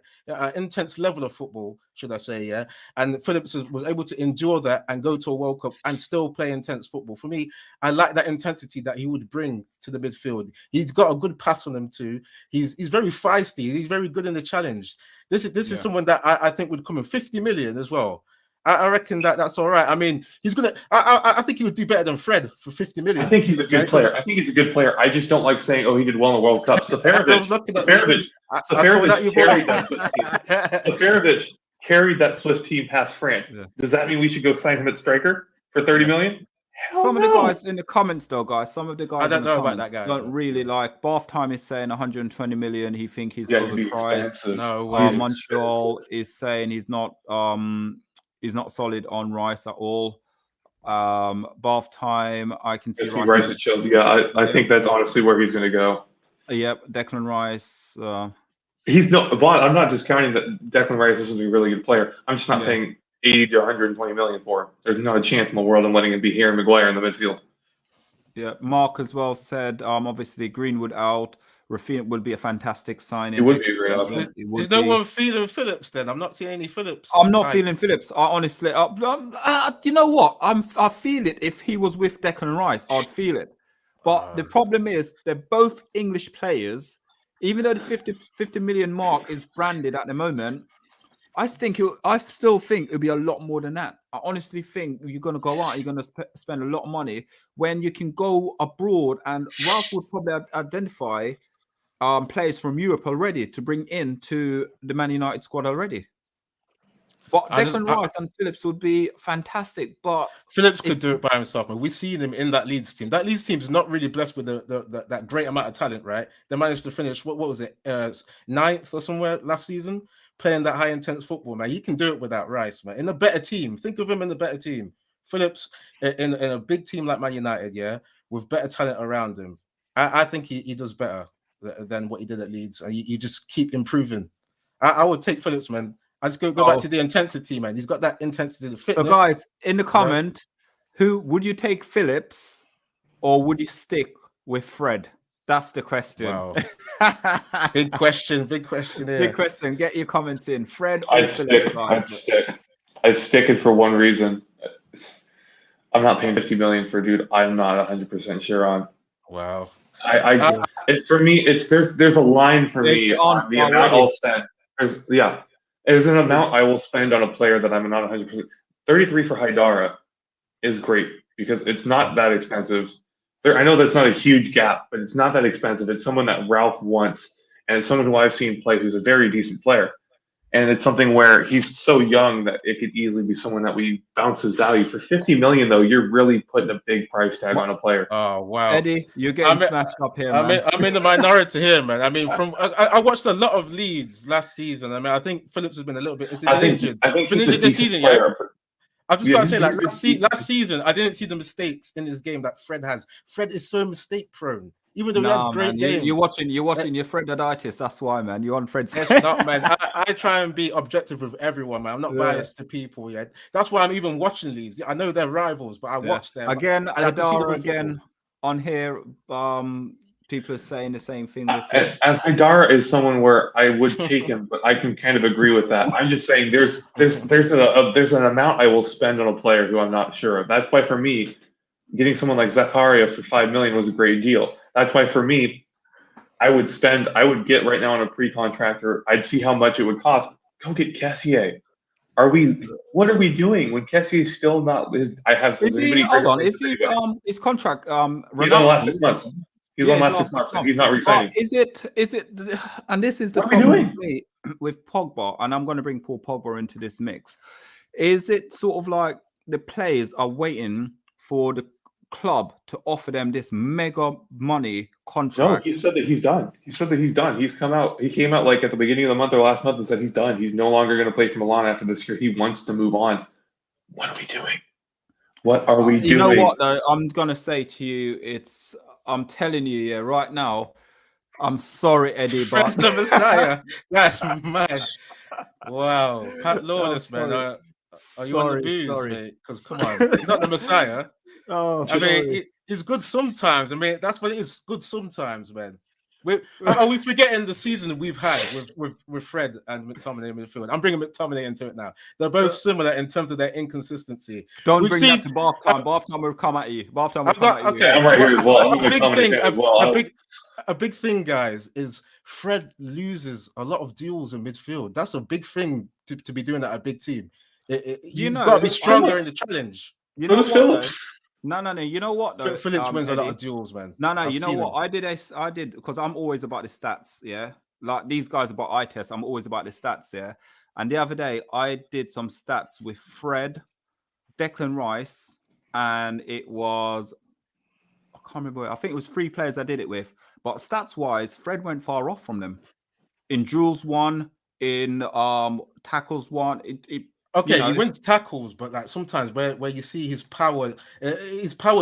Intense level of football, should I say? Yeah. And Phillips was able to endure that and go to a World Cup and still play intense football. For me, I like that intensity that he would bring to the midfield. He's got a good pass on him too. He's very feisty. He's very good in the challenge. This is someone that I think would come in 50 million as well. I reckon that's all right. I mean, he's gonna. I think he would do better than Fred for 50 million. I think he's a good player. I just don't like saying, "Oh, he did well in the World Cup." Seferovic carried that Swiss team past France. Yeah. Does that mean we should go sign him at striker for 30 million? Some of the guys in the comments, though, guys. Some of the guys I don't in the know about comments that guy. don't really like. Bath Time is saying 120 million. He think he's Yeah, he'd be overpriced. expensive. No way. Montreal is saying he's not solid on Rice at all. Bath Time, I can see Rice at Chelsea. Yeah, I think that's honestly where he's going to go. Yep, Declan Rice. He's no Vaughn. I'm not discounting that Declan Rice is a really good player. I'm just not paying 80 to 120 million for him. There's not a chance in the world I'm letting him be Harry Maguire in the midfield. Yeah, Mark as well said, obviously Greenwood out. Rafinha would be a fantastic signing. It would be a great option. There's no one feeling Phillips then. I'm not seeing any Phillips. I'm not feeling Phillips. Honestly, you know what? I feel it. If he was with Declan Rice, I'd feel it. But the problem is they're both English players. Even though the 50 million mark is branded at the moment, I still think it'll be a lot more than that. I honestly think you're going to go out, you're going to spend a lot of money when you can go abroad, and Ralph would probably identify players from Europe already to bring into the Man United squad already. But Declan Rice and Phillips would be fantastic. But Phillips could do it by himself, man. We've seen him in that Leeds team. That Leeds team's not really blessed with that great amount of talent, right? They managed to finish what was it, 9th or somewhere last season, playing that high intense football, man. You can do it without Rice, man. In a better team, think of him in a better team. Phillips in a big team like Man United, yeah, with better talent around him. I think he does better than what he did at Leeds, and you just keep improving. I would take Phillips, man. I just go back to the intensity, man. He's got that intensity, the fitness. So, guys, in the comment, who would you take, Phillips, or would you stick with Fred? That's the question. Wow. Big question here. Big question. Get your comments in. Fred or I'd Phillips? I'd stick it for one reason. I'm not paying 50 million for a dude I'm not 100% sure on. Wow. It's for me. There's a line for me on the amount I'll spend. There's an amount I will spend on a player that I'm not 100%. 33 for Haidara is great because it's not that expensive. I know that's not a huge gap, but it's not that expensive. It's someone that Ralph wants, and it's someone who I've seen play who's a very decent player. And it's something where he's so young that it could easily be someone that we bounce his value. For 50 million, though, you're really putting a big price tag on a player. Oh wow, Eddie, you're getting smashed up here, man. I'm in the minority here, man. I mean, I watched a lot of Leeds last season. I mean, I think Phillips has been a little bit injured. I think been he's a injured this decent season, player. yeah. I've just got to say, like he's last season, I didn't see the mistakes in his game that Fred has. Fred is so mistake prone. Even though he has great games. You're watching your Frediditis. That's why, man. You're on Fred's. It's not, man. I try and be objective with everyone, man. I'm not biased to people yet. That's why I'm even watching Leeds. I know they're rivals, but I watch them. Again, Adara again on here. People are saying the same thing with Fred. And Haidara is someone where I would take him, but I can kind of agree with that. I'm just saying there's an amount I will spend on a player who I'm not sure of. That's why for me, getting someone like Zakaria for $5 million was a great deal. That's why for me, I would get right now on a pre-contractor. I'd see how much it would cost. Go get Kessié. What are we doing when Kessie's still not? His contract? He's on the last 6 months. He's on the last 6 months. He's not resigning. Is it? And this is the problem with Pogba, and I'm going to bring Paul Pogba into this mix. Is it sort of like the players are waiting for the club to offer them this mega money contract? No, he said that he's done. He came out like at the beginning of the month or last month and said he's done. He's no longer going to play for Milan after this year. He wants to move on. What are we doing? You know what though? I'm going to say to you, I'm telling you right now, I'm sorry, Eddie, but the Messiah. That's mad. Wow. Pat Lawless, man. Are you on the booze, mate? Because come on, he's not the Messiah. Oh, I mean, he's good sometimes. I mean, that's what it is. Good sometimes, man. Are we forgetting the season we've had with Fred and McTominay in midfield? I'm bringing McTominay into it now. They're both similar in terms of their inconsistency. Don't bring that to bath time. Bath time will come at you. Bath time will come at you. I'm right here as well. A big thing, guys, is Fred loses a lot of duels in midfield. That's a big thing to be doing at a big team. You've got to be stronger in the challenge. You know what? No. You know what though? Phillips wins a lot of duels, man. No. You know what? I did because I'm always about the stats. Yeah, like these guys about eye tests. I'm always about the stats. Yeah. And the other day I did some stats with Fred, Declan Rice, and it was I can't remember. I think it was 3 players I did it with. But stats wise, Fred went far off from them. In duels one, in tackles one. Okay, he wins tackles, but like sometimes where you see his power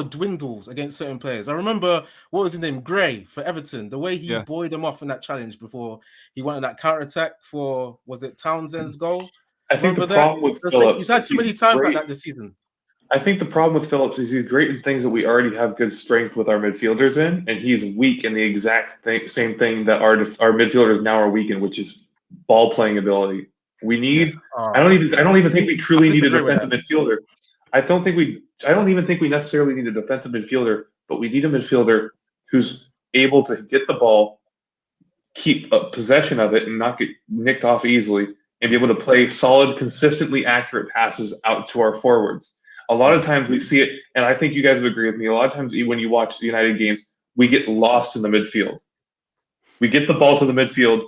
dwindles against certain players. I remember what was his name, Gray for Everton. The way he buoyed him off in that challenge before he went on that counter attack for Townsend's goal. I think the problem with Phillips, he's had too many times like that this season. I think the problem with Phillips is he's great in things that we already have good strength with our midfielders in, and he's weak in the exact same thing that our midfielders now are weak in, which is ball playing ability. We need. I don't even think we truly need a defensive midfielder. I don't even think we necessarily need a defensive midfielder, but we need a midfielder who's able to get the ball, keep possession of it, and not get nicked off easily, and be able to play solid, consistently accurate passes out to our forwards. A lot of times we see it, and I think you guys would agree with me. A lot of times when you watch the United games, we get lost in the midfield. We get the ball to the midfield,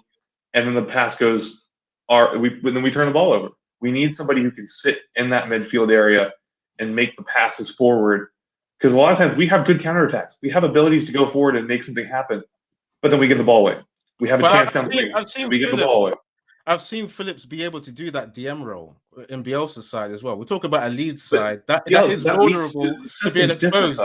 and then the pass goes. Then we turn the ball over. We need somebody who can sit in that midfield area and make the passes forward. Because a lot of times we have good counterattacks. We have abilities to go forward and make something happen, but then we give the ball away. We have a chance down the wing. We give the ball away. I've seen Phillips be able to do that DM role in Bielsa's side as well. We talk about a Leeds side that is vulnerable to being exposed.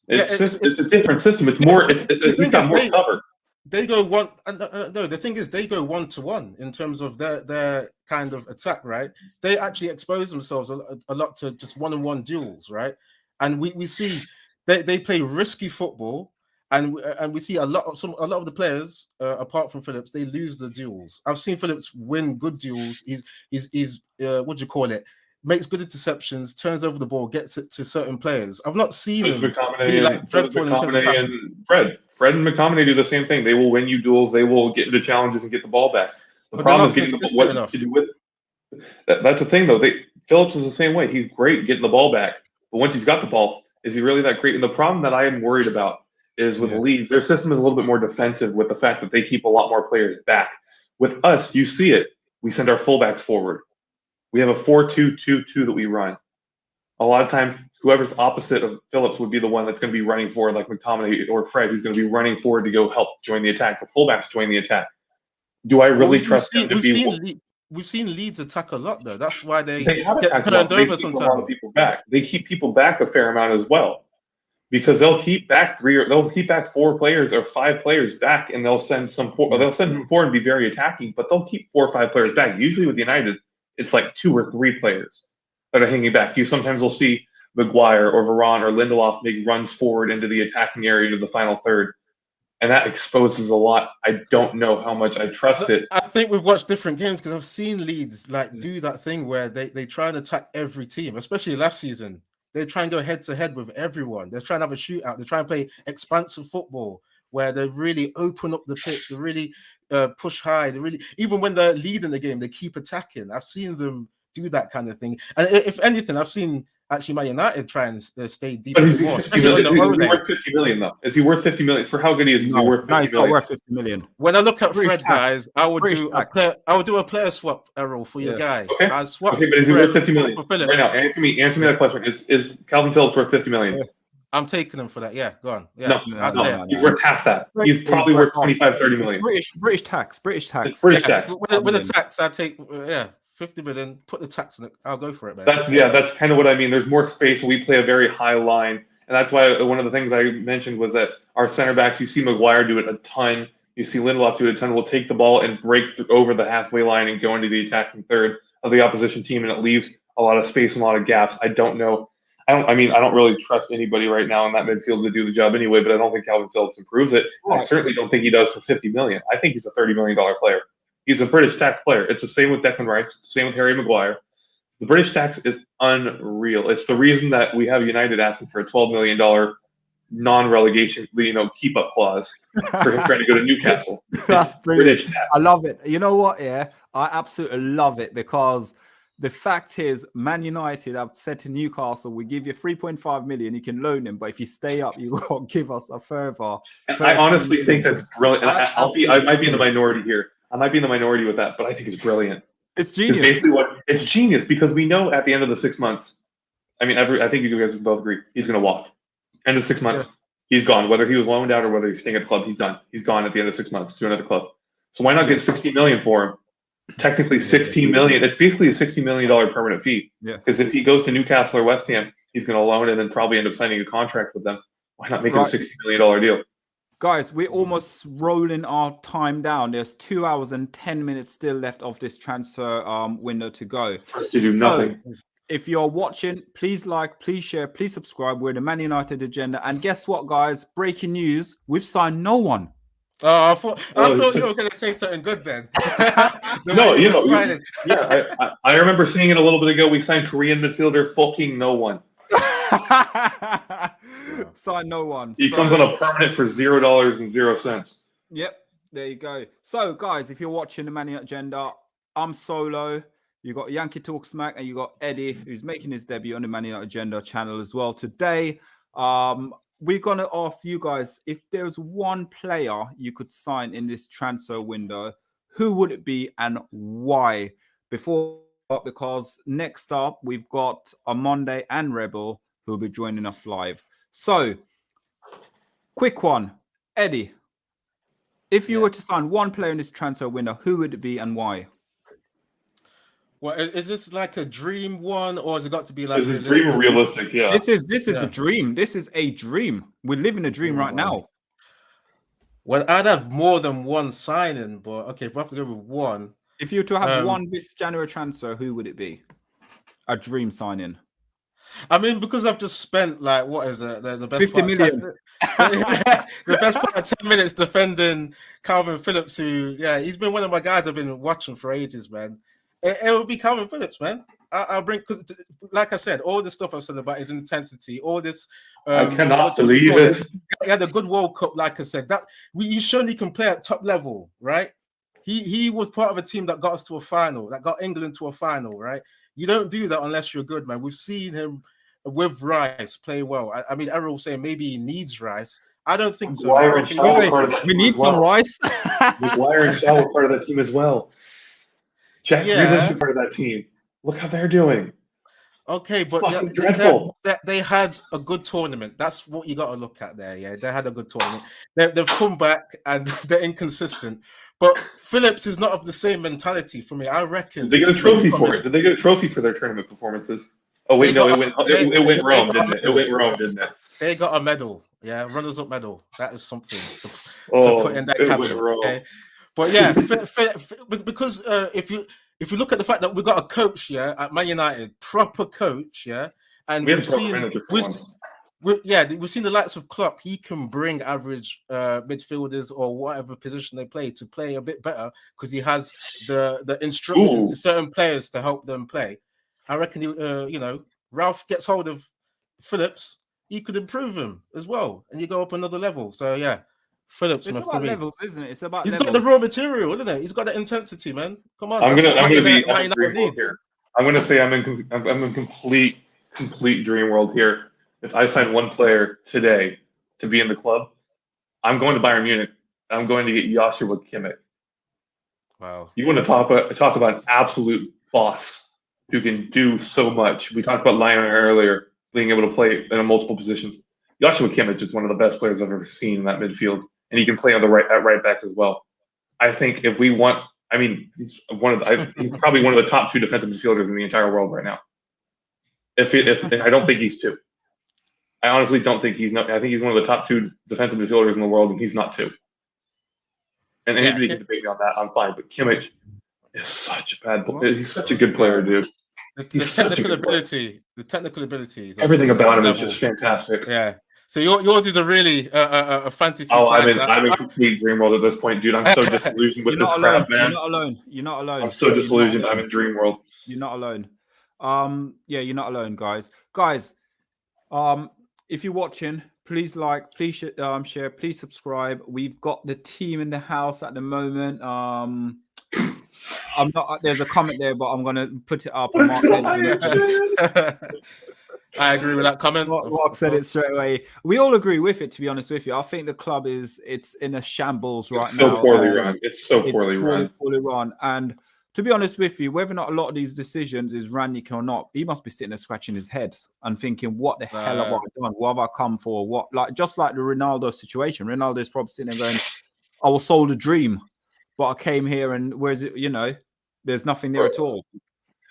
It's a different system. It's more. He's got more cover. They go one. No, the thing is, they go 1-to-1 in terms of their kind of attack, right? They actually expose themselves a lot to just one-on-one duels, right? And we see they play risky football, and we see a lot of the players, apart from Phillips, they lose the duels. I've seen Phillips win good duels. He's what do you call it? Makes good interceptions, turns over the ball, gets it to certain players. I've not seen him be like dreadful in terms of passing. Fred and McTominay do the same thing. They will win you duels. They will get into challenges and get the ball back. The problem is getting what to do with it. That's the thing, though. Phillips is the same way. He's great getting the ball back, but once he's got the ball, is he really that great? And the problem that I am worried about is with Leeds, their system is a little bit more defensive with the fact that they keep a lot more players back. With us, you see it. We send our fullbacks forward. We have a 4-2-2-2 that we run. A lot of times, whoever's opposite of Phillips would be the one that's going to be running forward, like McTominay or Fred, who's going to be running forward to go help join the attack. The fullbacks join the attack. Do I really trust them to be? We've seen Leeds attack a lot, though. That's why they have get attacked turned They over keep a lot sometimes. of people back. They keep people back a fair amount as well, because they'll keep back 4 players or 5 players back, and they'll send them forward and be very attacking. But they'll keep 4 or 5 players back. Usually with United, it's like 2 or 3 players that are hanging back. Sometimes will see Maguire or Varane or Lindelof make runs forward into the attacking area into the final third. And that exposes a lot. I don't know how much I trust it. I think we've watched different games because I've seen Leeds do that thing where they try and attack every team, especially last season. They try and go head to head with everyone. They're trying to have a shootout. They try and play expansive football where they really open up the pitch. They really push high. They really, even when they're leading the game, they keep attacking. I've seen them do that kind of thing. And if anything, I've seen actually Man United try and stay deep. But is he worth 50 million though? Is he worth 50 million? For how good he is, he worth 50 million? No, he's not worth 50 million. When I look at Fred, guys, I would do a player swap, Errol, for your guy. Okay. I swap. Okay, but is he worth 50 million? Right now, answer me that question. Is Calvin Phillips worth 50 million? Yeah. I'm taking him for that. Yeah, go on. Yeah, no. He's worth half that. He's probably worth 25, 30 million. British tax. It's British tax. With the tax, I take 50 million, put the tax on it. I'll go for it, man. That's kind of what I mean. There's more space. We play a very high line, and that's why one of the things I mentioned was that our center backs. You see Maguire do it a ton. You see Lindelof do it a ton. Will take the ball and break over the halfway line and go into the attacking third of the opposition team, and it leaves a lot of space and a lot of gaps. I don't know. I don't really trust anybody right now in that midfield to do the job anyway. But I don't think Calvin Phillips improves it. I certainly don't think he does for 50 million. I think he's a $30 million player. He's a British tax player. It's the same with Declan Rice, same with Harry Maguire. The British tax is unreal. It's the reason that we have United asking for a $12 million non-relegation, keep-up clause for him trying to go to Newcastle. That's brilliant. I love it. You know what? Yeah, I absolutely love it because the fact is, Man United have said to Newcastle, we give you 3.5 million, you can loan him, but if you stay up, you got to give us a further. I honestly think that's brilliant. I might be in the minority here. I might be in the minority with that, but I think it's brilliant. It's genius. Basically, it's genius because we know at the end of the 6 months. I mean, I think you guys both agree he's going to walk. End of 6 months, he's gone. Whether he was loaned out or whether he's staying at the club, he's done. He's gone at the end of 6 months to another club. So why not get 60 million for him? Technically, 16 million. It's basically a $60 million permanent fee. Yeah. Because if he goes to Newcastle or West Ham, he's going to loan and then probably end up signing a contract with them. Why not make it a $60 million deal? Guys, we're almost rolling our time down. There's 2 hours and 10 minutes still left of this transfer window to go. For us to do nothing. If you're watching, please like, please share, please subscribe. We're the Man United Agenda. And guess what, guys? Breaking news. We've signed no one. Oh, I thought you were going to say something good then. I remember seeing it a little bit ago. We signed Korean midfielder fucking no one. Sign no one. He comes on a permanent for $0.00. Yep, there you go. So, guys, if you're watching the Man United Agenda, I'm Solo. You got Yankee Talk Smack, and you got Eddie, who's making his debut on the Man United Agenda channel as well today. We're gonna ask you guys if there's one player you could sign in this transfer window, who would it be and why? Because next up we've got OMONDI and Rebel who will be joining us live. So, quick one, Eddie. If you were to sign one player in this transfer window, who would it be and why? Well, is this like a dream one, or has it got to be like? This is dream or realistic? Yeah. This is a dream. This is a dream. We're living a dream right now. Well, I'd have more than one signing, but okay, if I have to go with one. If you were to have one this January transfer, who would it be? A dream signing. I mean, because I've just spent like the best 50 million. The best part of 10 minutes defending Calvin Phillips, who he's been one of my guys I've been watching for ages, man. It would be Calvin Phillips, man. I'll bring, like I said, all the stuff I've said about his intensity, all this. I cannot believe it. He had a good World Cup, like I said. He's shown he can play at top level, right? He was part of a team that got us to a final, that got England to a final, right? You don't do that unless you're good, man. We've seen him with Rice play well. I mean, Errol was saying maybe he needs Rice. I don't think so. Maguire I and reckon Shaw you- were part of that We team need as well. some rice. Maguire and Shaw were part of that team as well. Jack Yeah. Grealish was part of that team. Look how they're doing. Okay, but Fucking yeah, dreadful. they had a good tournament. That's what you got to look at there. Yeah, they had a good tournament. They've come back and they're inconsistent. But Phillips is not of the same mentality for me. I reckon. Did they get a trophy for it? Did they get a trophy for their tournament performances? Oh wait, They no, got it went they Rome, got a didn't it? It medal. went Rome, didn't it? They got a medal. Yeah, runners-up medal. That is something to Oh, put in that it went cabinet. Rome. Okay? But yeah, because if you look at the fact that we got a coach, yeah, at Man United, proper coach, yeah, and We had a we've proper seen, manager for we've, once. we've seen the likes of Klopp. He can bring average midfielders or whatever position they play a bit better because he has the instructions to certain players to help them play. I reckon Ralph gets hold of Phillips, he could improve him as well, and you go up another level. So yeah, Phillips. It's Man, about levels, isn't it? It's about he's levels. got the raw material, isn't it? He's got the intensity, man. Come on. I'm that's gonna what be Man I'm United dream world need. here. I'm gonna say I'm in complete dream world here. If I sign one player today to be in the club, I'm going to Bayern Munich. I'm going to get Joshua Kimmich. Wow. You want to talk about an absolute boss who can do so much. We talked about Lionel earlier, being able to play in multiple positions. Joshua Kimmich is one of the best players I've ever seen in that midfield, and he can play on the right back as well. I think if we want, I mean, he's probably one of the top 2 defensive midfielders in the entire world right now. And I don't think he's 2. I honestly don't think he's not. I think he's one of the top 2 defensive midfielders in the world, and he's not 2. And anybody can debate me on that. I'm fine, but Kimmich is such a bad boy. He's such a good player, dude. The technical ability, is everything about him is just fantastic. Yeah. So yours is a really a fantasy. I'm in complete dream world at this point, dude. I'm so disillusioned with this crap, man. You're not alone. I'm so disillusioned. I'm in dream world. You're not alone. You're not alone, guys. If you're watching, please like, please share, please subscribe. We've got the team in the house at the moment. I'm not. There's a comment there, but I'm gonna put it up. I agree with that comment. Mark said it straight away. We all agree with it, to be honest with you. I think the club it's in a shambles right now. It's so poorly run. And to be honest with you, whether or not a lot of these decisions is Ranić or not, he must be sitting there scratching his head and thinking, what the hell have I done? What have I come for? What, like, just like the Ronaldo situation. Ronaldo's probably sitting there going, I was sold a dream, but I came here and where's it, there's nothing there at all.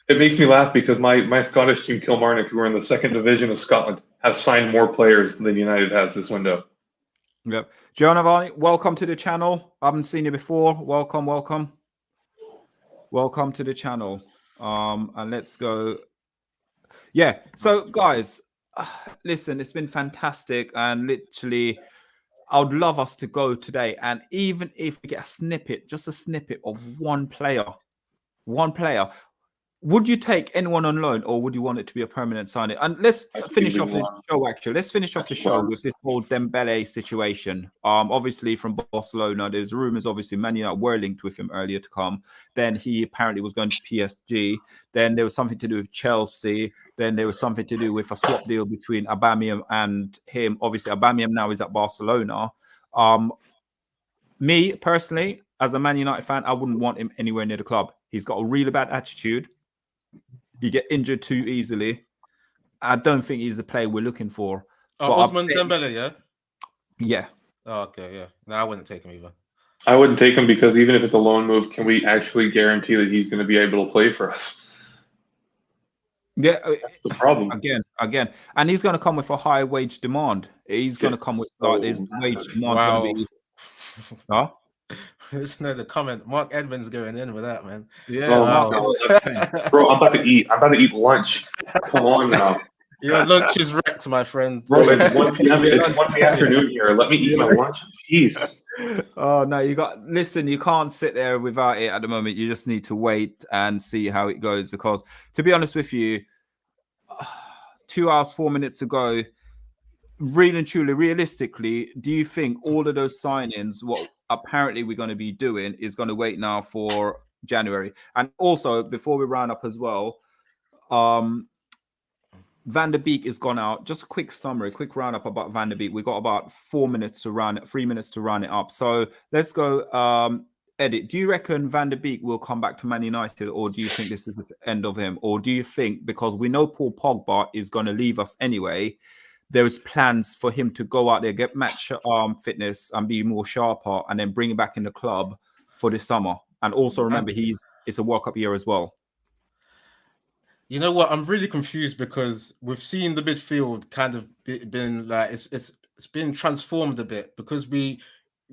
It makes me laugh because my Scottish team, Kilmarnock, who are in the 2nd division of Scotland, have signed more players than United has this window. Yep. Giovanni, welcome to the channel. I haven't seen you before. Welcome. Welcome to the channel. And let's go. Yeah. So, guys, listen, it's been fantastic. And literally, I would love us to go today. And even if we get just a snippet of one player, would you take anyone on loan, or would you want it to be a permanent signing? And let's finish off the show. Actually, let's finish off the show with this whole Dembele situation. Obviously from Barcelona, there's rumors. Obviously, Man United were linked with him earlier to come. Then he apparently was going to PSG. Then there was something to do with Chelsea. Then there was something to do with a swap deal between Aubameyang and him. Obviously, Aubameyang now is at Barcelona. Me personally, as a Man United fan, I wouldn't want him anywhere near the club. He's got a really bad attitude. You get injured too easily. I don't think he's the player we're looking for. Ousmane Dembele, yeah? Yeah. Oh, okay, yeah. No, I wouldn't take him either. I wouldn't take him because even if it's a loan move, can we actually guarantee that he's going to be able to play for us? Yeah. That's the problem. Again. And he's going to come with a high wage demand. He's going to come with like his wage demand. Wow. Going to be... Huh? Listen to the comment. Mark Edmonds going in with that, man. Yeah. Bro, I'm about to eat. I'm about to eat lunch. Come on now. Your lunch is wrecked, my friend. Bro, it's 1 p.m. It's 1 p.m. afternoon here. Let me eat my lunch. Peace. Oh no, you can't sit there without it at the moment. You just need to wait and see how it goes, because to be honest with you, 2 hours, 4 minutes to go. Really and truly, realistically, do you think all of those signings, what apparently we're going to be doing, is going to wait now for January? And also, before we round up as well, Van der Beek is gone out. Just a quick summary, quick roundup about Van der Beek. We got about 3 minutes to round it up. So let's go. Eddie, do you reckon Van der Beek will come back to Man United, or do you think this is the end of him? Or do you think, because we know Paul Pogba is going to leave us anyway, there is plans for him to go out there, get match fitness and be more sharper, and then bring him back in the club for this summer? And also remember, it's a World Cup year as well. You know what? I'm really confused because we've seen the midfield kind of been like it's been transformed a bit, because we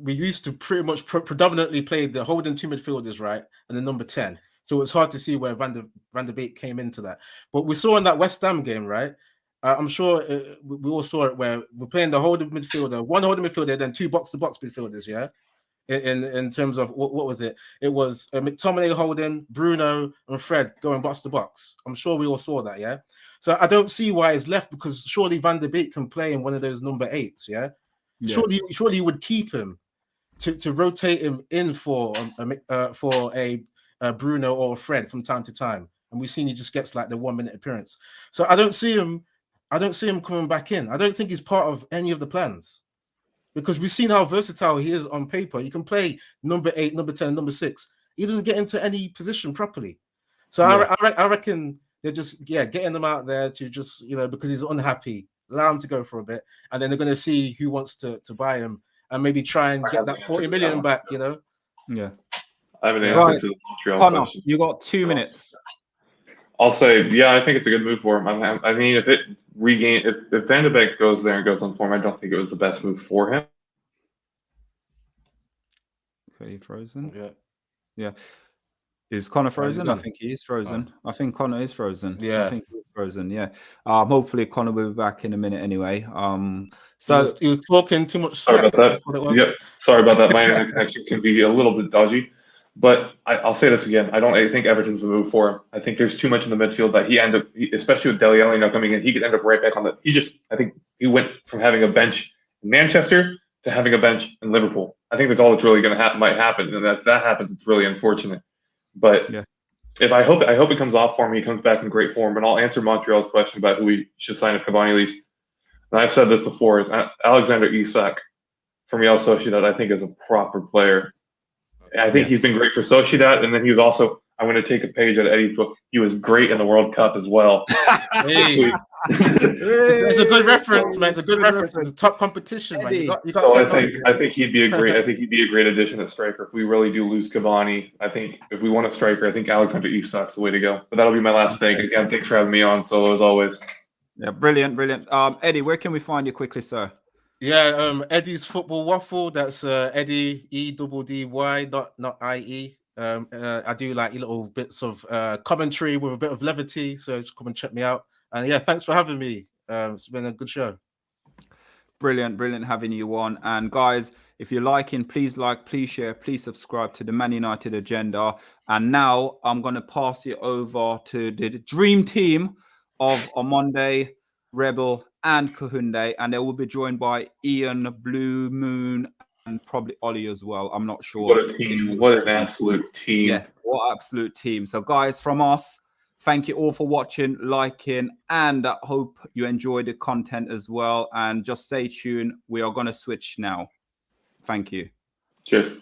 used to pretty much predominantly play the holding two midfielders, right, and the number 10. So it's hard to see where Van der Beek came into that. But we saw in that West Ham game, right? I'm sure we all saw it, where we're playing the holding midfielder, one holding midfielder, then two box-to-box midfielders, yeah? In terms of what was it? It was McTominay holding, Bruno and Fred going box-to-box. I'm sure we all saw that, yeah? So I don't see why it's left, because surely Van der Beek can play in one of those number 8s, yeah? Surely you would keep him to rotate him in for a Bruno or a Fred from time to time. And we've seen he just gets like the 1 minute appearance. So I don't see him coming back in. I don't think he's part of any of the plans, because we've seen how versatile he is on paper. You can play number 8, number 10, number 6. He doesn't get into any position properly. So I reckon they're just getting him out there to just, because he's unhappy, allow him to go for a bit, and then they're going to see who wants to buy him and maybe try and get that 40 million back. Yeah. I have an answer to the Montreal Connor, question. you got 2 minutes. I'll say, I think it's a good move for him. I mean, if Van de Beek goes there and goes on form, I don't think it was the best move for him. Okay, frozen. Yeah. Is Connor frozen? I think he is frozen. I think Connor is frozen. Yeah. I think he's frozen. Yeah. Hopefully Connor will be back in a minute anyway. So he was talking too much. Sorry about that. Yep. Sorry about that. My internet connection can be a little bit dodgy. But I'll say this again. I think Everton's the move for him. I think there's too much in the midfield that especially with Dele Alli now coming in, he could end up right back on the. I think he went from having a bench in Manchester to having a bench in Liverpool. I think that's all that's really going to might happen, and if that happens, it's really unfortunate. But if I hope it comes off for him, he comes back in great form. And I'll answer Montreal's question about who we should sign if Cavani leaves. And I've said this before: is Alexander Isak from Real Sociedad. I think is a proper player. I think he's been great for Sociedad, and then he was also. I'm going to take a page out of Eddie's book. He was great in the World Cup as well. It's a good reference, man. It's a good reference. It's a top competition, man. You got so I think he'd be a great addition at striker if we really do lose Cavani. I think if we want a striker, I think Alexander Isak's the way to go. But that'll be my last thing. Again, thanks for having me on, Solo, as always. Yeah, brilliant. Eddie, where can we find you quickly, sir? Yeah, Eddie's Football Waffle. That's Eddie EDDY, not IE. I do like little bits of commentary with a bit of levity, so just come and check me out. And thanks for having me. It's been a good show. Brilliant having you on. And guys, if you're liking, please like, please share, please subscribe to the Man United Agenda. And now I'm going to pass you over to the dream team of OMONDI, Rebel, and Kahunde, and they will be joined by Ian, Blue Moon, and probably Ollie as well. I'm not sure. What a team. What an absolute team. Yeah, what absolute team. So guys, from us, thank you all for watching, liking, and I hope you enjoy the content as well. And just stay tuned. We are going to switch now. Thank you. Cheers.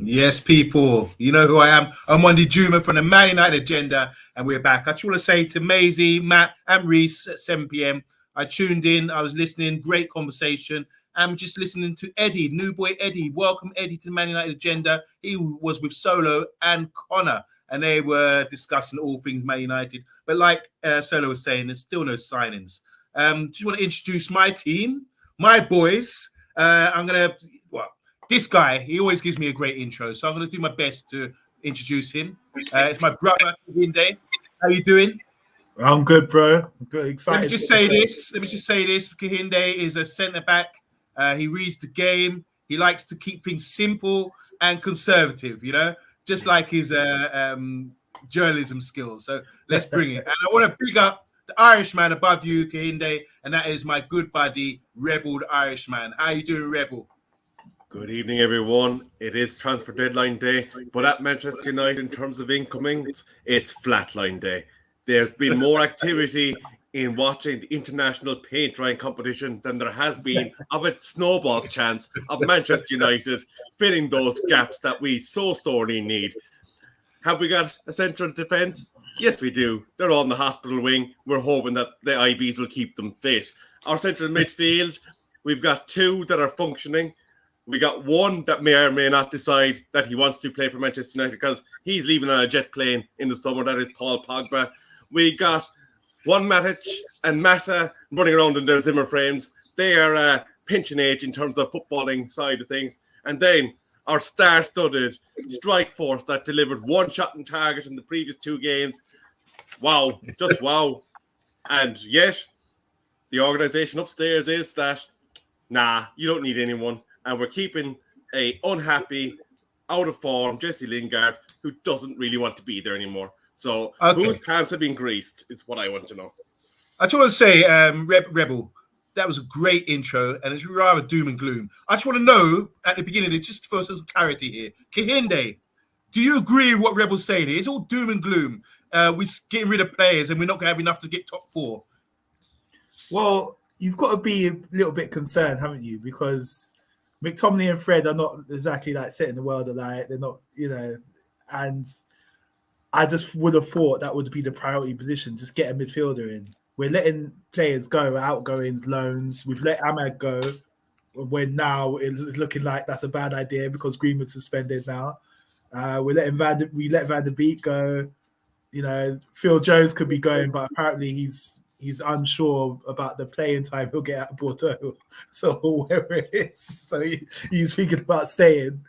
Yes, people, you know who I am. I'm OMONDI Juma from the Man United Agenda, and we're back. I just want to say to MAISEY, Matt, and Reese at 7 p.m. I tuned in, I was listening, great conversation. I'm just listening to Eddie, new boy Eddie. Welcome, Eddie, to the Man United Agenda. He was with Solo and Connor, and they were discussing all things Man United. But like Solo was saying, there's still no signings. Just want to introduce my team, my boys. This guy, he always gives me a great intro, so I'm going to do my best to introduce him. It's my brother, Kahunde. How you doing? I'm good, bro. I'm good. Excited. Let me just say this. Kahinde is a centre back. He reads the game. He likes to keep things simple and conservative, you know, just like his journalism skills. So let's bring it. And I want to big up the Irishman above you, Kahinde, and that is my good buddy, Rebel the Irishman. How you doing, Rebel? Good evening, everyone. It is transfer deadline day, but at Manchester United, in terms of incomings, it's flatline day. There's been more activity in watching the international paint drying competition than there has been of a snowball's chance of Manchester United filling those gaps that we so sorely need. Have we got a central defence? Yes, we do. They're on the hospital wing. We're hoping that the IBs will keep them fit. Our central midfield, we've got two that are functioning. We got one that may or may not decide that he wants to play for Manchester United because he's leaving on a jet plane in the summer. That is Paul Pogba. We got one Matic and Mata running around in their Zimmer frames. They are pension age in terms of footballing side of things. And then our star-studded strike force that delivered one shot on target in the previous two games. Wow, just wow. And yet, the organisation upstairs is that, nah, you don't need anyone. And we're keeping a unhappy, out of form Jesse Lingard who doesn't really want to be there anymore. So whose palms have been greased is what I want to know. I just want to say, Rebel, that was a great intro, and it's rather doom and gloom. I just want to know at the beginning, just for some clarity here, Kahinde, do you agree with what Rebel's saying here? It's all doom and gloom. We're getting rid of players, and we're not going to have enough to get top four. Well, you've got to be a little bit concerned, haven't you? Because McTominay and Fred are not exactly like setting the world alight. They're not, you know, and I just would have thought that would be the priority position. Just get a midfielder in. We're letting players go, outgoings, loans. We've let Ahmad go when now it's looking like that's a bad idea because Greenwood's suspended now. We let Van der Beek go. You know, Phil Jones could be going, but apparently he's unsure about the playing time he'll get at Bordeaux. So wherever it is, so he's thinking about staying.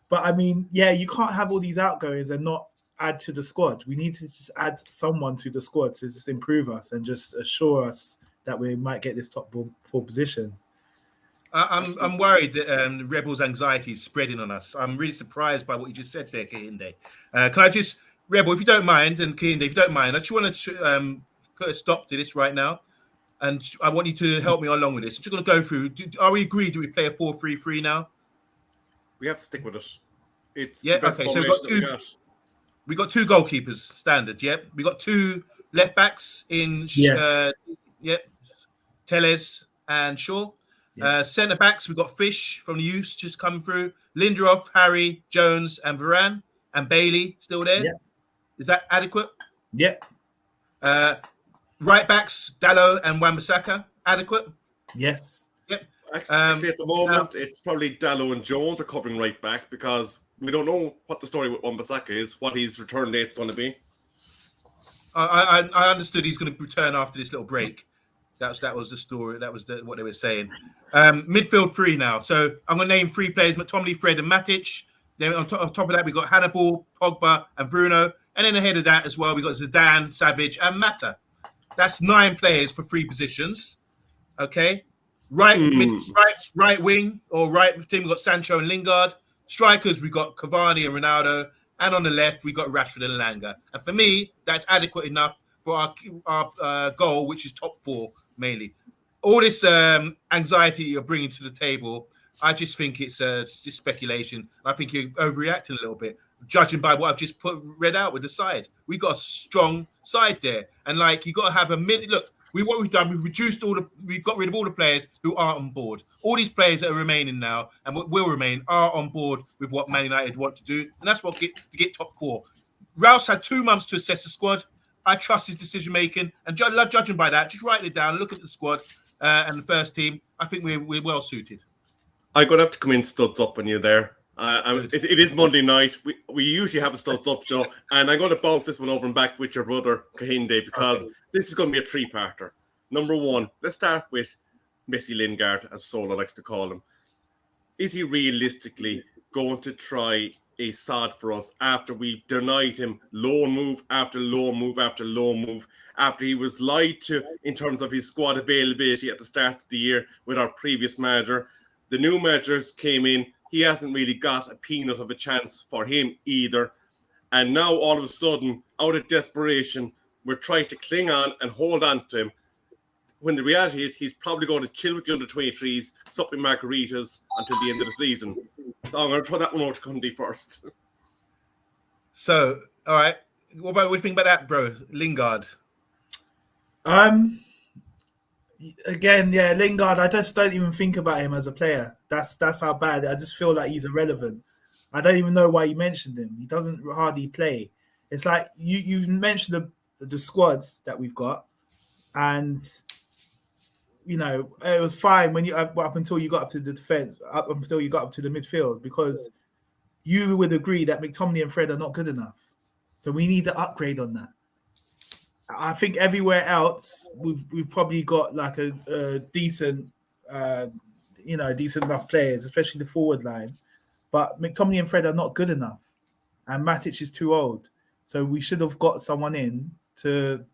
But I mean, yeah, you can't have all these outgoings and not add to the squad. We need to just add someone to the squad to just improve us and just assure us that we might get this top four position. I'm worried that Rebel's anxiety is spreading on us. I'm really surprised by what you just said there, Kahinde. Can I just, Rebel, if you don't mind, and Kahinde, if you don't mind, I just want to put a stop to this right now. And I want you to help me along with this. I'm just going to go through. Are we agreed? Do we play a 4-3-3 now? We have to stick with it. It's yeah, the best okay. So we got two goalkeepers, standard. Yep. We got two left backs in Teles and Shaw. Yeah. Centre backs, we've got Fish from the youth just coming through. Lindelof, Harry, Jones, and Varane, and Bailey still there. Yeah. Is that adequate? Yep. Right backs, Dalot and Wan-Bissaka, adequate? Yes. Yep. Actually, at the moment, it's probably Dalot and Jones are covering right back because we don't know what the story with Wan-Bissaka is, what his return date's going to be. I understood he's going to return after this little break. That was the story. That was what they were saying. Midfield three now. So I'm going to name three players: McTominay, Fred, and Matic. Then on top of that, we got Hannibal, Pogba, and Bruno. And then ahead of that as well, we got Zidane, Savage, and Mata. That's 9 players for 3 positions. Okay, right wing or right team. We got Sancho and Lingard. Strikers, we got Cavani and Ronaldo. And on the left, we got Rashford and Langa. And for me, that's adequate enough for our goal, which is top 4 mainly. All this anxiety you're bringing to the table, I just think it's just speculation. I think you're overreacting a little bit, judging by what I've just read out with the side. We've got a strong side there, and like you got to have a minute. Look, what we've done, we've got rid of all the players who aren't on board. All these players that are remaining now and what will remain are on board with what Man United want to do, and that's what to get top 4. Rouse had 2 months to assess the squad. I trust his decision making, and judging by that, just write it down. Look at the squad and the first team. I think we're well suited. I'm gonna have to come in studs up on you there. It is Monday night. We usually have a studs up show, and I'm going to bounce this one over and back with your brother Kahinde because this is going to be a 3-parter. Number 1, let's start with Messi Lingard, as Sola likes to call him. Is he realistically going to try a sod for us after we've denied him loan move after loan move after loan move, after he was lied to in terms of his squad availability at the start of the year with our previous manager. The new managers came in. He hasn't really got a peanut of a chance for him either. And now all of a sudden, out of desperation, we're trying to cling on and hold on to him, when the reality is he's probably going to chill with the under-23s, supping margaritas until the end of the season. So I'm going to throw that one over to Cundy first. So, all right. What do you think about that, bro? Lingard. Again, yeah, Lingard. I just don't even think about him as a player. That's how bad. I just feel like he's irrelevant. I don't even know why you mentioned him. He doesn't hardly play. It's like you mentioned the squads that we've got, and you know it was fine when you up until you got up to the defense, up until you got up to the midfield, because you would agree that McTominay and Fred are not good enough. So we need to upgrade on that. I think everywhere else we've probably got like a decent, decent enough players, especially the forward line. But McTominay and Fred are not good enough, and Matic is too old. So we should have got someone in to,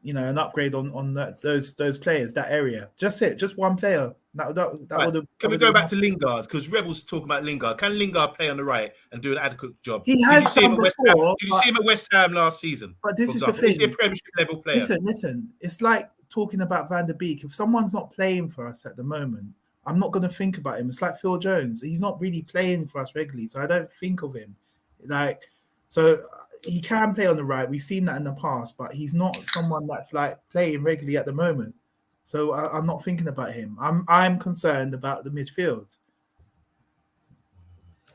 an upgrade on those players, that area. Just one player. That Right. would have. Can we go back to Lingard? Because Rebels talking about Lingard. Can Lingard play on the right and do an adequate job? He has Did you see him done at West Ham? before, Did you see him at West Ham last season? But this for is the example? Is he a thing. Premiership level player? Listen. It's like talking about Van der Beek. If someone's not playing for us at the moment, I'm not going to think about him. It's like Phil Jones. He's not really playing for us regularly, so I don't think of him. So he can play on the right. We've seen that in the past, but he's not someone that's like playing regularly at the moment. So I'm not thinking about him. I'm concerned about the midfield.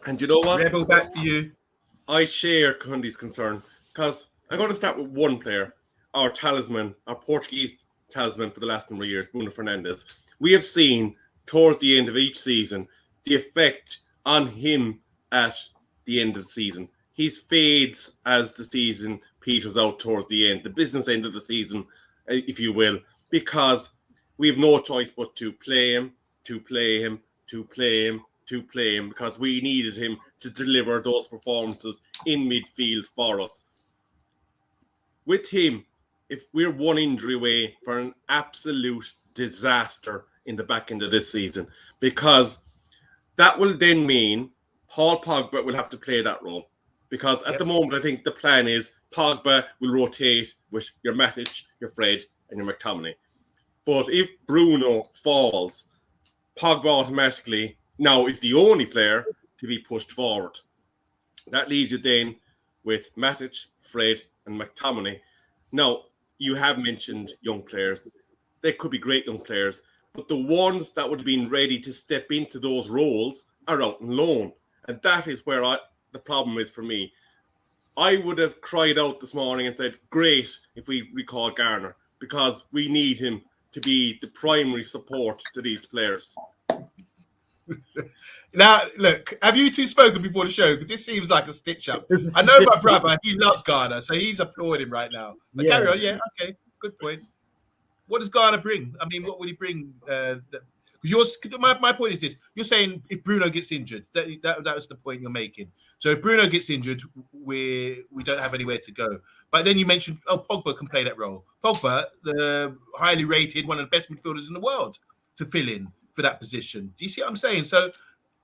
And you know what? Rebel, back to you. I share Cundy's concern, because I'm going to start with one player, our talisman, our Portuguese talisman for the last number of years, Bruno Fernandes. We have seen towards the end of each season the effect on him at the end of the season. He fades as the season peters out towards the end, the business end of the season, if you will, because we have no choice but to play him, because we needed him to deliver those performances in midfield for us. With him, if we're one injury away for an absolute disaster in the back end of this season, because that will then mean Paul Pogba will have to play that role. Because at the moment, I think the plan is Pogba will rotate with your Matic, your Fred, and your McTominay. But if Bruno falls, Pogba automatically now is the only player to be pushed forward. That leaves you then with Matic, Fred, and McTominay. Now, you have mentioned young players. They could be great young players, but the ones that would have been ready to step into those roles are out on loan. And that is where the problem is for me. I would have cried out this morning and said, great if we recall Garner, because we need him to be the primary support to these players. Now, look, have you two spoken before the show? Because this seems like a stitch-up. I know my brother, he loves Garner, so he's applauding right now. But carry on, okay, good point. What does Garner bring? I mean, what would he bring? My point is this: you're saying if Bruno gets injured, that was the point you're making. So if Bruno gets injured, we don't have anywhere to go. But then you mentioned, Pogba can play that role. Pogba, the highly rated, one of the best midfielders in the world, to fill in for that position. Do you see what I'm saying? So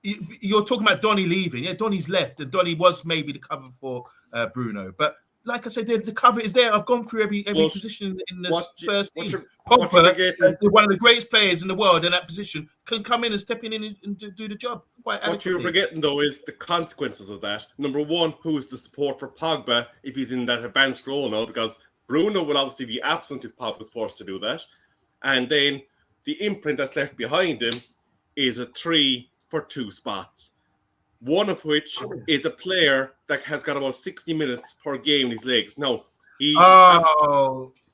you're talking about Donny leaving. Yeah, Donny's left, and Donny was maybe the cover for Bruno. But like I said, the cover is there. I've gone through every position in the first team. Pogba, one of the greatest players in the world in that position, can come in and step in and do the job quite adequately. What you're forgetting, though, is the consequences of that. Number one, who is the support for Pogba if he's in that advanced role now? Because Bruno will obviously be absent if Pogba's forced to do that. And then the imprint that's left behind him is a 3 for 2 spots. One of which is a player that has got about 60 minutes per game in his legs. Now,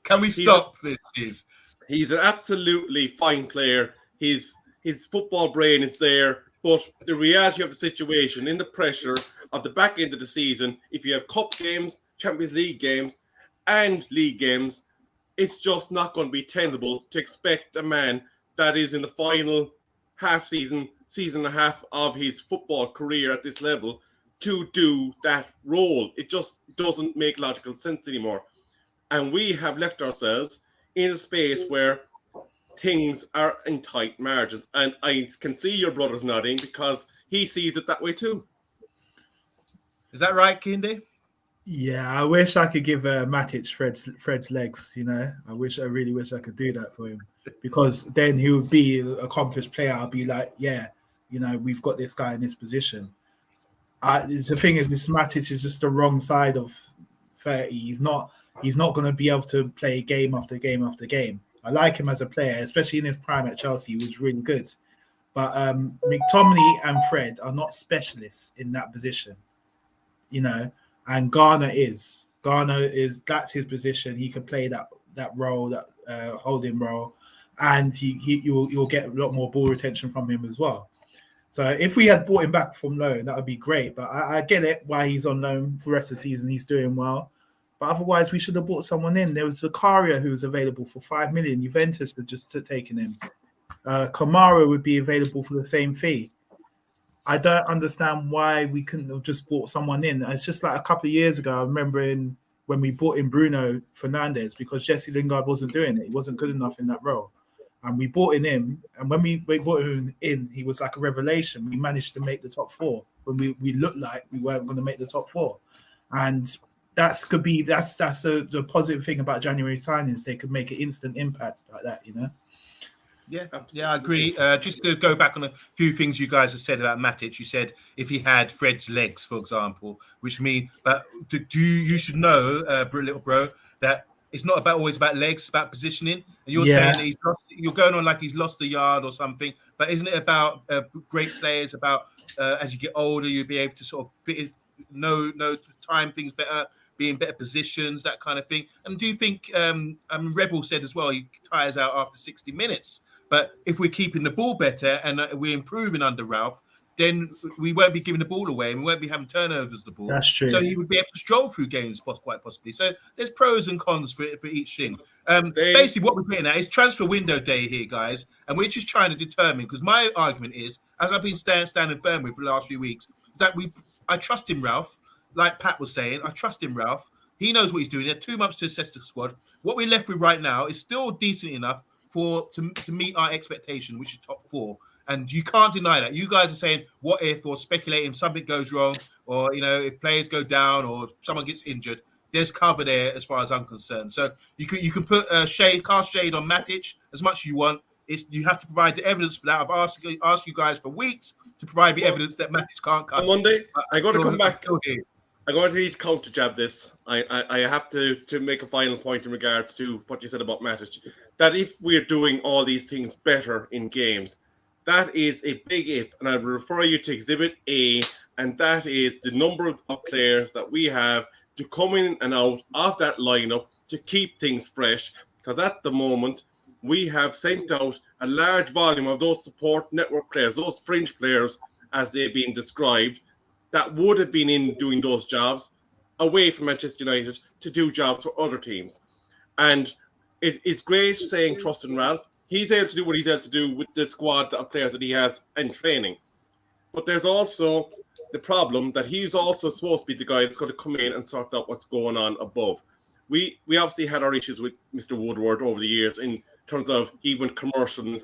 can we stop this, please? He's an absolutely fine player. His football brain is there, but the reality of the situation, in the pressure of the back end of the season, if you have cup games, Champions League games, and league games, it's just not going to be tenable to expect a man that is in the final season and a half of his football career at this level to do that role. It just doesn't make logical sense anymore. And we have left ourselves in a space where things are in tight margins. And I can see your brother's nodding because he sees it that way too. Is that right, Kinde? Yeah, I wish I could give Matic Fred's legs. I really wish I could do that for him, because then he would be an accomplished player. I'll be like, yeah, we've got this guy in this position. The thing is, this Matic is just the wrong side of 30. He's not going to be able to play game after game after game. I like him as a player, especially in his prime at Chelsea. He was really good. But McTominay and Fred are not specialists in that position, and Garner is. That's his position. He can play that role, that holding role, and you'll get a lot more ball retention from him as well. So if we had bought him back from loan, that would be great. But I get it why he's on loan for the rest of the season. He's doing well. But otherwise, we should have bought someone in. There was Zakaria who was available for 5 million. Juventus had just taken him. Kamara would be available for the same fee. I don't understand why we couldn't have just bought someone in. It's just like a couple of years ago, I remember when we bought in Bruno Fernandes because Jesse Lingard wasn't doing it. He wasn't good enough in that role. And we bought in him. And when we bought him in, he was like a revelation. We managed to make the top 4 when we looked like we weren't going to make the top 4. And that's the positive thing about January signings. They could make an instant impact like that, Yeah, I agree. Just to go back on a few things you guys have said about Matic, you said if he had Fred's legs, for example, which mean, but you should know, little bro, that it's not always about legs, it's about positioning. And you're saying that you're going on like he's lost a yard or something, but isn't it about great players? About as you get older, you'll be able to sort of know time things better, be in better positions, that kind of thing. And do you think Rebel said as well, he tires out after 60 minutes? But if we're keeping the ball better and we're improving under Ralph, then we won't be giving the ball away and we won't be having turnovers of the ball. That's true. So he would be able to stroll through games quite possibly. So there's pros and cons for each thing. Basically, what we're getting at is transfer window day here, guys. And we're just trying to determine, because my argument is, as I've been standing firm with for the last few weeks, that I trust in Ralph. Like Pat was saying, I trust in Ralph. He knows what he's doing. He had 2 months to assess the squad. What we're left with right now is still decent enough to meet our expectation, which is top 4. And you can't deny that. You guys are saying what if, or speculating if something goes wrong, or if players go down or someone gets injured. There's cover there as far as I'm concerned. So you can put cast shade on Matic as much as you want. You have to provide the evidence for that. I've asked you guys for weeks to provide me evidence that Matic can't cut. On Monday, I got to come back. I'm going to need to counter jab this. I have to make a final point in regards to what you said about Matic. That if we're doing all these things better in games, that is a big if. And I will refer you to Exhibit A, and that is the number of players that we have to come in and out of that lineup to keep things fresh. Because at the moment, we have sent out a large volume of those support network players, those fringe players, as they've been described, that would have been in doing those jobs away from Manchester United to do jobs for other teams. And it's great saying trust in Ralph. He's able to do what he's able to do with the squad of players that he has in training. But there's also the problem that he's also supposed to be the guy that's going to come in and sort out what's going on above. We obviously had our issues with Mr. Woodward over the years in terms of he went commercial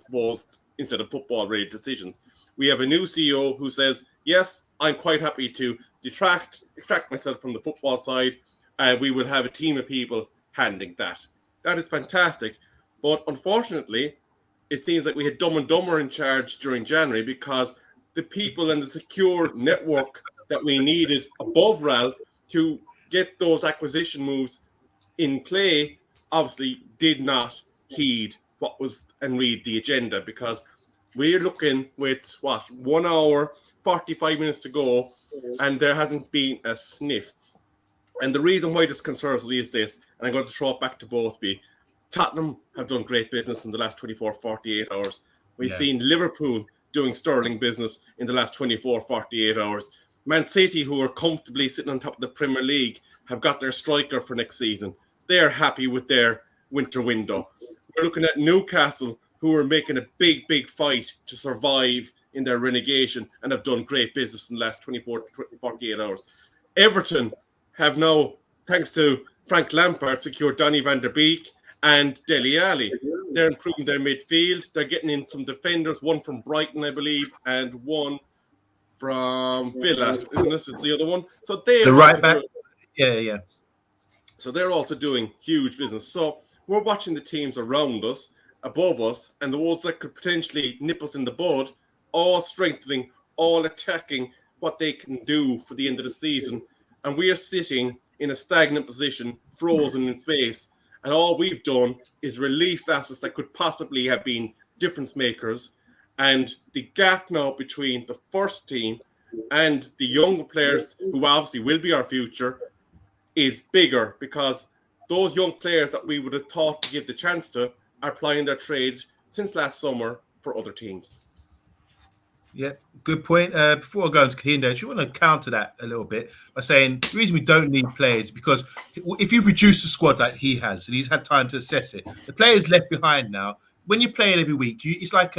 instead of football-related decisions. We have a new CEO who says, yes, I'm quite happy to extract myself from the football side, and we will have a team of people handling that. That is fantastic. But unfortunately, it seems like we had Dumb and Dumber in charge during January because the people and the secure network that we needed above Ralph to get those acquisition moves in play obviously did not heed what was and read the agenda, because we're looking with 1 hour, 45 minutes to go, and there hasn't been a sniff. And the reason why this concerns me is this, and I'm going to throw it back to both of you. Tottenham have done great business in the last 24, 48 hours. We've seen Liverpool doing sterling business in the last 24, 48 hours. Man City, who are comfortably sitting on top of the Premier League, have got their striker for next season. They're happy with their winter window. We're looking at Newcastle, who are making a big fight to survive in their relegation and have done great business in the last 48 hours. Everton have now, thanks to Frank Lampard, secured Donny van der Beek and Dele Alli. They're improving their midfield. They're getting in some defenders, one from Brighton, I believe, and one from Villa, isn't this? Is the other one? So they The right back. Yeah. So they're also doing huge business. So we're watching the teams around us, above us, and those that could potentially nip us in the bud, all strengthening, all attacking what they can do for the end of the season. And we are sitting in a stagnant position, frozen in space. And all we've done is release assets that could possibly have been difference makers. And the gap now between the first team and the younger players, who obviously will be our future, is bigger, because those young players that we would have thought to give the chance to are plying their trade since last summer for other teams. Yeah, good point. Before I go into Kahinda, I just want to counter that a little bit by saying the reason we don't need players, because if you've reduced the squad like he has, and he's had time to assess it, the players left behind now. When you're playing every week, it's like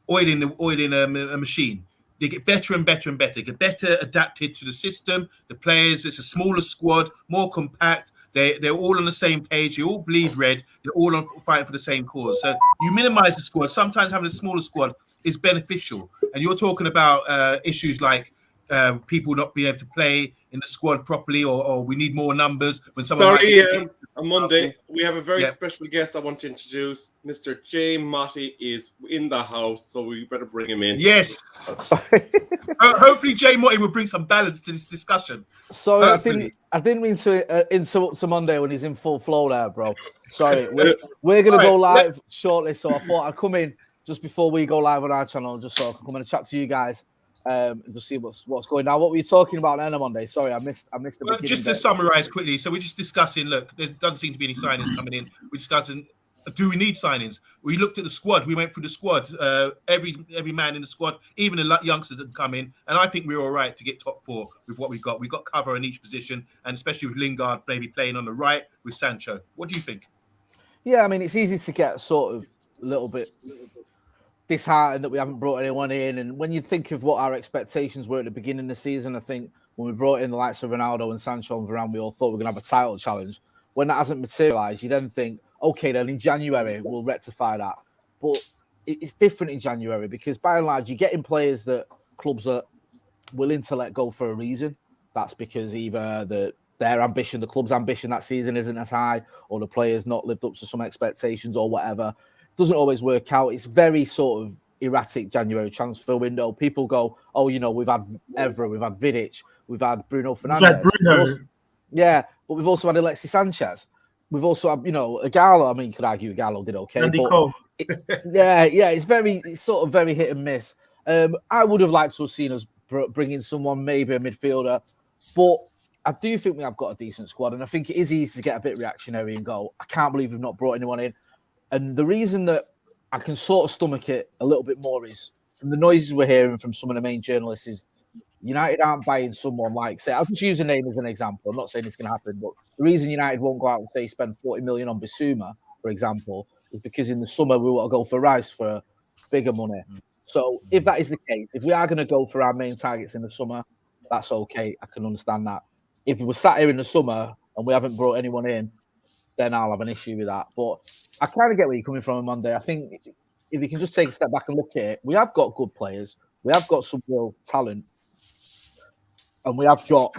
oiling a machine. They get better and better and better. They get better adapted to the system. The players, it's a smaller squad, more compact. They're all on the same page. They all bleed red. They're all fighting for the same cause. So you minimize the squad. Sometimes having a smaller squad is beneficial. And you're talking about issues like people not being able to play in the squad properly, or we need more numbers. When someone on Monday, we have a very special guest I want to introduce. Mr. Jay Motti is in the house, so we better bring him in. Yes. Hopefully Jay Motti will bring some balance to this discussion. Sorry, I didn't mean to interrupt to Monday when he's in full flow there, bro. Sorry. We're going to go live shortly, so I thought I'd come in just before we go live on our channel, just so I can come and chat to you guys. Just see what's going on. What were you talking about then on Monday? Sorry, I missed the beginning. Just to summarize quickly, so we're just discussing. Look, there doesn't seem to be any signings coming in. We're discussing, do we need signings? We looked at the squad. We went through the squad. Every man in the squad, even the youngsters that come in, and I think we're all right to get top four with what we've got. We've got cover in each position, and especially with Lingard maybe playing on the right with Sancho. What do you think? Yeah, I mean, it's easy to get sort of a little bit disheartened that we haven't brought anyone in. And when you think of what our expectations were at the beginning of the season, I think when we brought in the likes of Ronaldo and Sancho and Varane, we all thought we were going to have a title challenge. When that hasn't materialised, you then think, okay, then in January, we'll rectify that. But it's different in January, because by and large, you're getting players that clubs are willing to let go for a reason. That's because either their ambition, the club's ambition that season isn't as high, or the players not lived up to some expectations or whatever. Doesn't always work out. It's very sort of erratic January transfer window. People go, oh, we've had Evra, we've had Vidic, we've had Bruno Fernandes. Yeah, but we've also had Alexis Sanchez. We've also had, Igalo. I mean, you could argue Igalo did okay. Andy Cole. It's sort of very hit and miss. I would have liked to have seen us bring in someone, maybe a midfielder, but I do think we have got a decent squad, and I think it is easy to get a bit reactionary and go, I can't believe we've not brought anyone in. And the reason that I can sort of stomach it a little bit more is from the noises we're hearing from some of the main journalists is United aren't buying someone like, say, I'll just use a name as an example. I'm not saying it's going to happen, but the reason United won't go out and say spend 40 million on Bissouma, for example, is because in the summer we want to go for Rice for bigger money. So if that is the case, if we are going to go for our main targets in the summer, that's okay. I can understand that. If we were sat here in the summer and we haven't brought anyone in, then I'll have an issue with that. But I kind of get where you're coming from on Monday. I think if you can just take a step back and look at it, we have got good players. We have got some real talent. And we have got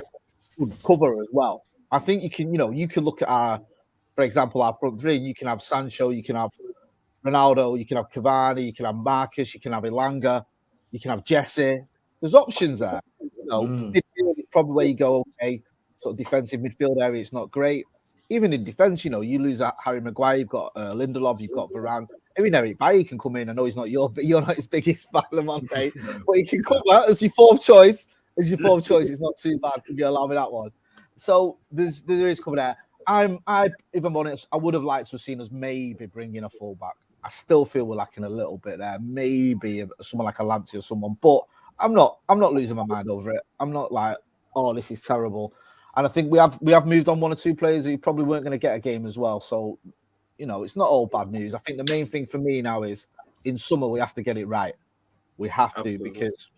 good cover as well. I think you can look at for example, our front three. You can have Sancho, you can have Ronaldo, you can have Cavani, you can have Marcus, you can have Elanga, you can have Jesse. There's options there. Midfield is probably where you go, okay, sort of defensive midfield area, it's not great. Even in defence, you lose at Harry Maguire, you've got Lindelof, you've got Varane. Even Eric Bailly can come in. I know he's not you're not his biggest fan of Monday, but he can come out as your fourth choice. It's not too bad if you allow me that one. So there is cover there. If I'm honest, I would have liked to have seen us maybe bring in a fullback. I still feel we're lacking a little bit there. Maybe someone like a Lamptey or someone, but I'm not losing my mind over it. I'm not like, oh, this is terrible. And I think we have moved on one or two players who probably weren't going to get a game as well. So, it's not all bad news. I think the main thing for me now is in summer we have to get it right. We have to Absolutely. because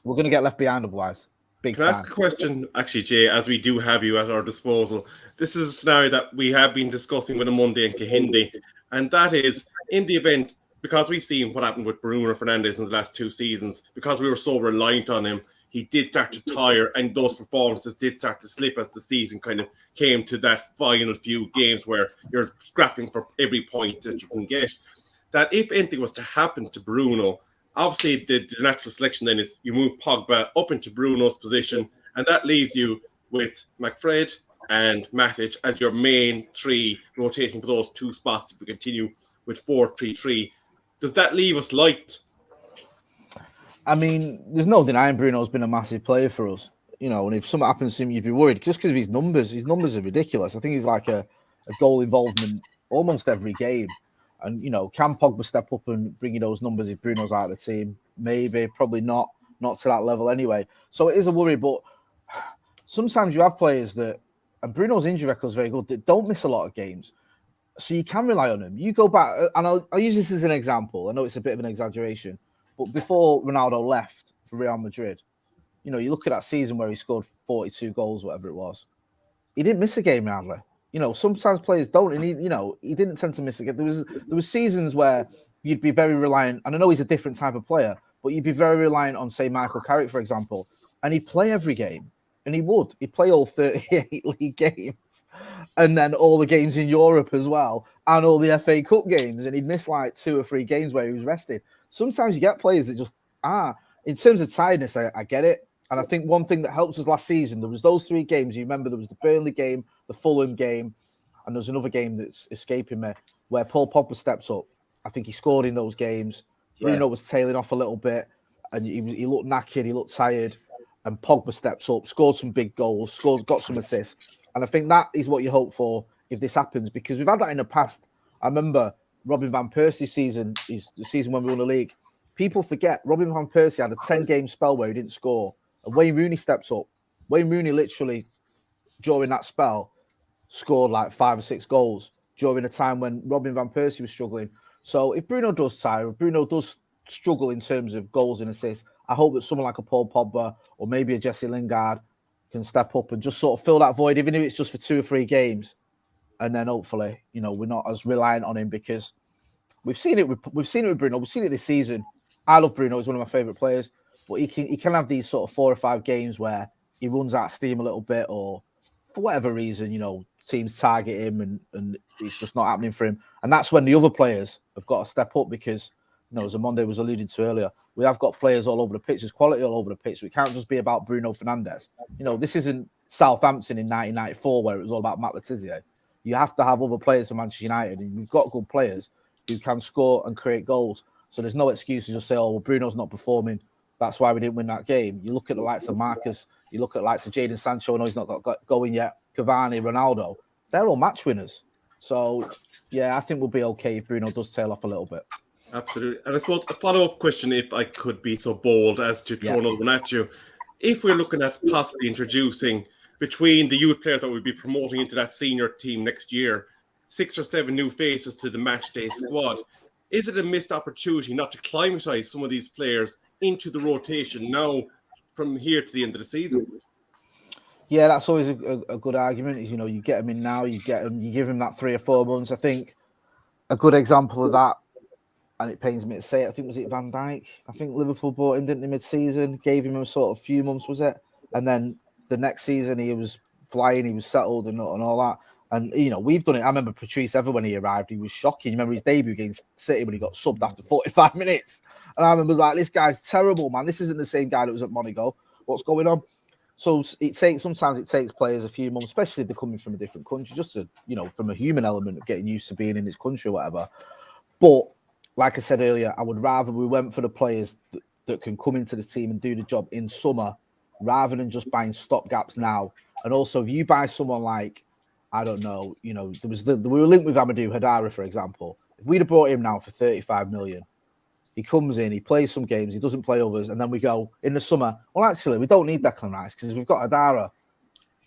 we're going to get left behind otherwise. Big Can I time. ask a question, actually, Jay, as we do have you at our disposal? This is a scenario that we have been discussing with OMONDI and Kahindi, and that is, in the event, because we've seen what happened with Bruno Fernandes in the last 2 seasons, because we were so reliant on him, he did start to tire, and those performances did start to slip as the season kind of came to that final few games where you're scrapping for every point that you can get. That if anything was to happen to Bruno, obviously the natural selection then is you move Pogba up into Bruno's position, and that leaves you with McFred and Matic as your main 3 rotating for those 2 spots if we continue with 4-3-3. Does that leave us light? I mean, there's no denying Bruno's been a massive player for us. You know, and if something happens to him, you'd be worried just because of his numbers. His numbers are ridiculous. I think he's like a goal involvement almost every game. And, you know, can Pogba step up and bring you those numbers if Bruno's out of the team? Maybe, probably not to that level anyway. So it is a worry, but sometimes you have players that, and Bruno's injury record is very good, that don't miss a lot of games. So you can rely on them. You go back, and I'll use this as an example. I know it's a bit of an exaggeration, but before Ronaldo left for Real Madrid, you know, you look at that season where he scored 42 goals, whatever it was. He didn't miss a game, hardly. You know, sometimes players don't, and he didn't tend to miss a game. There was seasons where you'd be very reliant, and I know he's a different type of player, but you'd be very reliant on, say, Michael Carrick, for example, and he'd play every game, and he'd play all 38 league games, and then all the games in Europe as well, and all the FA Cup games, and he'd miss like 2 or 3 games where he was rested. Sometimes you get players that just in terms of tiredness, I get it. And I think one thing that helped us last season, there was those 3 games. You remember there was the Burnley game, the Fulham game, and there's another game that's escaping me where Paul Pogba steps up. I think he scored in those games. Bruno was tailing off a little bit, and he looked knackered, he looked tired, and Pogba steps up, scored some big goals, got some assists. And I think that is what you hope for if this happens, because we've had that in the past. I remember Robin Van Persie's season, is the season when we won the league. People forget Robin Van Persie had a 10-game spell where he didn't score. And Wayne Rooney steps up. Wayne Rooney literally, during that spell, scored like 5 or 6 goals during a time when Robin Van Persie was struggling. So if Bruno does tire, if Bruno does struggle in terms of goals and assists, I hope that someone like a Paul Pogba or maybe a Jesse Lingard can step up and just sort of fill that void, even if it's just for 2 or 3 games. And then hopefully, you know, we're not as reliant on him, because we've seen it with Bruno. We've seen it this season. I love Bruno. He's one of my favourite players. But he can have these sort of 4 or 5 games where he runs out of steam a little bit, or for whatever reason, you know, teams target him and it's just not happening for him. And that's when the other players have got to step up, because, you know, as OMONDI was alluding to earlier, we have got players all over the pitch. There's quality all over the pitch. So it can't just be about Bruno Fernandes. You know, this isn't Southampton in 1994 where it was all about Matt Letizia. You have to have other players for Manchester United, and we've got good players who can score and create goals. So there's no excuse to just say, oh, well, Bruno's not performing, that's why we didn't win that game. You look at the likes of Marcus, you look at the likes of Jadon Sancho, I know he's not got going yet, Cavani, Ronaldo, they're all match winners. So, yeah, I think we'll be okay if Bruno does tail off a little bit. Absolutely. And I suppose a follow-up question, if I could be so bold as to throw another one at you. If we're looking at possibly introducing, between the youth players that we'll be promoting into that senior team next year, 6 or 7 new faces to the matchday squad, is it a missed opportunity not to climatize some of these players into the rotation now from here to the end of the season? Yeah, that's always a good argument. Is, you know, you get them in now, you give them that 3 or 4 months. I think a good example of that, and it pains me to say it, I think was it Van Dijk. I think Liverpool bought him, didn't they, mid-season, gave him a sort of few months, was it? And then the next season he was flying, he was settled and all that. And, you know, we've done it. I remember Patrice Evra, when he arrived, he was shocking. You remember his debut against City when he got subbed after 45 minutes? And I remember like, this guy's terrible, man. This isn't the same guy that was at Monaco. What's going on? So sometimes it takes players a few months, especially if they're coming from a different country, just to, you know, from a human element of getting used to being in this country or whatever. But like I said earlier, I would rather we went for the players that can come into the team and do the job in summer, rather than just buying stopgaps now. And also, if you buy someone like, I don't know, you know, we were linked with Amadou Hadara, for example. If we'd have brought him now for 35 million, he comes in, he plays some games, he doesn't play others, and then we go in the summer, well, actually, we don't need Declan Rice because we've got Hadara.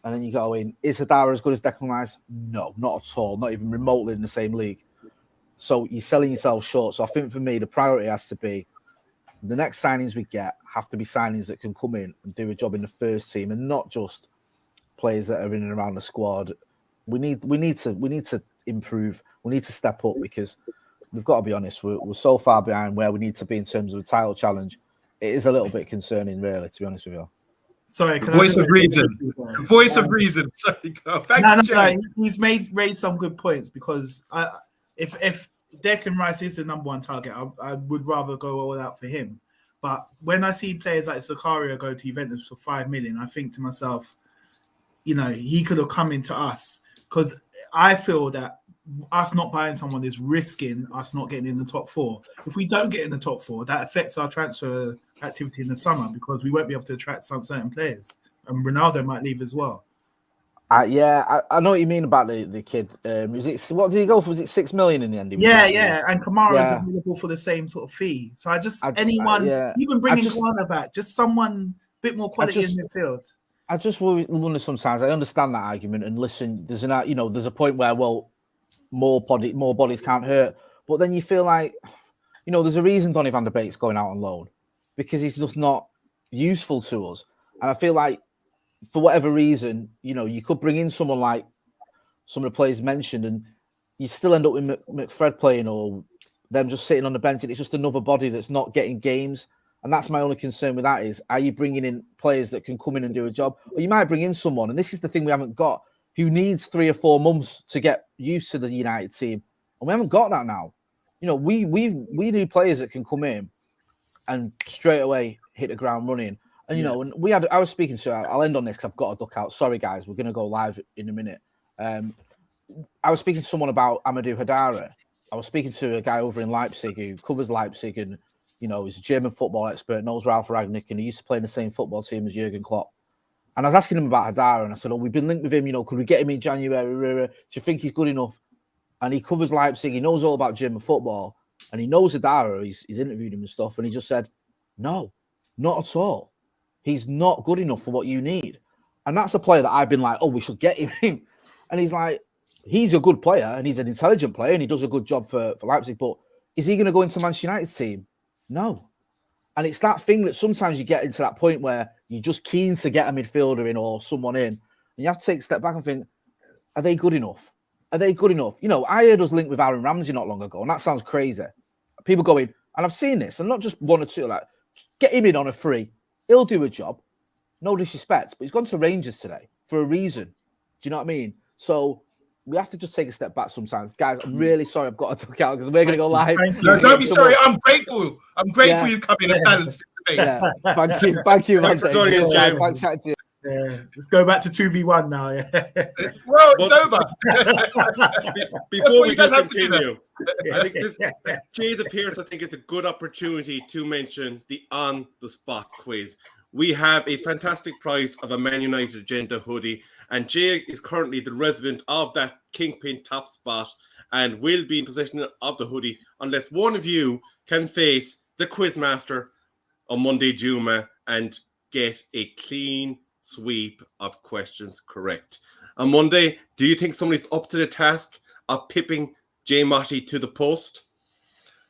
And then you go in, is Hadara as good as Declan Rice? No, not at all, not even remotely in the same league. So you're selling yourself short. So I think for me, the priority has to be The next signings we get have to be signings that can come in and do a job in the first team, and not just players that are in and around the squad. We need to improve. We need to step up, because we've got to be honest. We're so far behind where we need to be in terms of a title challenge. It is a little bit concerning, really, to be honest with you. Sorry, Voice of reason. Voice of reason. Sorry, thank you. He's raised some good points, because if Declan Rice is the number one target, I would rather go all out for him. But when I see players like Zakaria go to Juventus for 5 million, I think to myself, he could have come into us, because I feel that us not buying someone is risking us not getting in the top 4. If we don't get in the top 4, that affects our transfer activity in the summer, because we won't be able to attract some certain players, and Ronaldo might leave as well. I know what you mean about the kid. What did he go for? Was it 6 million in the end? Yeah, and Kamara is available for the same sort of fee. So even bringing Kamara back, just someone a bit more quality in midfield. I just wonder sometimes. I understand that argument, and listen, there's a point where more bodies can't hurt, but then you feel like there's a reason Donny van der Beek's going out on loan, because he's just not useful to us, and I feel like, for whatever reason, you could bring in someone like some of the players mentioned, and you still end up with McFred playing, or them just sitting on the bench, and it's just another body that's not getting games. And that's my only concern with that is, are you bringing in players that can come in and do a job? Or you might bring in someone, and this is the thing we haven't got, who needs 3 or 4 months to get used to the United team. And we haven't got that now. We need players that can come in and straight away hit the ground running. And, and I was speaking to, I'll end on this because I've got to duck out. Sorry, guys, we're going to go live in a minute. I was speaking to someone about Amadou Hadara. I was speaking to a guy over in Leipzig who covers Leipzig, and, he's a German football expert, knows Ralf Rangnick, and he used to play in the same football team as Jurgen Klopp. And I was asking him about Hadara, and I said, we've been linked with him, could we get him in January? Do you think he's good enough? And he covers Leipzig, he knows all about German football, and he knows Hadara, he's interviewed him and stuff, and he just said, no, not at all. He's not good enough for what you need. And that's a player that I've been like, we should get him. And he's like, he's a good player, and he's an intelligent player, and he does a good job for Leipzig, but is he going to go into Manchester United's team? No. And it's that thing that sometimes you get into that point where you're just keen to get a midfielder in or someone in, and you have to take a step back and think, are they good enough? Are they good enough? I heard us linked with Aaron Ramsey not long ago, and that sounds crazy. People going, and I've seen this, and not just 1 or 2, like, get him in on a free. He'll do a job. No disrespect, but he's gone to Rangers today for a reason. Do you know what I mean? So we have to just take a step back sometimes. Guys, I'm really sorry I've got to talk out because we're going to go live. No, don't be sorry. I'm grateful. I'm grateful you come in and balance the debate. Yeah. Thank you. Thanks for joining us, James. Thanks chatting to you. Yeah, let's go back to 2v1 now. Yeah. Well, it's over. Before we just continue, I think Jay's appearance, I think it's a good opportunity to mention the on-the-spot quiz. We have a fantastic prize of a Man United Agenda hoodie, and Jay is currently the resident of that Kingpin top spot and will be in possession of the hoodie unless one of you can face the quizmaster on Monday, Juma, and get a clean sweep of questions correct. On Monday, do you think somebody's up to the task of pipping Jay Motti to the post?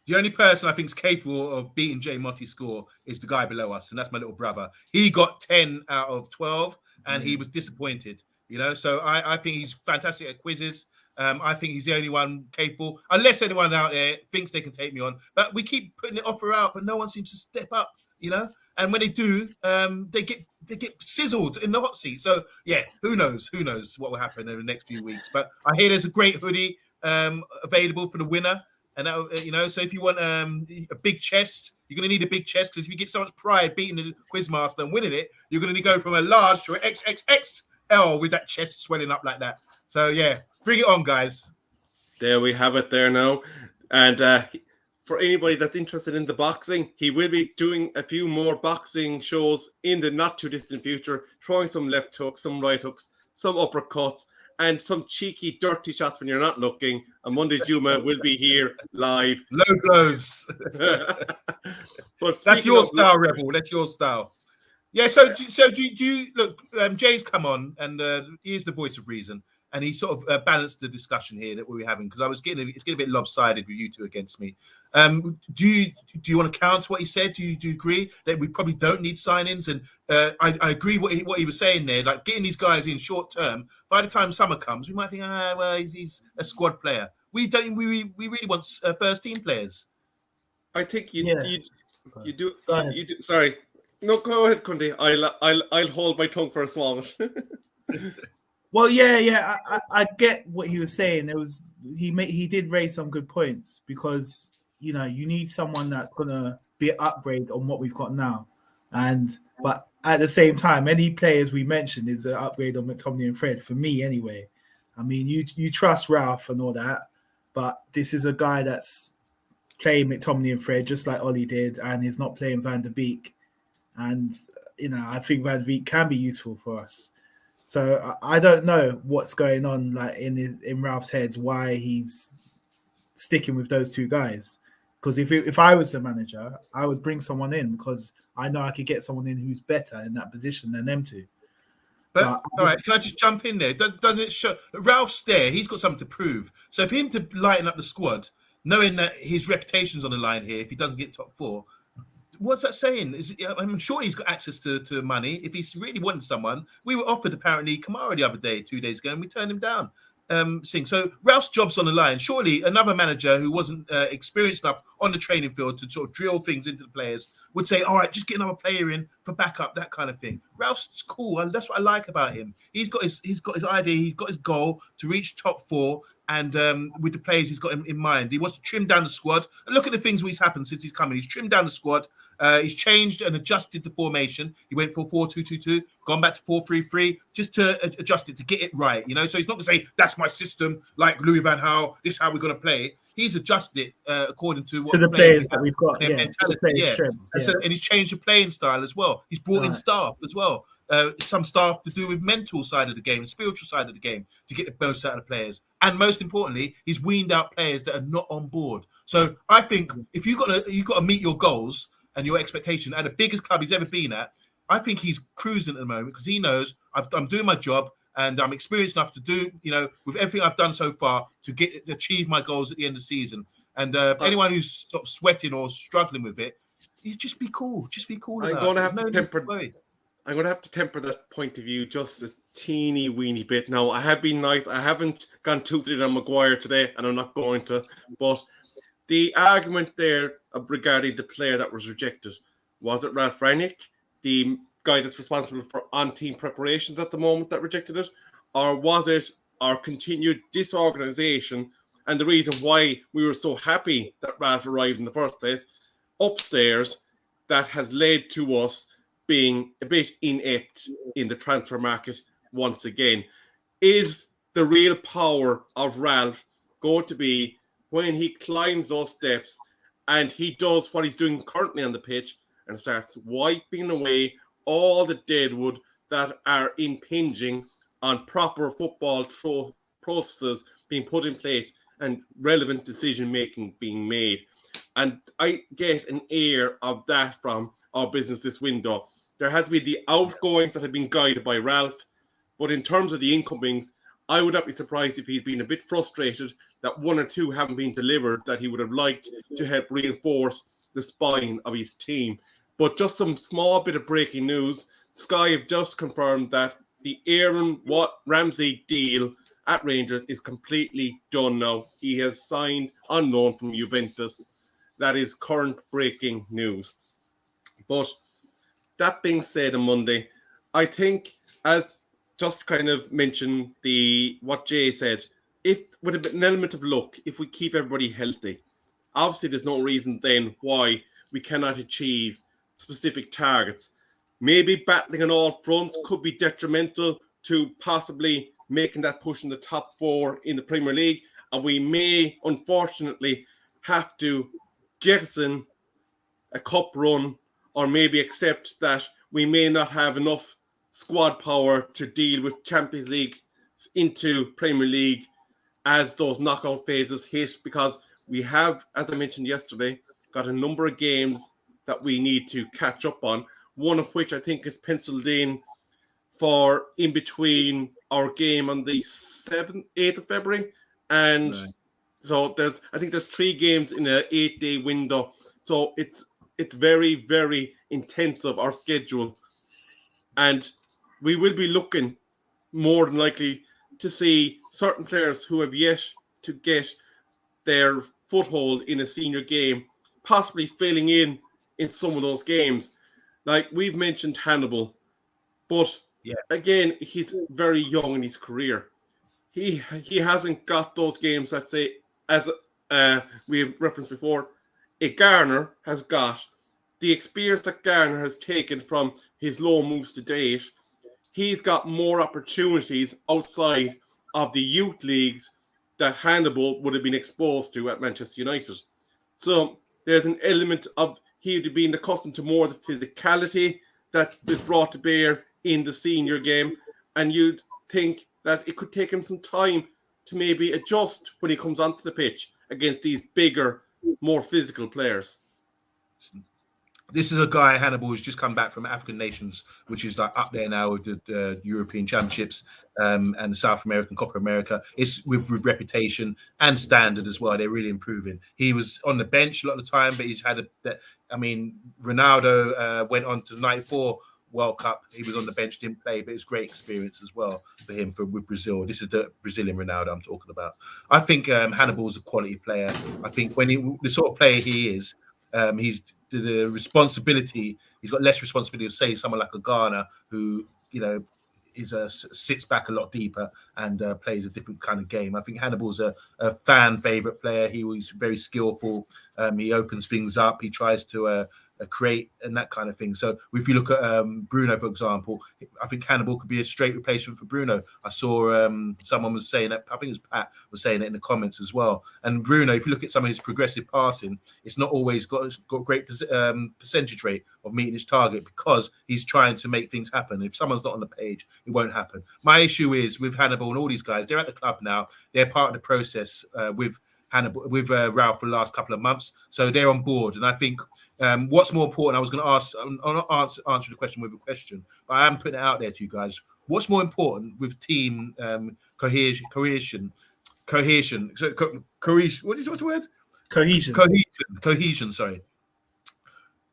The only person I think is capable of beating Jay Motti's score is the guy below us, and that's my little brother. He got 10 out of 12, and he was disappointed, So I think he's fantastic at quizzes. I think he's the only one capable, unless anyone out there thinks they can take me on. But we keep putting the offer out, but no one seems to step up, And when they do, they get sizzled in the hot seat. So yeah, who knows what will happen in the next few weeks. But I hear there's a great hoodie available for the winner. And that, so if you want a big chest, you're going to need a big chest, because if you get so much pride beating the quizmaster and winning it, you're going to go from a large to an XXXL with that chest swelling up like that. So yeah, bring it on, guys. There we have it there now. And for anybody that's interested in the boxing, he will be doing a few more boxing shows in the not too distant future, throwing some left hooks, some right hooks, some uppercuts, and some cheeky, dirty shots when you're not looking. And Monday, Juma will be here live. Low blows. But that's your style, Rebel. That's your style. Yeah. So do you look? Jay's come on, and he is the voice of reason. and he sort of balanced the discussion here that we were having, because I was getting a bit lopsided with you two against me. Do you want to counter what he said? Do you agree that we probably don't need signings? And I agree what he was saying there, like getting these guys in short term. By the time summer comes, we might think, well, he's a squad player. We really want first team players. I think you do. Go ahead. Sorry, no, go ahead, Cundy. I'll hold my tongue for a small moment. Well, yeah, I get what he was saying. He did raise some good points, because you need someone that's gonna be an upgrade on what we've got now, but at the same time, any players we mentioned is an upgrade on McTominay and Fred for me anyway. I mean, you trust Ralph and all that, but this is a guy that's playing McTominay and Fred just like Ollie did, and he's not playing Van der Beek. And I think Van der Beek can be useful for us. So I don't know what's going on, like in Ralph's head, why he's sticking with those two guys. Because if I was the manager, I would bring someone in, because I know I could get someone in who's better in that position than them two. But all right, can I just jump in there? Doesn't it show Ralph's there? He's got something to prove. So for him to lighten up the squad, knowing that his reputation's on the line here, if he doesn't get top four, what's that saying? I'm sure he's got access to money. If he's really wanting someone, we were offered apparently Kamara the other day, 2 days ago, and we turned him down. So Ralph's job's on the line. Surely another manager who wasn't experienced enough on the training field to sort of drill things into the players would say, all right, just get another player in for backup, that kind of thing. Ralph's cool, and that's what I like about him. He's got his idea, he's got his goal to reach top four, and with the players he's got in mind, he wants to trim down the squad. And look at the things what's happened since he's come in. He's trimmed down the squad. He's changed and adjusted the formation. He went for 4-2-2-2, gone back to 4-3-3, just to adjust it, to get it right. So he's not going to say, that's my system, like Louis van Gaal, this is how we're going to play it. He's adjusted it according to what the players that we've got. And he's changed the playing style as well. He's brought in staff as well. Some staff to do with mental side of the game and spiritual side of the game to get the most out of the players. And most importantly, he's weaned out players that are not on board. So I think if you've got to meet your goals and your expectation at the biggest club he's ever been at, I think he's cruising at the moment, because he knows I'm doing my job and I'm experienced enough to do, with everything I've done so far, to achieve my goals at the end of the season. And anyone who's sort of sweating or struggling with it, you just be cool. Just be cool. I'm going to have to temper that point of view just a teeny weeny bit. Now, I have been nice. I haven't gone too flat on Maguire today, and I'm not going to. But the argument there regarding the player that was rejected, was it Ralph Rangnick, the guy that's responsible for on-team preparations at the moment, that rejected it? Or was it our continued disorganisation and the reason why we were so happy that Ralph arrived in the first place upstairs that has led to us being a bit inept in the transfer market once again? Is the real power of Ralph going to be when he climbs those steps and he does what he's doing currently on the pitch and starts wiping away all the deadwood that are impinging on proper football processes being put in place and relevant decision making being made? And I get an air of that from our business this window. There has been the outgoings that have been guided by Ralph, but in terms of the incomings, I would not be surprised if he's been a bit frustrated that one or two haven't been delivered that he would have liked to help reinforce the spine of his team. But just some small bit of breaking news. Sky have just confirmed that the Aaron Ramsey deal at Rangers is completely done now. He has signed on loan from Juventus. That is current breaking news. But that being said, on Monday, I think, as just kind of mention what Jay said, if with an element of luck, if we keep everybody healthy, obviously there's no reason then why we cannot achieve specific targets. Maybe battling on all fronts could be detrimental to possibly making that push in the top four in the Premier League, and we may unfortunately have to jettison a cup run, or maybe accept that we may not have enough squad power to deal with Champions League into Premier League as those knockout phases hit, because we have, as I mentioned yesterday, got a number of games that we need to catch up on, one of which I think is penciled in for in between our game on the 8th of February, and so I think there's 3 games in an 8-day window. So it's very, very intensive, our schedule, and we will be looking more than likely to see certain players who have yet to get their foothold in a senior game, possibly filling in some of those games. Like we've mentioned Hannibal, but again, he's very young in his career. He hasn't got those games that say, as we have referenced before, Garner has got the experience that Garner has taken from his low moves to date. He's got more opportunities outside of the youth leagues that Hannibal would have been exposed to at Manchester United. So there's an element of he being accustomed to more of the physicality that is brought to bear in the senior game, and you'd think that it could take him some time to maybe adjust when he comes onto the pitch against these bigger, more physical players. This is a guy, Hannibal, who's just come back from African nations, which is like up there now with the European Championships and the South American Copa America. It's with reputation and standard as well. They're really improving. He was on the bench a lot of the time, but he's had Ronaldo went on to the 94 World Cup. He was on the bench, didn't play, but it's great experience as well for him with Brazil. This is the Brazilian Ronaldo I'm talking about. I think Hannibal's a quality player. I think the sort of player he is, he's the responsibility. He's got less responsibility of, say, someone like a Ghana who, sits back a lot deeper and plays a different kind of game. I think Hannibal's a fan favorite player. He was very skillful. He opens things up. He tries to create and that kind of thing. So if you look at Bruno, for example, I think Hannibal could be a straight replacement for Bruno. I saw someone was saying that, I think it was Pat was saying it in the comments as well. And Bruno, if you look at some of his progressive passing, it's not always got great percentage rate of meeting his target because he's trying to make things happen. If someone's not on the page, it won't happen. My issue is with Hannibal and all these guys, they're at the club now. They're part of the process with Hannibal, with Ralph for the last couple of months, so they're on board. And I think what's more important, I was going to ask, I'll not answer the question with a question, but I am putting it out there to you guys. What's more important with team cohesion? So what's the word? Cohesion. Sorry.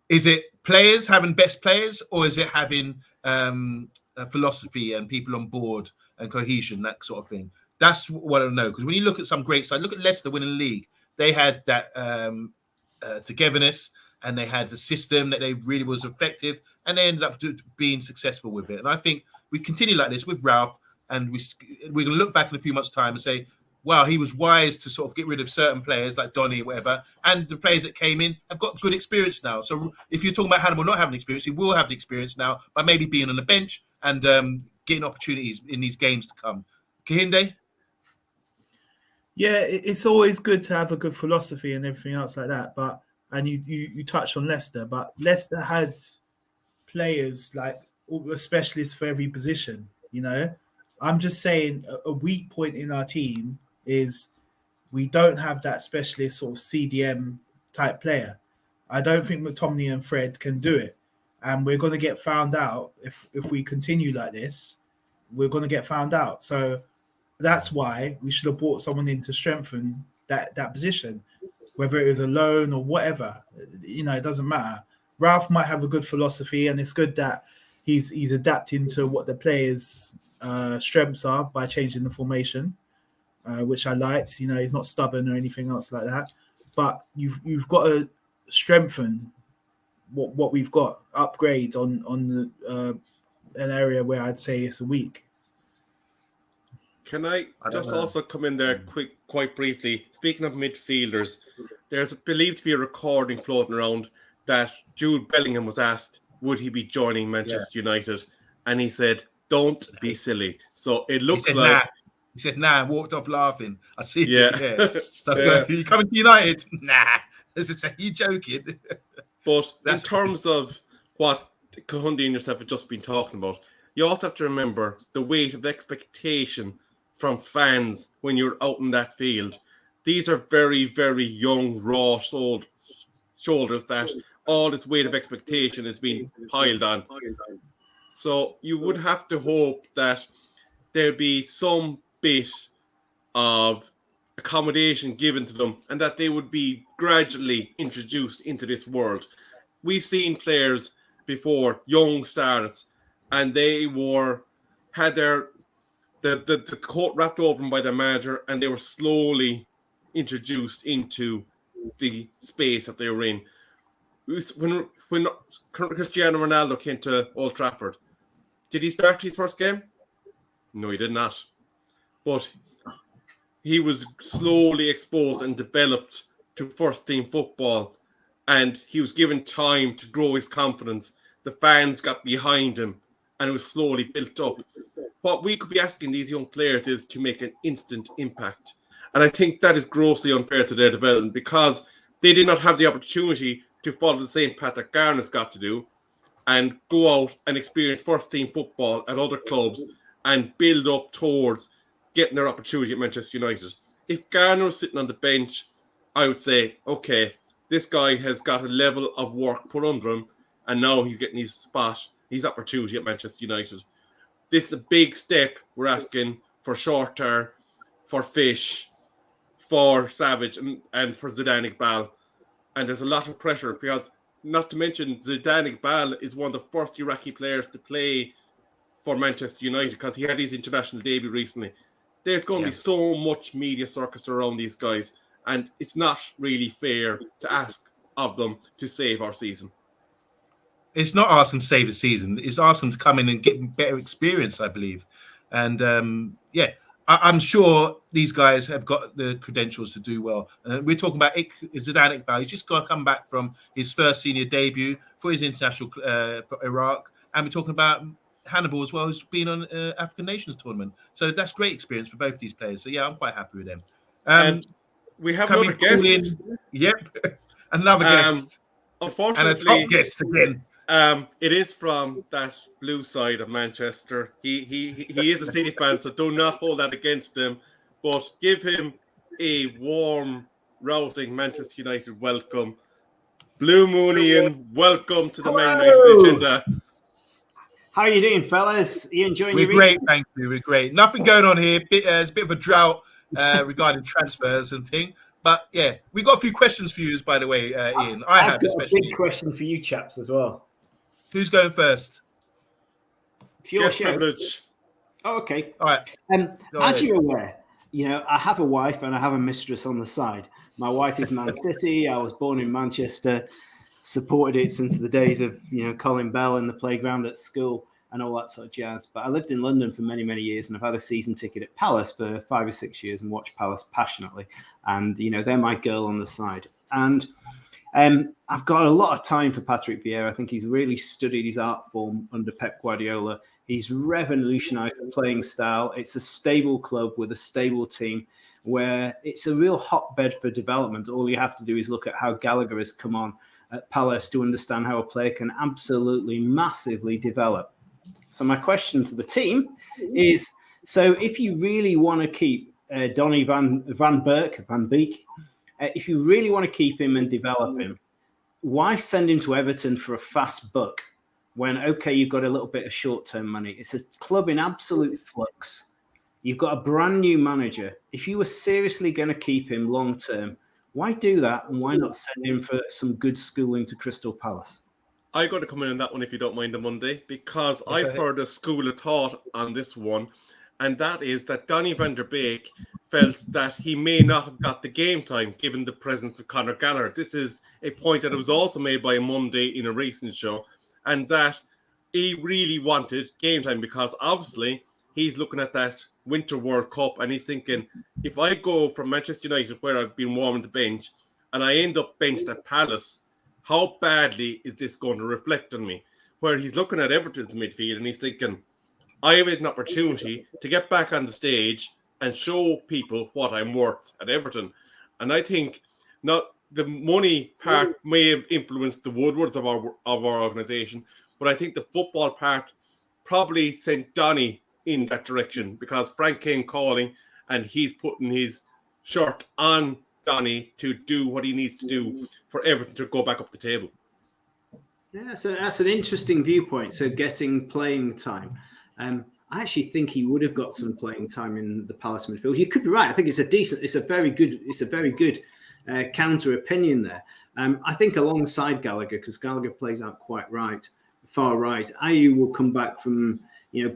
Is it players having best players, or is it having a philosophy and people on board and cohesion, that sort of thing? That's what I know. Because when you look at some great sides, look at Leicester winning the league. They had that togetherness, and they had the system that they really was effective, and they ended up being successful with it. And I think we continue like this with Ralph, and we're going to look back in a few months' time and say, wow, he was wise to sort of get rid of certain players like Donny or whatever, and the players that came in have got good experience now. So if you're talking about Hannibal not having experience, he will have the experience now by maybe being on the bench and getting opportunities in these games to come. Kahinde? Yeah, it's always good to have a good philosophy and everything else like that. But you touched on Leicester, but Leicester has players like a specialist for every position. I'm just saying a weak point in our team is we don't have that specialist sort of CDM type player. I don't think McTominay and Fred can do it, and we're going to get found out if we continue like this. We're going to get found out. So that's why we should have brought someone in to strengthen that position, whether it was a loan or whatever. It doesn't matter. Ralph might have a good philosophy, and it's good that he's adapting to what the players' strengths are by changing the formation, which I liked. He's not stubborn or anything else like that. But you've got to strengthen what we've got, upgrade on an area where I'd say it's weak. Can I just also come in there quite briefly? Speaking of midfielders, there's believed to be a recording floating around that Jude Bellingham was asked, would he be joining Manchester United? And he said, don't be silly. So it looks He said, nah, and walked off laughing. I see it. So are you coming to United? Nah. You joking? But in terms of what Kahunde and yourself have just been talking about, you also have to remember the weight of expectation from fans when you're out in that field. These are very, very young, raw shoulders that all this weight of expectation is being piled on. So you would have to hope that there'd be some bit of accommodation given to them and that they would be gradually introduced into this world. We've seen players before, young stars, and they had the coat wrapped over them by their manager, and they were slowly introduced into the space that they were in. When Cristiano Ronaldo came to Old Trafford, did he start his first game? No, he did not. But he was slowly exposed and developed to first team football, and he was given time to grow his confidence. The fans got behind him, and it was slowly built up. What we could be asking these young players is to make an instant impact. And I think that is grossly unfair to their development because they did not have the opportunity to follow the same path that Garner's got to do and go out and experience first team football at other clubs and build up towards getting their opportunity at Manchester United. If Garner was sitting on the bench, I would say, okay, this guy has got a level of work put under him, and now he's getting his spot, his opportunity at Manchester United. This is a big step we're asking for Shorter, for Fish, for Savage, and for Zidane Iqbal. And there's a lot of pressure because, not to mention, Zidane Iqbal is one of the first Iraqi players to play for Manchester United because he had his international debut recently. There's going to be so much media circus around these guys, and it's not really fair to ask of them to save our season. It's not asking to save the season. It's asking to come in and get better experience, I believe. And I'm sure these guys have got the credentials to do well. We're talking about Zidane Iqbal. He's just got to come back from his first senior debut for his international for Iraq. And we're talking about Hannibal as well, who's been on African Nations tournament. So that's great experience for both these players. So, yeah, I'm quite happy with them. And we have another guest. Yep, another guest. Unfortunately, and a top guest again. It is from that blue side of Manchester. He is a City fan, so do not hold that against him. But give him a warm, rousing Manchester United welcome. Blue Moonian, welcome to the Man United agenda. How are you doing, fellas? Are you enjoying your We're great, thank you. We're great. Nothing going on here. There's a bit of a drought regarding transfers and things. But yeah, we got a few questions for you, by the way, Ian. I've got a big question for you chaps as well. Who's going first? Guest privilege. Oh, okay. All right. As you're aware, I have a wife and I have a mistress on the side. My wife is Man City. I was born in Manchester, supported it since the days of Colin Bell in the playground at school and all that sort of jazz. But I lived in London for many, many years, and I've had a season ticket at Palace for 5 or 6 years and watched Palace passionately. And they're my girl on the side. And I've got a lot of time for Patrick Vieira. I think he's really studied his art form under Pep Guardiola. He's revolutionized the playing style. It's a stable club with a stable team where it's a real hotbed for development. All you have to do is look at how Gallagher has come on at Palace to understand how a player can absolutely massively develop. So my question to the team is, so if you really want to keep Donny van Beek, if you really want to keep him and develop him, why send him to Everton for a fast buck when, okay, you've got a little bit of short-term money? It's a club in absolute flux. You've got a brand new manager. If you were seriously going to keep him long-term, why do that? And why not send him for some good schooling to Crystal Palace? I'm going to come in on that one if you don't mind, on Monday, because okay. I've heard a school of thought on this one, and that is that Donny van der Beek felt that he may not have got the game time given the presence of Conor Gallagher. This is a point that was also made by Monday in a recent show, and that he really wanted game time because obviously he's looking at that Winter World Cup and he's thinking, if I go from Manchester United where I've been warming the bench and I end up benched at Palace, how badly is this going to reflect on me? Where he's looking at Everton's midfield and he's thinking, I have an opportunity to get back on the stage and show people what I'm worth at Everton. And I think not the money part may have influenced the Woodwards of our organisation, but I think the football part probably sent Donny in that direction because Frank came calling and he's putting his shirt on Donny to do what he needs to do for Everton to go back up the table. Yeah, so that's an interesting viewpoint. So getting playing time. I actually think he would have got some playing time in the Palace midfield. You could be right. I think it's a very good counter opinion there. I think alongside Gallagher, because Gallagher plays out quite far right. Ayew will come back from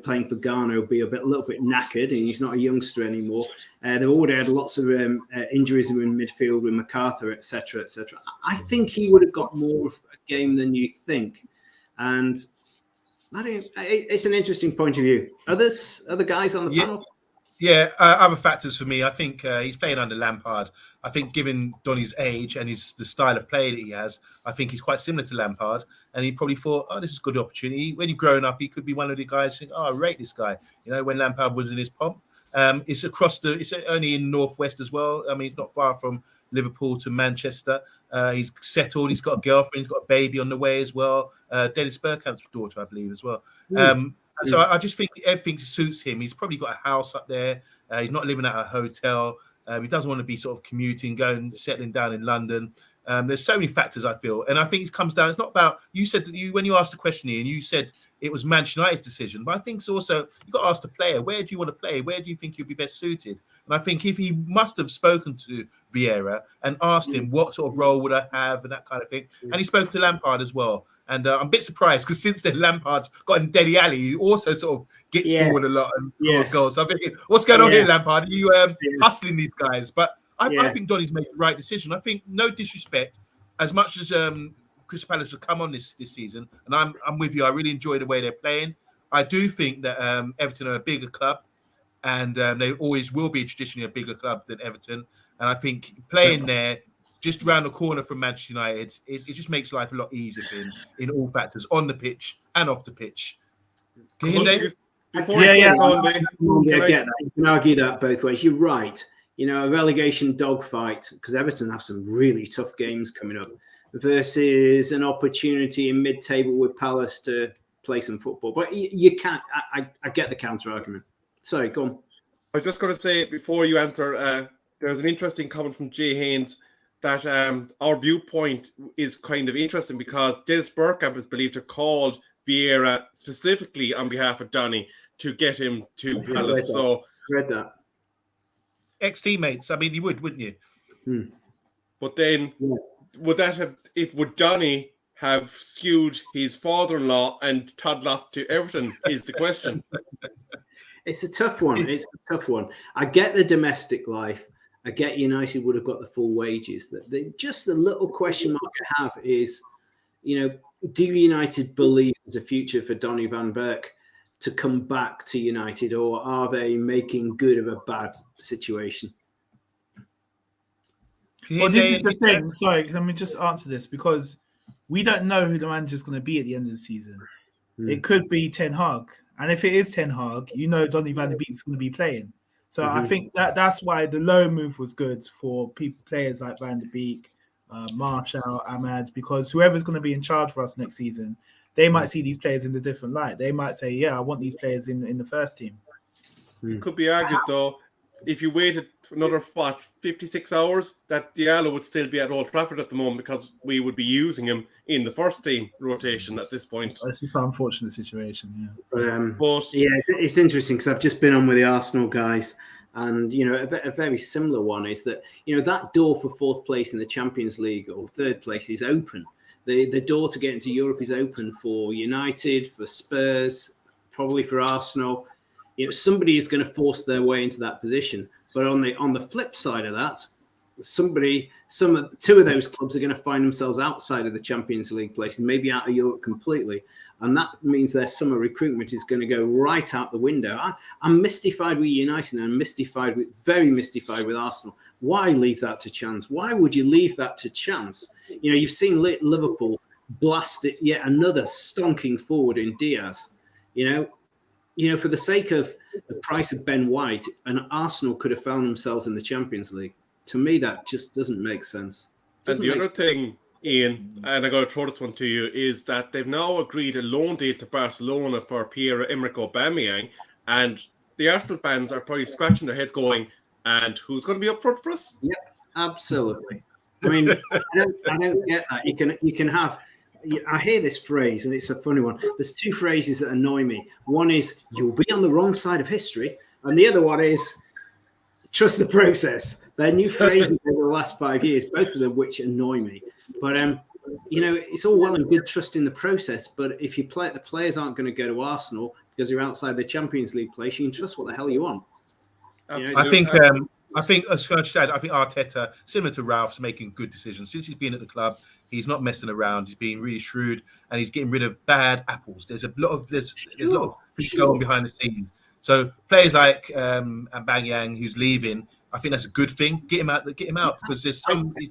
playing for Ghana, will be a little bit knackered, and he's not a youngster anymore. They've already had lots of injuries in midfield with MacArthur, etc., etc. I think he would have got more of a game than you think, and it's an interesting point of view. Other guys on the panel? Yeah, other factors for me. I think he's playing under Lampard. I think given Donny's age and the style of play that he has, I think he's quite similar to Lampard. And he probably thought, oh, this is a good opportunity. When you're growing up, he could be one of the guys saying, oh, I rate this guy. When Lampard was in his pomp. It's only in Northwest as well. I mean, it's not far from Liverpool to Manchester. He's settled. He's got a girlfriend. He's got a baby on the way as well. Dennis Bergkamp's daughter, I believe, as well. So I just think everything suits him. He's probably got a house up there. He's not living at a hotel. He doesn't want to be sort of commuting, settling down in London. There's so many factors, I feel. And I think it comes down, it's not about, you said that when you asked the question, Ian, you said it was Manchester United's decision. But I think it's also, you've got to ask the player, where do you want to play? Where do you think you'll be best suited? And I think if he must have spoken to Vieira and asked him what sort of role would I have and that kind of thing. And he spoke to Lampard as well. And I'm a bit surprised because since then Lampard's got in Dele Alli, he also sort of gets forward a lot and scores goals. So I'm thinking, what's going on here, Lampard? Are you hustling these guys? But I think Donny's made the right decision. I think, no disrespect, as much as Crystal Palace have come on this season, and I'm with you, I really enjoy the way they're playing. I do think that Everton are a bigger club, and they always will be traditionally a bigger club than Everton. And I think playing there, just around the corner from Manchester United, it just makes life a lot easier for him in all factors, on the pitch and off the pitch. Can you hear that. You can argue that both ways. You're right. A relegation dogfight, because Everton have some really tough games coming up, versus an opportunity in mid-table with Palace to play some football. But you can't. I get the counter argument. Sorry, go on. I was just going to say before you answer, there's an interesting comment from Jay Haynes that our viewpoint is kind of interesting because Dennis Bergkamp is believed to have called Vieira specifically on behalf of Donny to get him to Palace. So read that. Ex-teammates. I mean, you wouldn't you? But then, would Donny have skewed his father-in-law and toddled off to Everton? Is the question. It's a tough one. I get the domestic life. I get United would have got the full wages. Just the little question mark I have is, do United believe there's a future for Donny van Beek to come back to United, or are they making good of a bad situation? Well, this is the thing. Sorry, let me just answer this, because we don't know who the manager's going to be at the end of the season. It could be Ten Hag. And if it is Ten Hag, Donny van Beek's going to be playing. So I think that's why the low move was good for players like Van der Beek, Marshall, Ahmad, because whoever's going to be in charge for us next season, they might see these players in a different light. They might say, I want these players in the first team. It could be argued, though, if you waited another, 56 hours, that Diallo would still be at Old Trafford at the moment because we would be using him in the first team rotation at this point. It's just an unfortunate situation, it's interesting because I've just been on with the Arsenal guys, and a very similar one is that that door for fourth place in the Champions League or third place is open. The door to get into Europe is open for United, for Spurs, probably for Arsenal. Somebody is going to force their way into that position. But on the flip side of that, two of those clubs are going to find themselves outside of the Champions League places, maybe out of Europe completely. And that means their summer recruitment is going to go right out the window. I'm mystified with United, and I'm very mystified with Arsenal. Why leave that to chance? Why would you leave that to chance? You've seen Liverpool blast it yet another stonking forward in Diaz. For the sake of the price of Ben White, and Arsenal could have found themselves in the Champions League. To me, that just doesn't make sense. And the other thing, Ian, and I'm going to throw this one to you, is that they've now agreed a loan deal to Barcelona for Pierre-Emerick Aubameyang, and the Arsenal fans are probably scratching their heads going, and who's going to be up front for us? Yeah, absolutely. I mean, I don't get that. You can have I hear this phrase, and it's a funny one. There's two phrases that annoy me. One is "you'll be on the wrong side of history," and the other one is "trust the process." They're new phrases over the last 5 years, both of them which annoy me. But it's all well and good trusting the process, but if the players aren't going to go to Arsenal because you're outside the Champions League place, you can trust what the hell you want. I think Arteta, similar to Ralph's, making good decisions since he's been at the club. He's not messing around. He's being really shrewd, and he's getting rid of bad apples. There's a lot of things going on behind the scenes. So players like Aubameyang, who's leaving, I think that's a good thing. Get him out because he's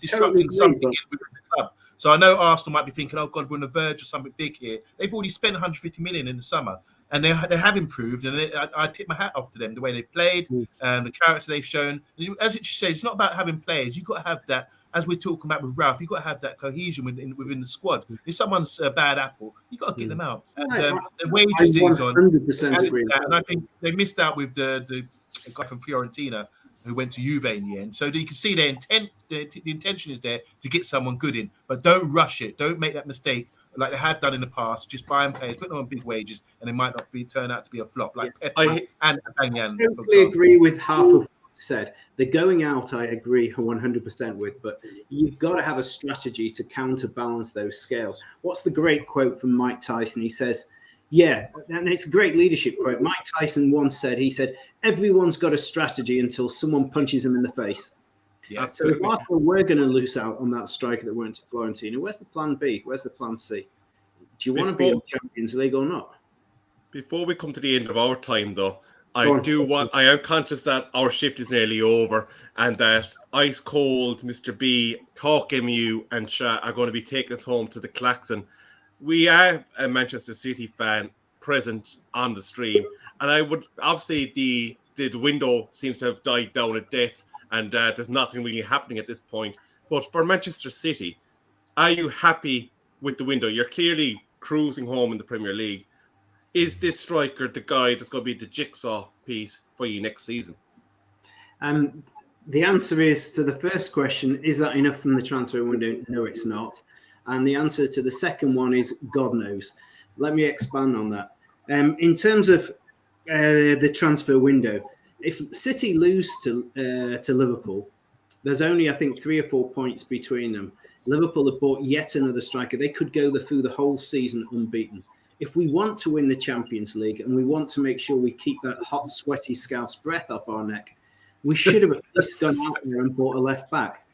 disrupting something within the club. So I know Arsenal might be thinking, oh God, we're on the verge of something big here. They've already spent 150 million in the summer, and they have improved. And I tip my hat off to them, the way they've played, the character they've shown. As it says, it's not about having players. You've got to have that. As we're talking about with Ralph, you've got to have that cohesion within the squad. If someone's a bad apple, you've got to get them out. And the wages that he's on, and I think they missed out with the guy from Fiorentina who went to Juve in the end. So you can see their intent. The intention is there to get someone good in, but don't rush it. Don't make that mistake like they have done in the past. Just buying players, put them on big wages, and they might not turn out to be a flop. Like Pep and Aubameyang. I totally agree with half of said. The going out, I agree 100% with, but you've got to have a strategy to counterbalance those scales. What's the great quote from Mike Tyson? He says, yeah, and it's a great leadership quote. Mike Tyson once said, he said, everyone's got a strategy until someone punches them in the face. Yeah, so if Arsenal were going to lose out on that striker that went to Fiorentina, where's the plan B? Where's the plan C? Do you want to be in the Champions League or not? Before we come to the end of our time, though, I am conscious that our shift is nearly over and that Ice Cold, Mr. B, TalkMU and SHAH are going to be taking us home to the Klaxon. We have a Manchester City fan present on the stream, and I would obviously the window seems to have died down a death, and there's nothing really happening at this point. But for Manchester City, are you happy with the window? You're clearly cruising home in the Premier League. Is this striker the guy that's going to be the jigsaw piece for you next season? The answer is to the first question, is that enough from the transfer window? No, it's not. And the answer to the second one is God knows. Let me expand on that. In terms of the transfer window, if City lose to Liverpool, there's only, I think, 3 or 4 points between them. Liverpool have bought yet another striker. They could go through the whole season unbeaten. If we want to win the Champions League and we want to make sure we keep that hot, sweaty Scouse breath off our neck, we should have at least gone out there and bought a left back.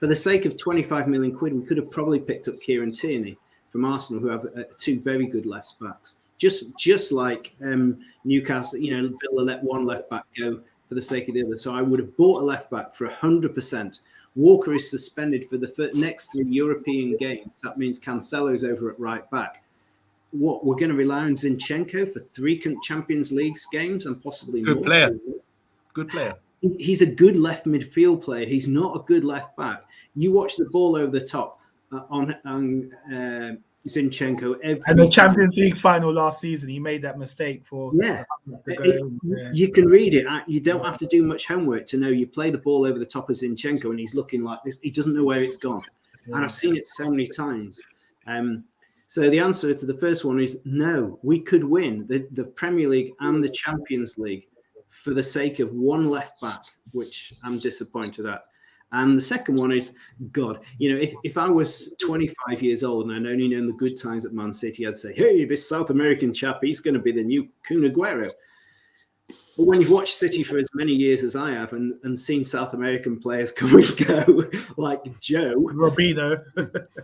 For the sake of 25 million quid, we could have probably picked up Kieran Tierney from Arsenal, who have 2 very good left backs. Just like Newcastle, Villa let one left back go for the sake of the other. So I would have bought a left back for 100%. Walker is suspended for the next 3 European games. That means Cancelo's over at right back. What, we're going to rely on Zinchenko for 3 Champions League games and possibly more? Good player. He's a good left midfield player. He's not a good left back. You watch the ball over the top on Zinchenko. And the Champions League final last season, he made that mistake for. You can read it. You don't have to do much homework to know you play the ball over the top of Zinchenko and he's looking like this. He doesn't know where it's gone. Yeah. And I've seen it so many times. So the answer to the first one is no. We could win the Premier League and the Champions League for the sake of one left back, which I'm disappointed at. And the second one is, God, if I was 25 years old and I'd only known the good times at Man City, I'd say, hey, this South American chap, he's going to be the new Kun Aguero. But when you've watched City for as many years as I have and seen South American players come and go, like Joe. Robinho.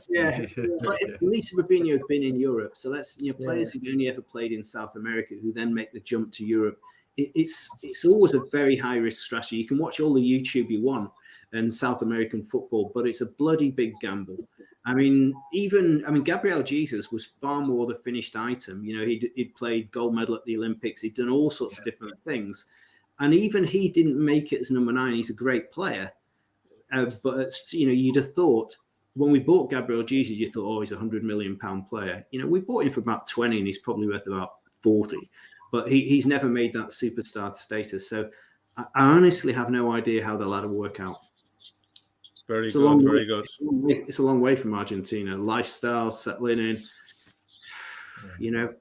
Yeah. But at least Robinho had been in Europe. So that's, players who've only ever played in South America who then make the jump to Europe. It's always a very high-risk strategy. You can watch all the YouTube you want and South American football, but it's a bloody big gamble. Gabriel Jesus was far more the finished item. He'd played gold medal at the Olympics. He'd done all sorts of different things. And even he didn't make it as number 9. He's a great player. But, you'd have thought, when we bought Gabriel Jesus, you thought, oh, he's a £100 million player. We bought him for about 20 and he's probably worth about 40. But he's never made that superstar status. So I honestly have no idea how the ladder will work out. Very It's a good, long very way- good. It's a long way from Argentina. Lifestyle, settling in. You know,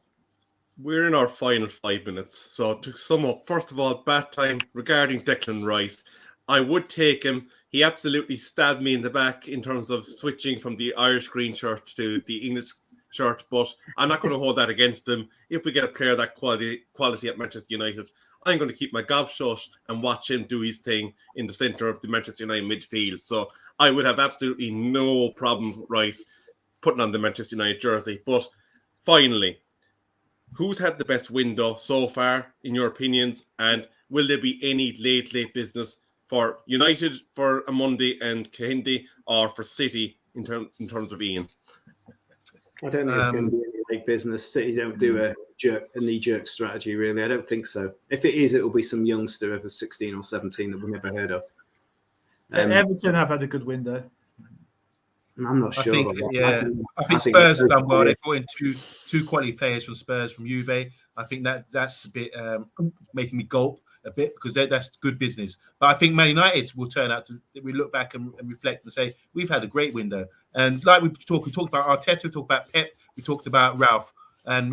We're in our final 5 minutes. So to sum up, first of all, bat time regarding Declan Rice. I would take him. He absolutely stabbed me in the back in terms of switching from the Irish green shirt to the English shirt, but I'm not going to hold that against him. If we get a player that quality at Manchester United, I'm going to keep my gob shut and watch him do his thing in the centre of the Manchester United midfield. So I would have absolutely no problems with Rice putting on the Manchester United jersey. But finally, who's had the best window so far, in your opinions? And will there be any late business for United, for OMONDI and Kahindi, or for City in terms of Ian? I don't think it's going to be any big business. City don't do a knee-jerk strategy, really. I don't think so. If it is, it will be some youngster of a 16 or 17 that we've never heard of. Everton have had a good window. I'm not sure. I think Spurs have done well. They brought in two quality players from Spurs, from Juve. I think that's a bit making me gulp a bit, because that's good business. But I think Man United will turn out to, we look back and reflect and say, we've had a great window. And like we talked about Arteta, we talked about Pep, we talked about Ralph, and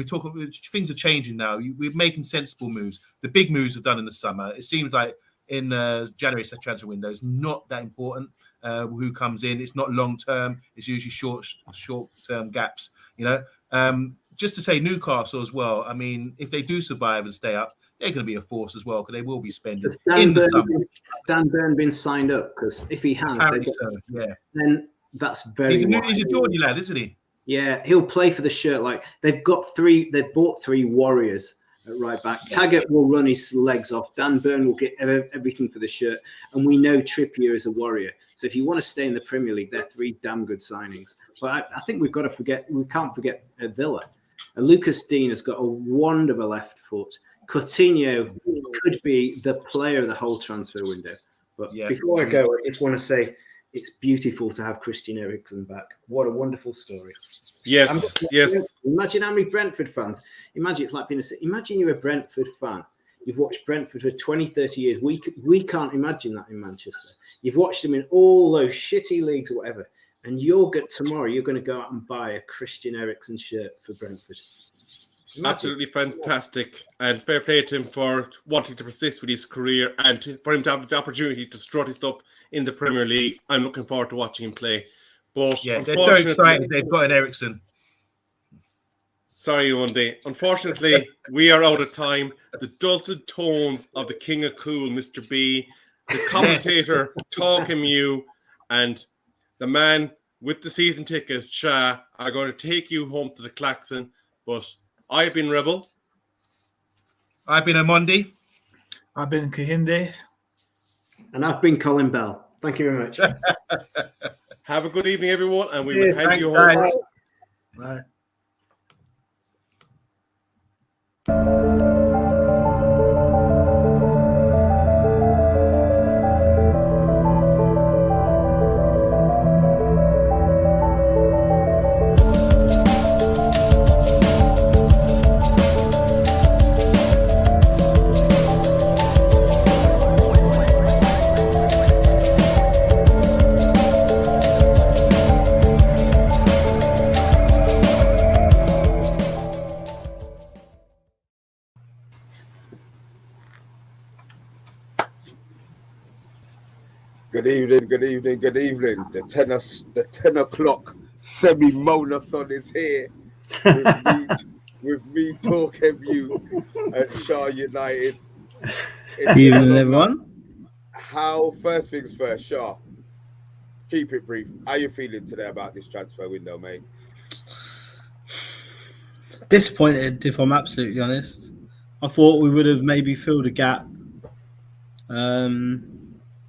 things are changing now. We're making sensible moves. The big moves are done in the summer. It seems like in January transfer window, it's not that important who comes in. It's not long term. It's usually short term gaps. You know, just to say Newcastle as well. I mean, if they do survive and stay up, they're going to be a force as well, because they will be spending in the summer. Stan Byrne been signed up? Because if he has, then that's very. He's a Geordie lad, isn't he? Yeah, he'll play for the shirt. Like they've bought three Warriors at right back. Taggart will run his legs off. Dan Byrne will get everything for the shirt. And we know Trippier is a Warrior. So if you want to stay in the Premier League, they're three damn good signings. But I think we can't forget Villa. Lucas Dean has got a wonderful left foot. Coutinho could be the player of the whole transfer window. But before I go, I just want to say it's beautiful to have Christian Eriksen back. What a wonderful story. Yes. Imagine how many Brentford fans. Imagine it's like being imagine you're a Brentford fan. You've watched Brentford for 20, 30 years. We can't imagine that in Manchester. You've watched them in all those shitty leagues or whatever. And tomorrow you're going to go out and buy a Christian Eriksen shirt for Brentford. Imagine. Absolutely fantastic, and fair play to him for wanting to persist with his career and for him to have the opportunity to strut his stuff in the Premier League. I'm looking forward to watching him play. But they're so excited they've got an Eriksen. Sorry, OMONDI. Unfortunately, we are out of time. The dulcet tones of the King of Cool, Mr. B, the commentator, TALKMU, and the man with the season ticket, SHAH, are going to take you home to the klaxon. But I've been Rebel. I've been OMONDI. I've been Kahinde. And I've been Colin Bell. Thank you very much. Have a good evening, everyone, and we will hand you home. Bye. Good evening. The 10 o'clock semi-monathon is here with me TALKMU at SHAH United. Evening, everyone. First things first, SHAH, keep it brief. How are you feeling today about this transfer window, mate? Disappointed, if I'm absolutely honest. I thought we would have maybe filled a gap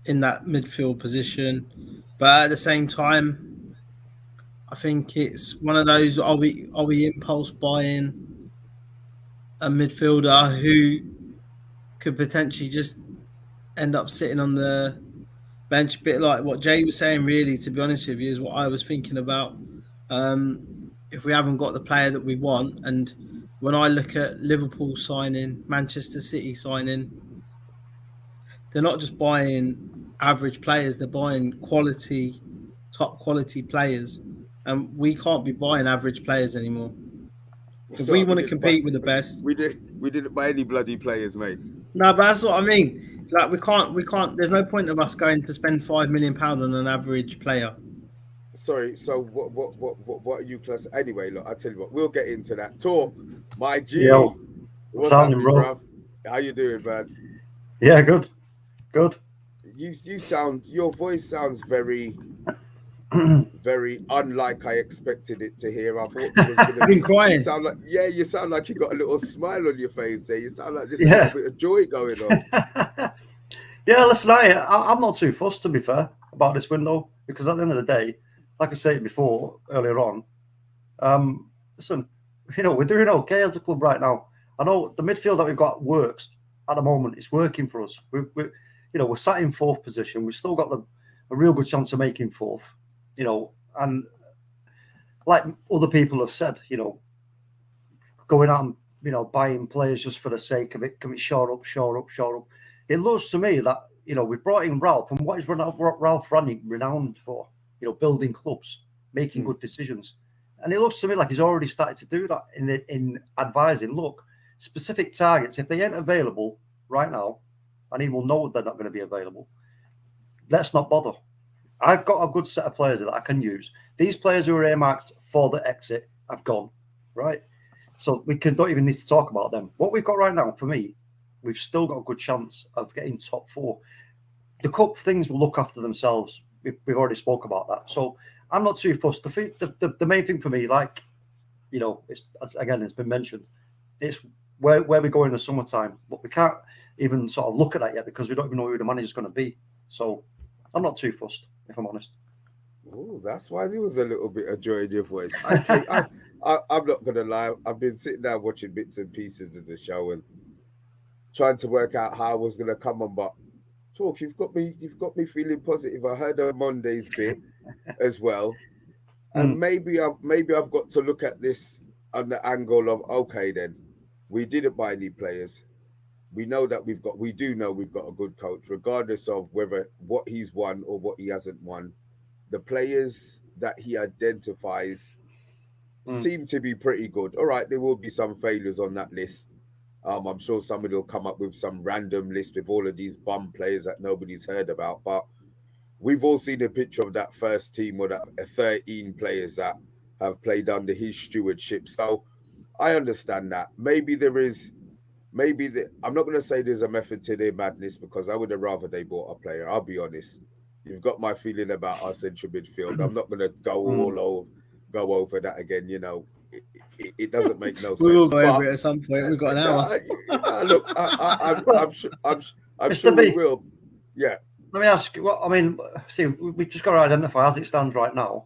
in that midfield position, but at the same time, I think it's one of those: are we impulse buying a midfielder who could potentially just end up sitting on the bench, a bit like what Jay was saying? Really, to be honest with you, is what I was thinking about. If we haven't got the player that we want, and when I look at Liverpool signing, Manchester City signing, they're not just buying average players. They're buying quality, top quality players, and we can't be buying average players anymore. If we want to compete with the best, we didn't buy any bloody players, mate. No, but that's what I mean. Like we can't. There's no point of us going to spend £5 million on an average player. Sorry. So what are you class? Anyway, look, I tell you what, we'll get into that. Talk, my G. Yo, What's happening, happening, bro? bruv? How you doing, man? Yeah, good. You sound, your voice sounds very very unlike I expected it to hear. I thought it was gonna been crying. You sound like you got a little smile on your face there. You sound like there's a Yeah. little bit of joy going on. Yeah, listen, I'm not too fussed, to be fair, about this window, because at the end of the day, like I said before, earlier on, listen, we're doing okay as a club right now. I know the midfield that we've got works at the moment. It's working for us. We're sat in fourth position. We've still got a real good chance of making fourth, and like other people have said, going out and, buying players just for the sake of it, can we shore up. It looks to me that, we brought in Ralph, and what is Ralph renowned for? Building clubs, making good decisions. And it looks to me like he's already started to do that in advising, look, specific targets, if they ain't available right now, and he will know they're not going to be available, let's not bother. I've got a good set of players that I can use. These players who are earmarked for the exit have gone, right? So we don't even need to talk about them. What we've got right now, for me, we've still got a good chance of getting top four. The cup things will look after themselves. We've already spoke about that. So I'm not too fussed. The main thing for me, it's been mentioned, it's where we go in the summertime. But we can't even sort of look at that yet because we don't even know who the manager's going to be. So I'm not too fussed, if I'm honest. Oh, that's why there was a little bit of joy in your voice. I'm not going to lie. I've been sitting there watching bits and pieces of the show and trying to work out how I was going to come on. But Talk, you've got me feeling positive. I heard Monday's bit as well, and maybe I've got to look at this on the angle of, okay, then we didn't buy any players. We know that we do know we've got a good coach, regardless of whether what he's won or what he hasn't won. The players that he identifies seem to be pretty good. All right, there will be some failures on that list. I'm sure somebody will come up with some random list with all of these bum players that nobody's heard about. But we've all seen a picture of that first team or that 13 players that have played under his stewardship. So I understand that. I'm not going to say there's a method to their madness, because I would have rather they bought a player. I'll be honest. You've got my feeling about our central midfield. I'm not going to go over that again. It doesn't make no sense. We will go over it at some point. We've got an hour. Look, I'm sure we will. Yeah. Let me ask you. See, we just got to identify as it stands right now.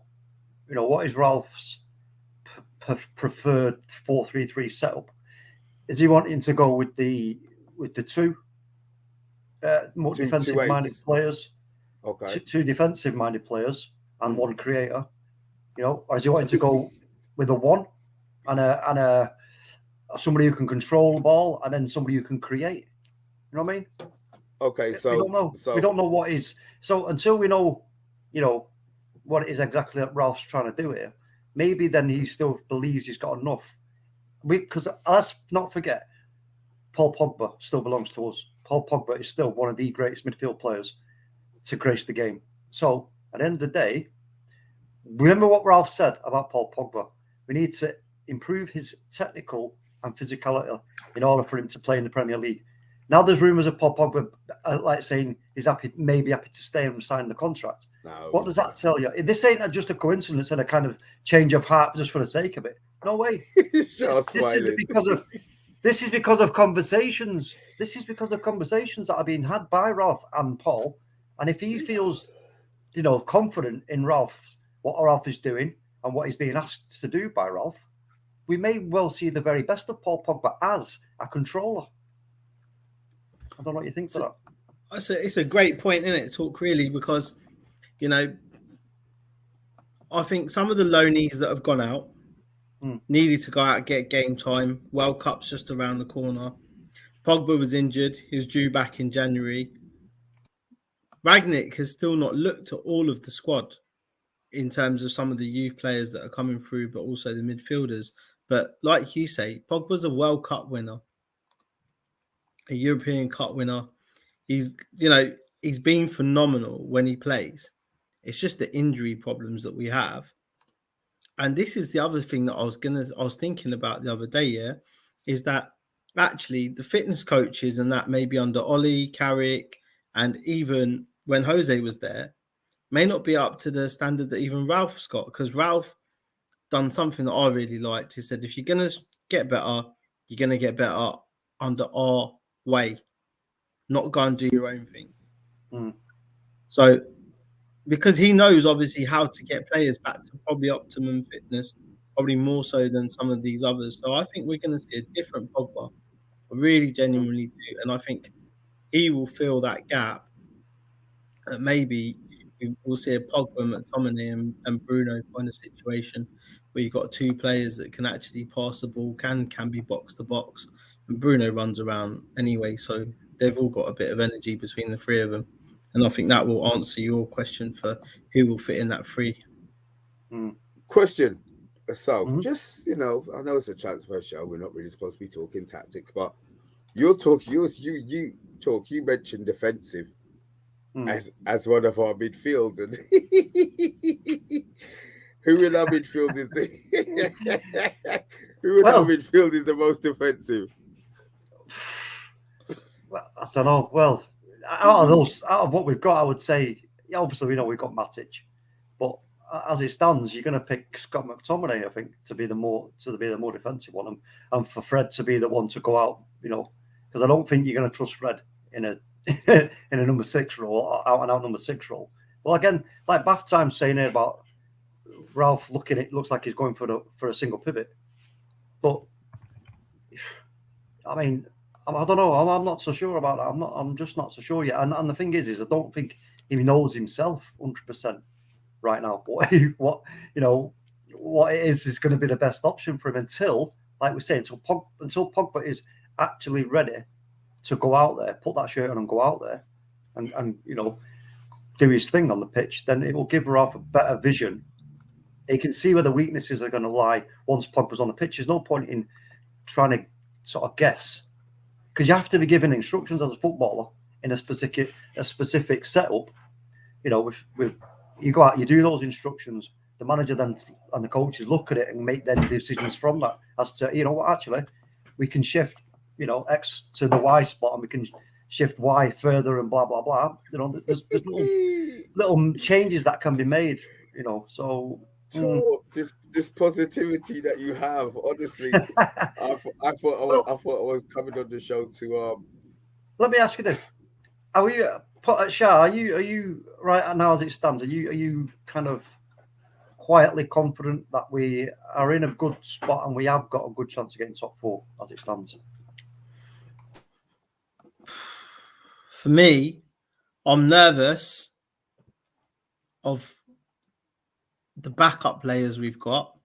What is Ralph's preferred 4-3-3 setup? Is he wanting to go with the two more defensive-minded players? Okay. Two defensive-minded players and one creator. Or is he wanting to go with a one and a somebody who can control the ball and then somebody who can create? You know what I mean? Okay, so we don't know. We don't know what is. So until we know, what it is exactly that Ralph's trying to do here, maybe then he still believes he's got enough. Because let's not forget, Paul Pogba still belongs to us. Paul Pogba is still one of the greatest midfield players to grace the game. So at the end of the day, remember what Ralph said about Paul Pogba. We need to improve his technical and physicality in order for him to play in the Premier League. Now there's rumours of Paul Pogba saying he's maybe happy to stay and sign the contract. No. What does that tell you? This ain't just a coincidence and a kind of change of heart just for the sake of it. No way. This is because of conversations. This is because of conversations that are being had by Ralph and Paul. And if he feels, confident in Ralph, what Ralph is doing and what he's being asked to do by Ralph, we may well see the very best of Paul Pogba as a controller. I don't know what you think for that. It's a great point, isn't it, Talk, really, because, I think some of the loanees that have gone out needed to go out and get game time. World Cup's just around the corner. Pogba was injured. He was due back in January. Rangnick has still not looked at all of the squad in terms of some of the youth players that are coming through, but also the midfielders. But like you say, Pogba's a World Cup winner, a European Cup winner. He's been phenomenal when he plays. It's just the injury problems that we have. And this is the other thing that I was thinking about the other day, yeah, is that actually the fitness coaches and that maybe under Ollie, Carrick, and even when Jose was there, may not be up to the standard that even Ralph's got, because Ralph done something that I really liked. He said, if you're going to get better, you're going to get better under our way, not go and do your own thing. So, because he knows obviously how to get players back to probably optimum fitness, probably more so than some of these others. So I think we're going to see a different Pogba. I really genuinely do. And I think he will fill that gap. Maybe we'll see a Pogba, McTominay and Bruno kind of situation where you've got two players that can actually pass the ball, can be box to box. And Bruno runs around anyway, so they've all got a bit of energy between the three of them. And I think that will answer your question for who will fit in that three. Question. So, just, I know it's a transfer show. We're not really supposed to be talking tactics, but you mentioned defensive as one of our midfields. And who in our midfield is our midfield is the most defensive? Well, I don't know. Well, out of what we've got, I would say, obviously we know we've got Matic, but as it stands, you're going to pick Scott McTominay, I think, to be the more defensive one, and for Fred to be the one to go out, because I don't think you're going to trust Fred in a number 6 role, out and out number 6 role. Well, again, like Bath Time saying here about Ralph looks like he's going for a single pivot, but I mean, I don't know. I'm not so sure about that. I'm just not so sure yet. And the thing is I don't think he knows himself 100% right now what it is going to be the best option for him until, like we say, until Pogba is actually ready to go out there, put that shirt on and go out there, and do his thing on the pitch. Then it will give Ralph a better vision. He can see where the weaknesses are going to lie once Pogba's on the pitch. There's no point in trying to sort of guess, because you have to be given instructions as a footballer in a specific setup. With you go out, you do those instructions. The manager then and the coaches look at it and make then decisions from that as to actually we can shift X to the Y spot and we can shift Y further and blah blah blah. There's little changes that can be made. So. This positivity that you have, honestly, I thought I was coming on the show to. Let me ask you this: Are we at SHAH? Are you right now as it stands? Are you kind of quietly confident that we are in a good spot and we have got a good chance of getting top 4 as it stands? For me, I'm nervous of the backup players we've got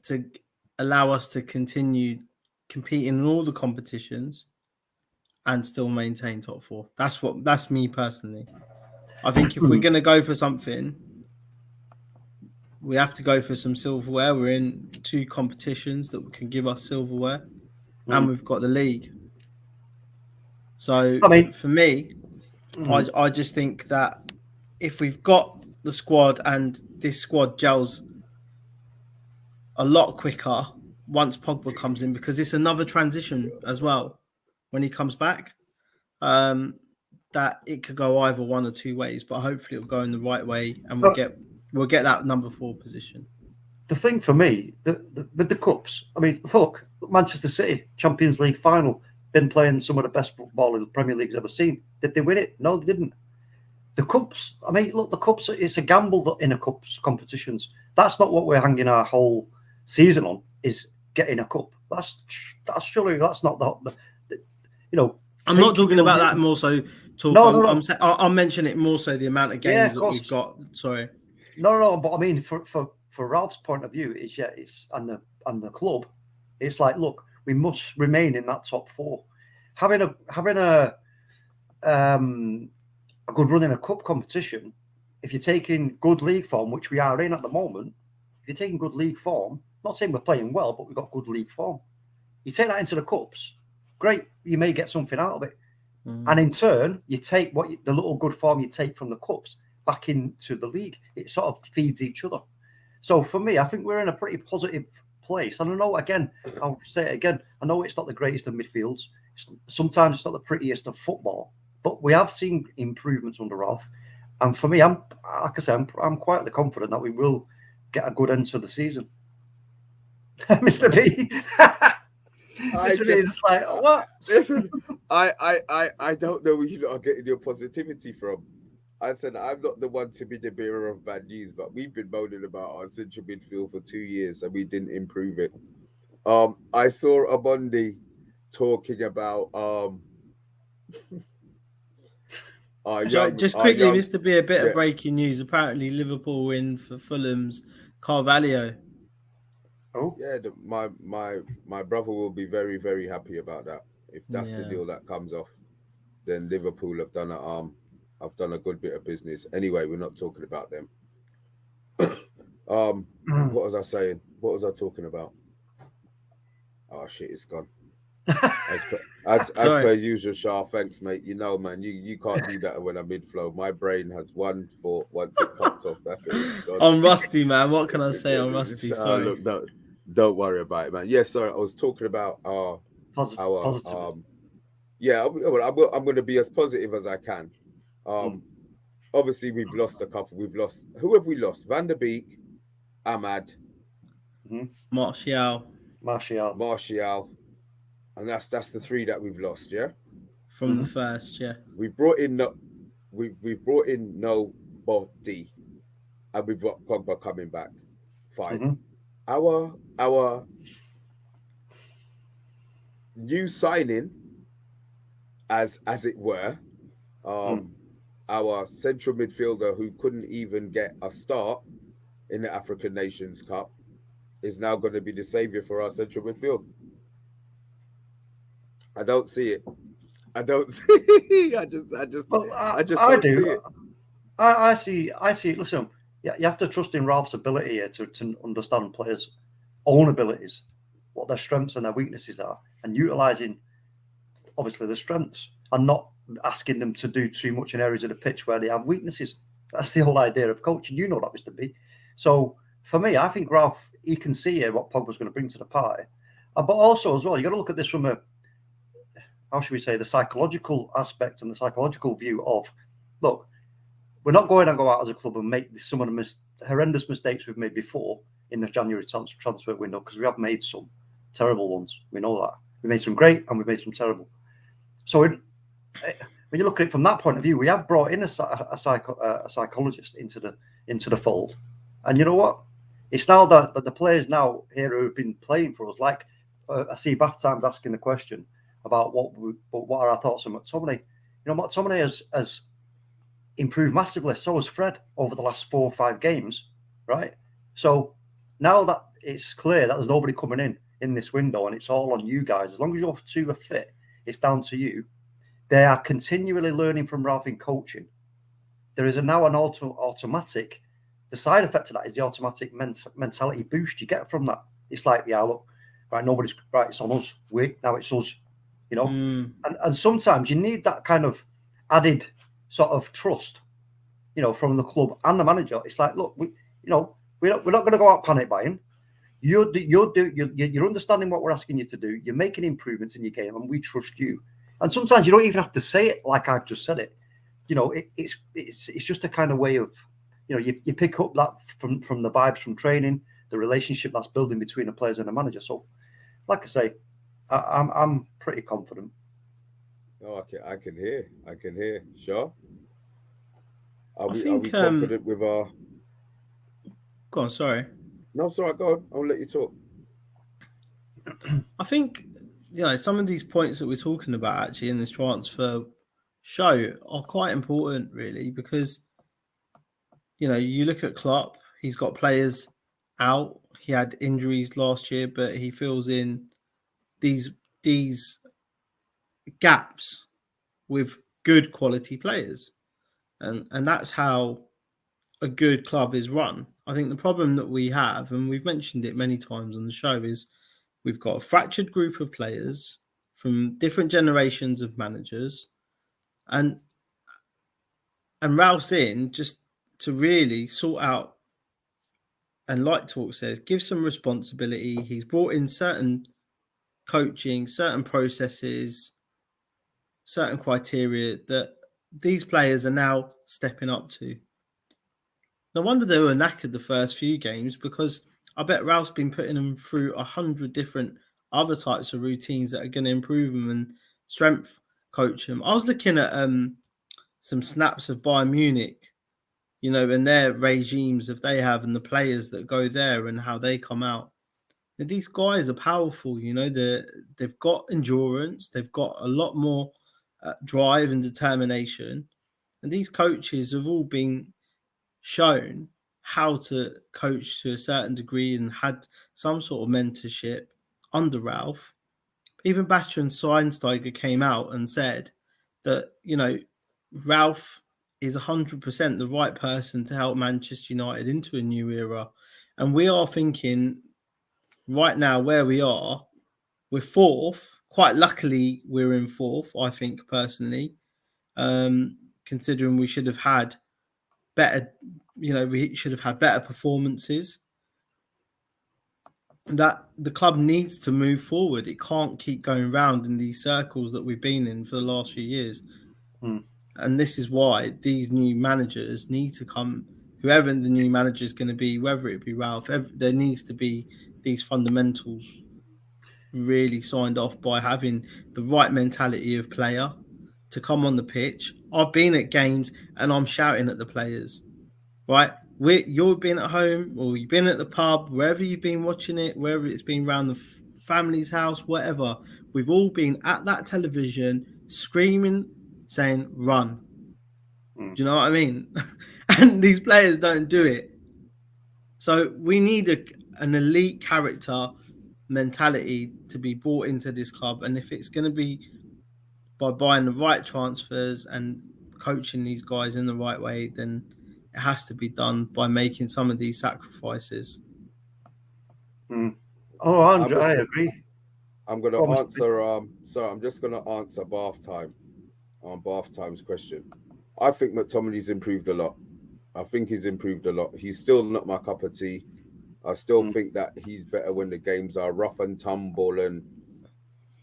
to allow us to continue competing in all the competitions and still maintain top 4. That's me personally. I think if we're going to go for something, we have to go for some silverware. We're in 2 competitions that can give us silverware, and we've got the league. So for me, I just think that if we've got the squad and this squad gels a lot quicker once Pogba comes in, because it's another transition as well when he comes back, that it could go either one or 2 ways, but hopefully it'll go in the right way and we'll get that number 4 position. The thing for me, with the cups, I mean, look, Manchester City Champions League final, been playing some of the best football the Premier League's ever seen. Did they win it? No, they didn't. The cups, I mean, look, the cups, it's a gamble in a cups competitions. That's not what we're hanging our whole season on, is getting a cup. That's surely, that's not I'm not talking about that more so. I'm mentioning it more so the amount of games that we've got. Sorry. No, but I mean, for Ralph's point of view, it's and the club, it's like, look, we must remain in that top 4. Having a a good run in a cup competition, if you're taking good league form, which we are in at the moment, if you're taking good league form, not saying we're playing well, but we've got good league form. You take that into the cups, great, you may get something out of it. And in turn, you take the little good form you take from the cups back into the league. It sort of feeds each other. So for me, I think we're in a pretty positive place. And I know, again, I'll say it again, I know it's not the greatest of midfields. Sometimes it's not the prettiest of football, but we have seen improvements under Ralph. And for me, I'm quietly confident that we will get a good end to the season. Mr. B. Mr. B is just like, what? Listen, I don't know where you are getting your positivity from. I said I'm not the one to be the bearer of bad news, but we've been moaning about our central midfield for 2 years and we didn't improve it. I saw OMONDI talking about just quickly, Mr. B, a bit of breaking news. Apparently, Liverpool win for Fulham's Carvalho. Oh yeah, my brother will be very, very happy about that. If that's the deal that comes off, then Liverpool have done a good bit of business. Anyway, we're not talking about them. What was I saying? What was I talking about? Oh shit, it's gone. As per usual, Shah. Thanks, mate. You know, man, you can't do that when I'm mid-flow. My brain has one thought. Once it cuts off, that's it. I'm rusty, man. What can I say? I'm rusty. Sorry. Look, don't worry about it, man. Yes, sorry. I was talking about our positive. Yeah, I'm going to be as positive as I can. Obviously, we've lost a couple. Who have we lost? Van der Beek, Ahmad, Martial, and that's the three that we've lost. Yeah, from the first. Yeah, we brought in nobody, and we've got Pogba coming back. Fine. Our new signing, as it were, our central midfielder who couldn't even get a start in the African Nations Cup is now going to be the savior for our central midfield. I don't see it. I don't see it. I just don't see it. I see it. Listen, you have to trust in Ralph's ability here to understand players' own abilities, what their strengths and their weaknesses are, and utilising, obviously, the strengths and not asking them to do too much in areas of the pitch where they have weaknesses. That's the whole idea of coaching. You know that, Mr. B. So, for me, I think Ralph, he can see here what Pogba's going to bring to the party. But also, as well, you got to look at this from how should we say, the psychological aspect and the psychological view of, look, we're not going to go out as a club and make some of the horrendous mistakes we've made before in the January transfer window, because we have made some terrible ones. We know that. We made some great and we made some terrible. So when you look at it from that point of view, we have brought in a psychologist into the fold. And you know what? It's now that the players now here who have been playing for us, like I see Bath Times asking the question about what are our thoughts on McTominay. You know, McTominay has improved massively. So has Fred over the last 4 or 5 games, right? So now that it's clear that there's nobody coming in this window and it's all on you guys, as long as your two are fit, it's down to you. They are continually learning from Ralph in coaching. There is now an automatic, the side effect of that is the automatic mentality boost you get from that. It's like, yeah, look, right, nobody's right, it's on us. Now it's us, you know. And sometimes you need that kind of added sort of trust, you know, from the club and the manager. It's like, look, we're not going to go out panic buying. You're understanding what we're asking you to do. You're making improvements in your game, and we trust you. And sometimes you don't even have to say it like I've just said it. You know, it's just a kind of way of, you know, you pick up that from the vibes from training, the relationship that's building between the players and the manager. So, like I say, I'm pretty confident. Oh, I can hear. Sure. Are we confident with our? Go on. Sorry. No, sorry. Go on. I'll let you talk. I think, you know, some of these points that we're talking about actually in this transfer show are quite important, really, because, you know, you look at Klopp, he's got players out. He had injuries last year, but he fills in these gaps with good quality players. And that's how a good club is run. I think the problem that we have, and we've mentioned it many times on the show, is we've got a fractured group of players from different generations of managers, and Ralph's in just to really sort out, and like Talk says, give some responsibility. He's brought in certain coaching, certain processes, certain criteria that these players are now stepping up to. No wonder they were knackered the first few games, because I bet Ralph's been putting them through 100 different other types of routines that are going to improve them and strength coach them. I was looking at some snaps of Bayern Munich, you know, and their regimes that they have and the players that go there and how they come out. And these guys are powerful, you know, they've got endurance, they've got a lot more drive and determination. And these coaches have all been shown how to coach to a certain degree and had some sort of mentorship under Ralph. Even Bastian Schweinsteiger came out and said that, you know, Ralph is 100% the right person to help Manchester United into a new era. And we are thinking right now where we are, we're fourth. Quite luckily, we're in fourth, I think, personally, considering we should have had better, you know, we should have had better performances. That the club needs to move forward. It can't keep going round in these circles that we've been in for the last few years. And this is why these new managers need to come, whoever the new manager is going to be, whether it be Ralph, there needs to be these fundamentals really signed off by having the right mentality of player to come on the pitch. I've been at games and I'm shouting at the players, right? You've been at home or you've been at the pub, wherever you've been watching it, wherever it's been around the family's house, whatever. We've all been at that television screaming, saying, run. Do you know what I mean? And these players don't do it. So we need an elite character mentality to be brought into this club. And if it's going to be by buying the right transfers and coaching these guys in the right way, then it has to be done by making some of these sacrifices. Oh, Andrew, I agree. I'm going to answer. Sorry, I'm just going to answer Bath Time's question. I think McTominay's improved a lot. I think he's improved a lot. He's still not my cup of tea. I still think that he's better when the games are rough and tumble and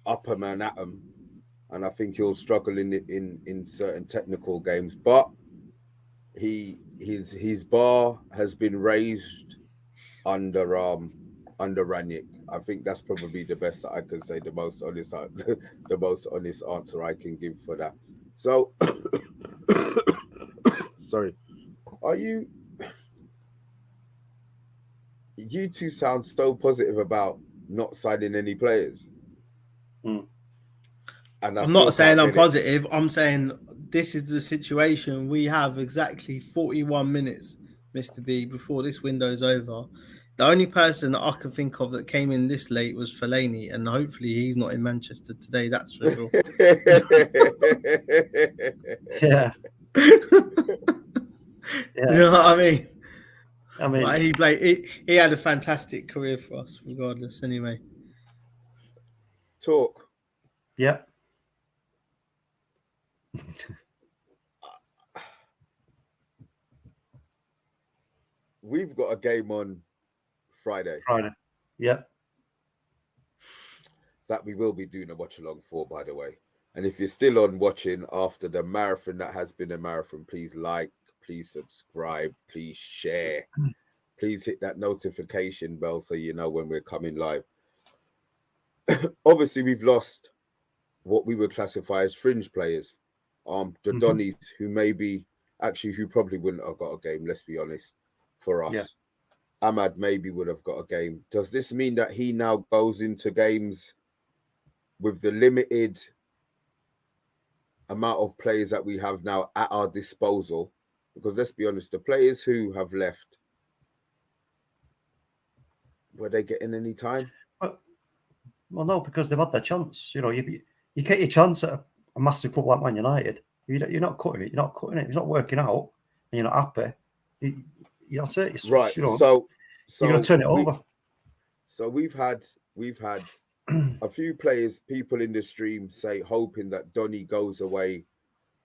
up and at 'em. And I think he'll struggle in certain technical games. But his bar has been raised under Ranić. I think that's probably the best that I can say, the most honest answer I can give for that. So, sorry, you two sound so positive about not signing any players. And I'm not saying I'm positive. I'm saying this is the situation. We have exactly 41 minutes, Mr. B, before this window's over. The only person that I can think of that came in this late was Fellaini, and hopefully he's not in Manchester today. That's for sure. Yeah. You know what I mean? I mean, like, he had a fantastic career for us, regardless. Anyway, talk. Yeah. We've got a game on Friday. Yeah. That we will be doing a watch along for, by the way. And if you're still on watching after the marathon that has been a marathon, please like, please subscribe, please share, please hit that notification bell so you know when we're coming live. Obviously, we've lost what we would classify as fringe players. The Donnies, who probably wouldn't have got a game, let's be honest, for us. Yeah. Ahmad maybe would have got a game. Does this mean that he now goes into games with the limited amount of players that we have now at our disposal? Because let's be honest, the players who have left, were they getting any time? Well, no, because they've had their chance. You know, you get your chance at a massive club like Man United. You're not cutting it. You're not cutting it. It's not working out, and you're not happy. That's it. It's, Right. You know, So you're gonna turn it over. So we've had a few players, people in the stream say, hoping that Donny goes away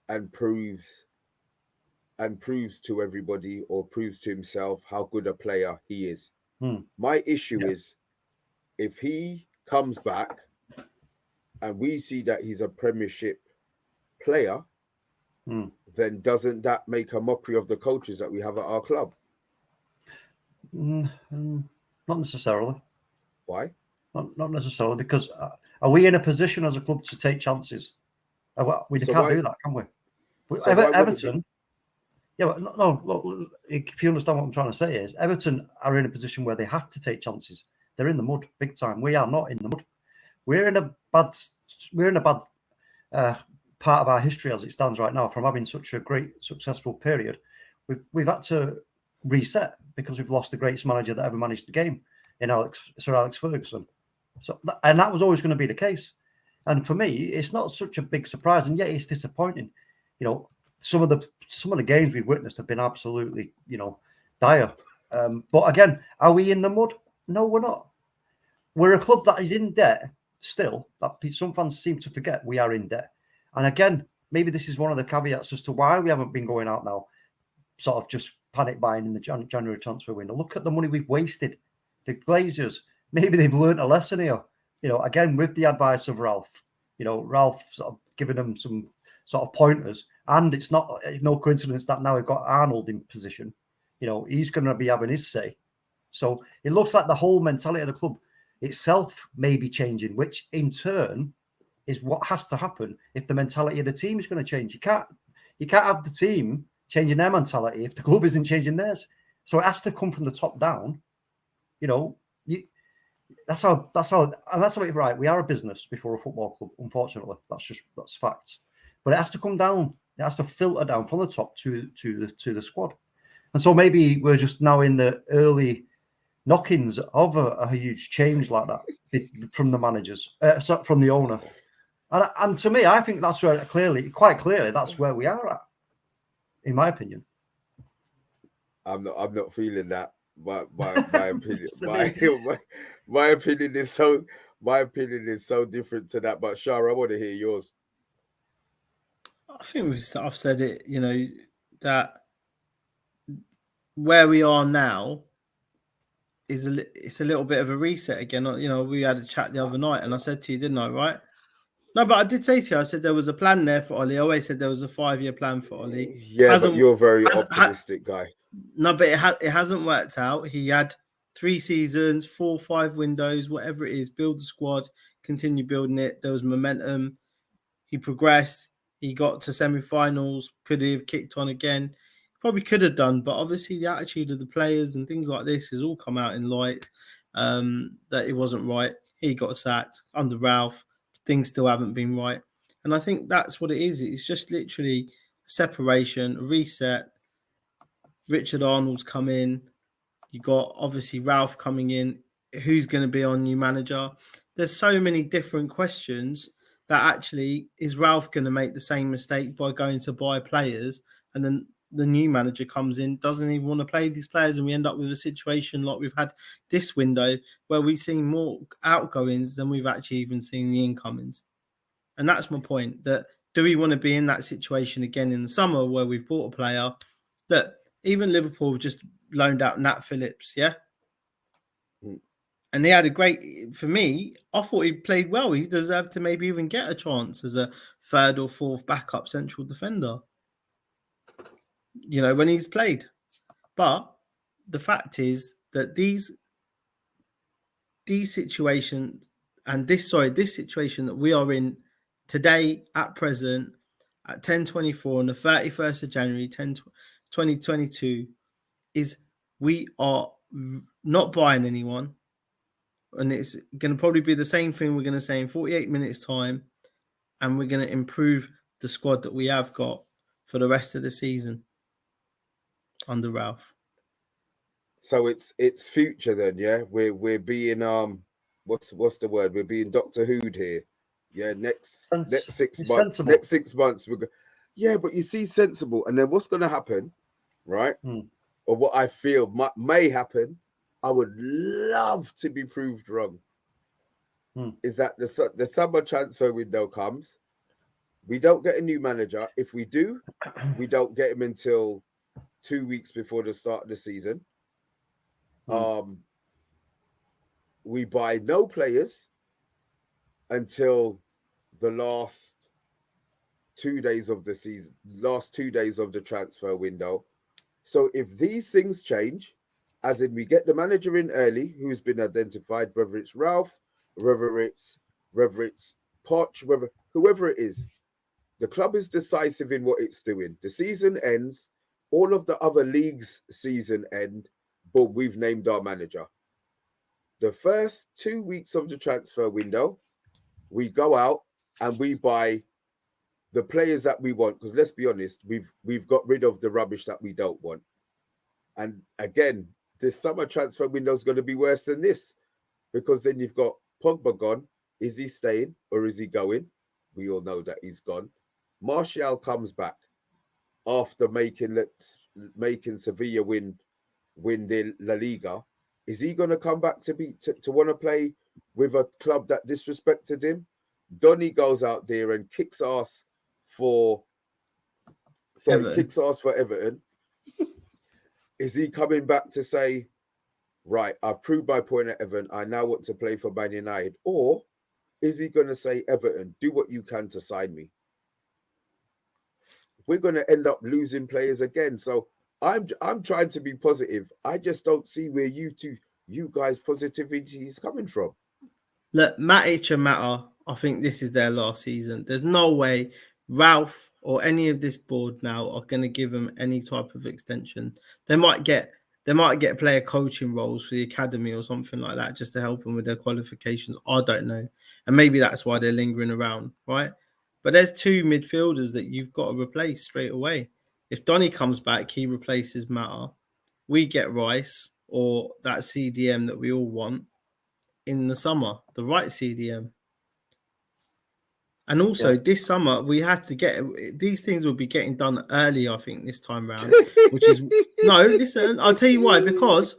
and proves to everybody or proves to himself how good a player he is. My issue is, if he comes back and we see that he's a Premiership player, then doesn't that make a mockery of the coaches that we have at our club? Not necessarily. Why? Not necessarily, because are we in a position as a club to take chances? We can't do that, can we? Everton. Yeah, but no. Look, if you understand what I'm trying to say, is Everton are in a position where they have to take chances. They're in the mud, big time. We are not in the mud. We're in a bad part of our history as it stands right now. From having such a great, successful period, we've had to reset because we've lost the greatest manager that ever managed the game in Sir Alex Ferguson. So, and that was always going to be the case. And for me, it's not such a big surprise, and yet it's disappointing. You know, some of the games we've witnessed have been absolutely, dire. But again, are we in the mud? No, we're not. We're a club that is in debt still. That some fans seem to forget we are in debt. And again, maybe this is one of the caveats as to why we haven't been going out now, sort of just panic buying in the January transfer window. Look at the money we've wasted. The Glazers, maybe they've learned a lesson here. Again, with the advice of Ralph. Ralph sort of giving them some sort of pointers. And it's no coincidence that now we've got Arnold in position. He's going to be having his say. So it looks like the whole mentality of the club itself may be changing, which in turn is what has to happen if the mentality of the team is going to change. You can't have the team changing their mentality if the club isn't changing theirs. So it has to come from the top down. That's how it's right. We are a business before a football club, unfortunately. That's fact. But it has to come down. It has to filter down from the top to the squad. And so maybe we're just now in the early knockings of a huge change like that from the managers, from the owner. And to me, I think that's where quite clearly, that's where we are at, in my opinion. I'm not feeling that. My opinion, my opinion is so different to that. But Shah, I want to hear yours. I think I've said it. That where we are now it's a little bit of a reset again. We had a chat the other night, and I said to you, didn't I? Right? No, but I did say to you, I said there was a plan there for Ollie. I always said there was a 5-year plan for Ollie. Yeah, but you're a very optimistic guy. No, but it hasn't worked out. He had 3 seasons, 4, 5 windows, whatever it is. Build the squad, continue building it. There was momentum. He progressed. He got to semi-finals. Could he have kicked on again? Probably could have done, but obviously the attitude of the players and things like this has all come out in light that it wasn't right. He got sacked under Ralph. Things still haven't been right. And I think that's what it is. It's just literally separation, a reset. Richard Arnold's come in. You got obviously Ralph coming in. Who's going to be our new manager? There's so many different questions that actually is Ralph going to make the same mistake by going to buy players, and then the new manager comes in, doesn't even want to play these players, and we end up with a situation like we've had this window where we've seen more outgoings than we've actually even seen the incomings. And that's my point, that do we want to be in that situation again in the summer where we've bought a player that even Liverpool have just loaned out Nat Phillips, yeah? And he had a great, for me, I thought he played well. He deserved to maybe even get a chance as a 3rd or 4th backup central defender, when he's played. But the fact is that these situations and this situation that we are in today at present at 10:24 on the 31st of January 2022 is we are not buying anyone. And it's going to probably be the same thing we're going to say in 48 minutes time. And we're going to improve the squad that we have got for the rest of the season under Ralph. So it's future then, yeah? We're being what's the word? We're being Doctor Who'd here. Yeah, next 6 months. Next 6 months Yeah, but you see, sensible. And then what's going to happen, right? Or what I feel may happen, I would love to be proved wrong, is that the summer transfer window comes. We don't get a new manager. If we do, we don't get him until 2 weeks before the start of the season. We buy no players until the last 2 days of the season, last 2 days of the transfer window. So if these things change, as in we get the manager in early, who's been identified, whether it's Ralph, whether it's Poch, whoever it is, the club is decisive in what it's doing. The season ends, all of the other leagues' season end, but we've named our manager. The first 2 weeks of the transfer window, we go out and we buy the players that we want. Because let's be honest, we've got rid of the rubbish that we don't want. And again, this summer transfer window is going to be worse than this, because then you've got Pogba gone. Is he staying or is he going? We all know that he's gone. Martial comes back after making Sevilla win the La Liga. Is he going to come back to want to play with a club that disrespected him? Donny goes out there and kicks ass for Everton. Is he coming back to say, right, I've proved my point at Everton, I now want to play for Man United? Or is he going to say, Everton, do what you can to sign me? We're going to end up losing players again. So I'm trying to be positive. I just don't see where you guys' positivity is coming from. Look, Matic and Mata, I think this is their last season. There's no way Ralph or any of this board now are going to give them any type of extension. They might get player coaching roles for the academy or something like that, just to help them with their qualifications. I don't know. And maybe that's why they're lingering around, right? But there's two midfielders that you've got to replace straight away. If Donny comes back, he replaces Mata. We get Rice or that CDM that we all want in the summer, the right CDM. And also this summer, we had to get these things will be getting done early, I think, this time round. Which is listen, I'll tell you why, because